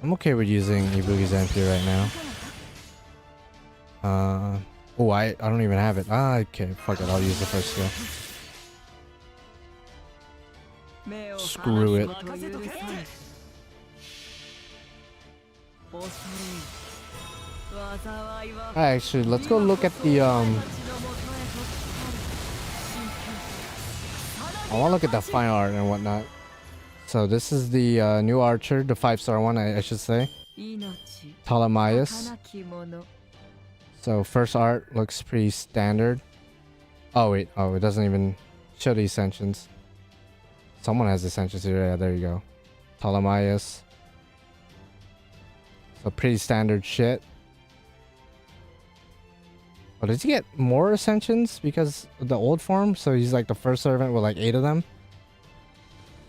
S1: I'm okay with using Ibuki's MP right now. Oh, I don't even have it. Okay, fuck it, I'll use the first skill. Screw it. Actually, let's go look at the I want to look at the final art and whatnot. So this is the new archer, the 5-star one, I should say. Ptolemaios. So first art looks pretty standard. Oh wait, oh, it doesn't even show the ascensions. Someone has ascensions here. Yeah, there you go. Ptolemaios. So pretty standard shit. Oh, did he get more ascensions because of the old form? So he's like the first servant with like 8 of them.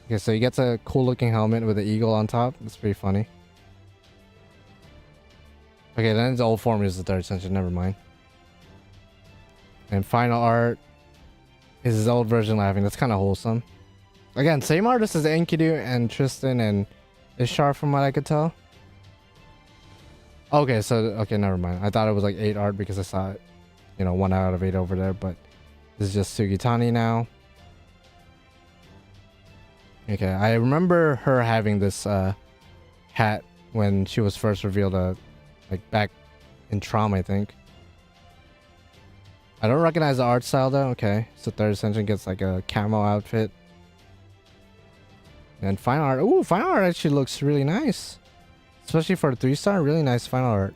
S1: Okay, so he gets a cool looking helmet with an eagle on top. That's pretty funny. Okay, then his old form is the 3rd ascension. Never mind. And final art is his old version laughing. That's kind of wholesome. Again, same artist as Enkidu and Tristan and Ishtar from what I could tell. Okay, so, okay, never mind. I thought it was like 8 art because I saw it, you know, 1 out of 8 over there, but this is just Sugitani now. Okay, I remember her having this hat when she was first revealed, like back in Traum, I think. I don't recognize the art style though. Okay, so 3rd ascension gets like a camo outfit. And final art. Ooh, final art actually looks really nice. Especially for a 3-star, really nice final art.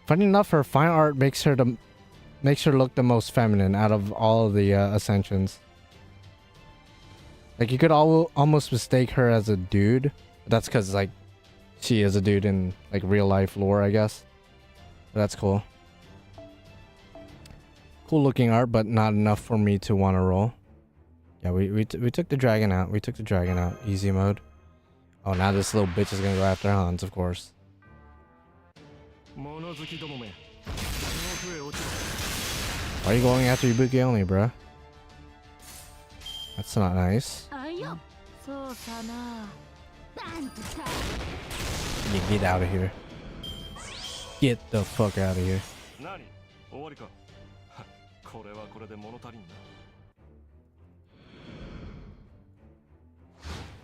S1: Funny enough, her final art makes her look the most feminine out of all of the ascensions. Like you could almost mistake her as a dude. But that's because like she is a dude in like real life lore, I guess. But that's cool. Cool looking art, but not enough for me to want to roll. Yeah, we took the dragon out. We took the dragon out. Easy mode. Oh, now this little bitch is gonna go after Hans, of course. Why are you going after Ibuki only, bruh? That's not nice. Yeah, get out of here. Get the fuck out of here.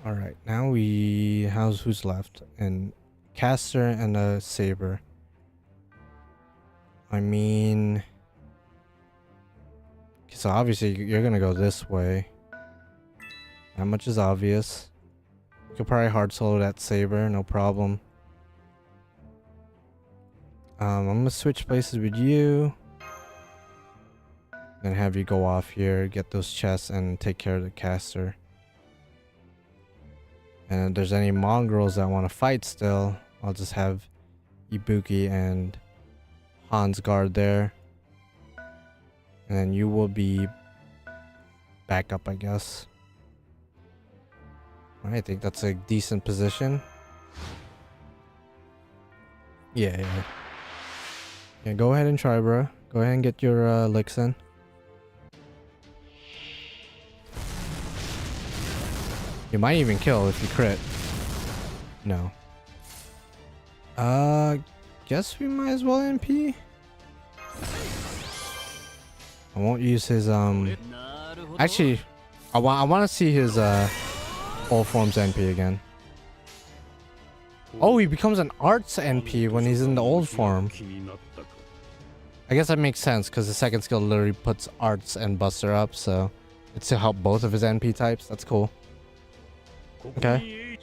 S1: Alright, now who's left? And caster and a saber. I mean, so obviously you're gonna go this way. Not much is obvious. You could probably hard solo that saber, no problem. I'm gonna switch places with you. Then have you go off here, get those chests, and take care of the caster. And if there's any mongrels that want to fight still, I'll just have Ibuki and Hans guard there. And then you will be back up, I guess. I think that's a decent position. Yeah. Yeah, go ahead and try, bro. Go ahead and get your licks in. You might even kill if you crit. No. Guess we might as well NP. I won't use his actually I want to see his old forms NP again. Oh, he becomes an arts NP when he's in the old form. I guess that makes sense because the second skill literally puts arts and buster up, so it's to help both of his NP types. That's cool. Okay.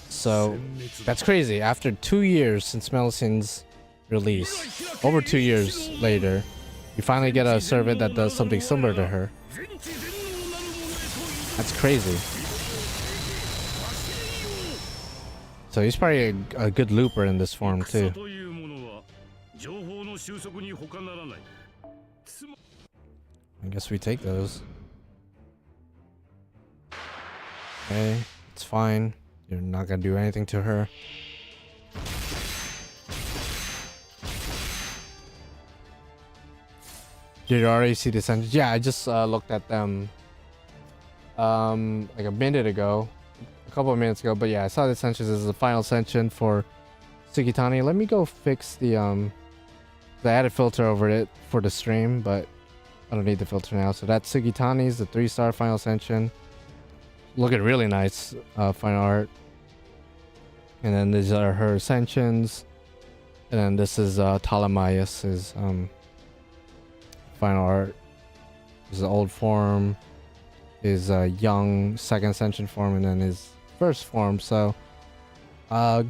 S1: So that's crazy. After 2 years since Melusin's release, over 2 years later, you finally get a servant that does something similar to her. That's crazy. So he's probably a good looper in this form too. I guess we take those. Okay, it's fine. You're not gonna do anything to her. Did you already see the sentence? Yeah, I just looked at them like a minute ago, a couple of minutes ago. But yeah, I saw the sentence as the final sentence for Sugitani. Let me go fix the I added filter over it for the stream, but I don't need the filter now. So that's Sugitani's, the 3-star final sentence. Looking really nice final art. And then these are her ascensions. And then this is Ptolemaios' final art. His old form, his young second ascension form, and then his first form. So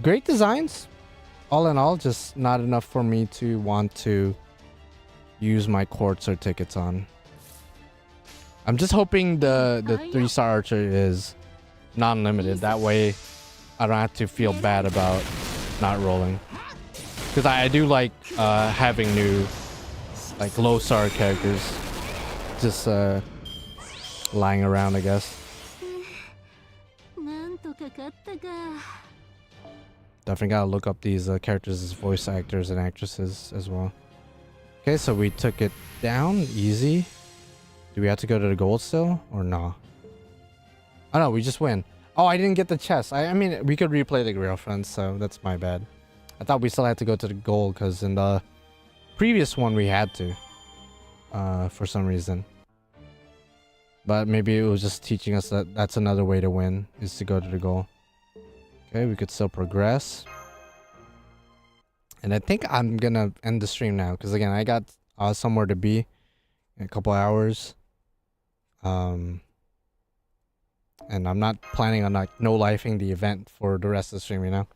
S1: great designs. All in all, just not enough for me to want to use my quartz or tickets on. I'm just hoping the 3-star archer is non-limited. That way I don't have to feel bad about not rolling. Because I do like having new like low star characters just lying around, I guess. Definitely gotta look up these characters as voice actors and actresses as well. Okay, so we took it down easy. Do we have to go to the gold still or no? Oh no, we just win. Oh, I didn't get the chest. I mean, we could replay the Grail, friends, so that's my bad. I thought we still had to go to the gold because in the previous one we had to for some reason. But maybe it was just teaching us that that's another way to win, is to go to the goal. Okay, we could still progress. And I think I'm gonna end the stream now because again, I got somewhere to be in a couple hours. And I'm not planning on like no-lifing the event for the rest of the stream, you know?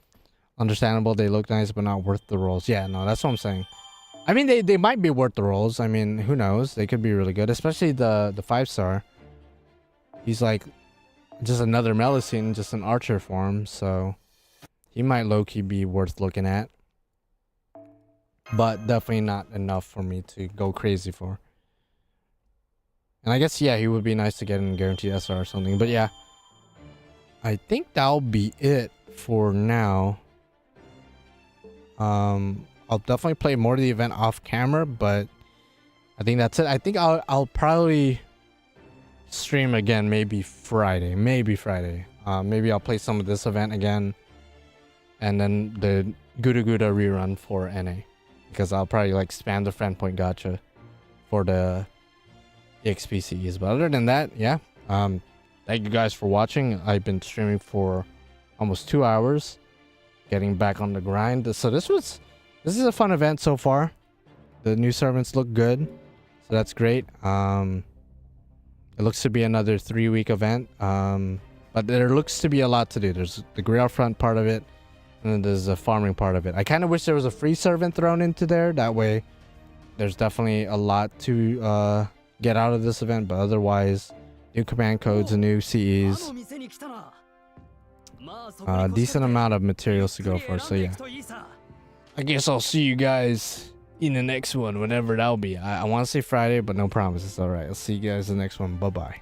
S1: Understandable, they look nice, but not worth the rolls. Yeah, no, that's what I'm saying. I mean, they might be worth the rolls. I mean, who knows? They could be really good, especially the 5-star. He's like just another Melusine, just an archer form, so he might low-key be worth looking at. But definitely not enough for me to go crazy for. And I guess, yeah, he would be nice to get in guaranteed SR or something. But yeah, I think that'll be it for now. I'll definitely play more of the event off camera, but I think that's it. I think I'll probably stream again maybe Friday. Maybe I'll play some of this event again, and then the Guda Guda rerun for NA, because I'll probably like spam the friend point gacha for the EXPCs. But other than that, yeah, thank you guys for watching. I've been streaming for almost 2 hours, getting back on the grind. So this is a fun event so far. The new servants look good, so that's great. It looks to be another 3-week event, but there looks to be a lot to do. There's the Grail front part of it, and then there's the farming part of it. I kind of wish there was a free servant thrown into there. That way there's definitely a lot to get out of this event, but otherwise new command codes and new CEs, decent amount of materials to go for. So yeah, I guess I'll see you guys in the next one, whenever that'll be. I want to say Friday, but no promises. All right, I'll see you guys in the next one. Bye bye.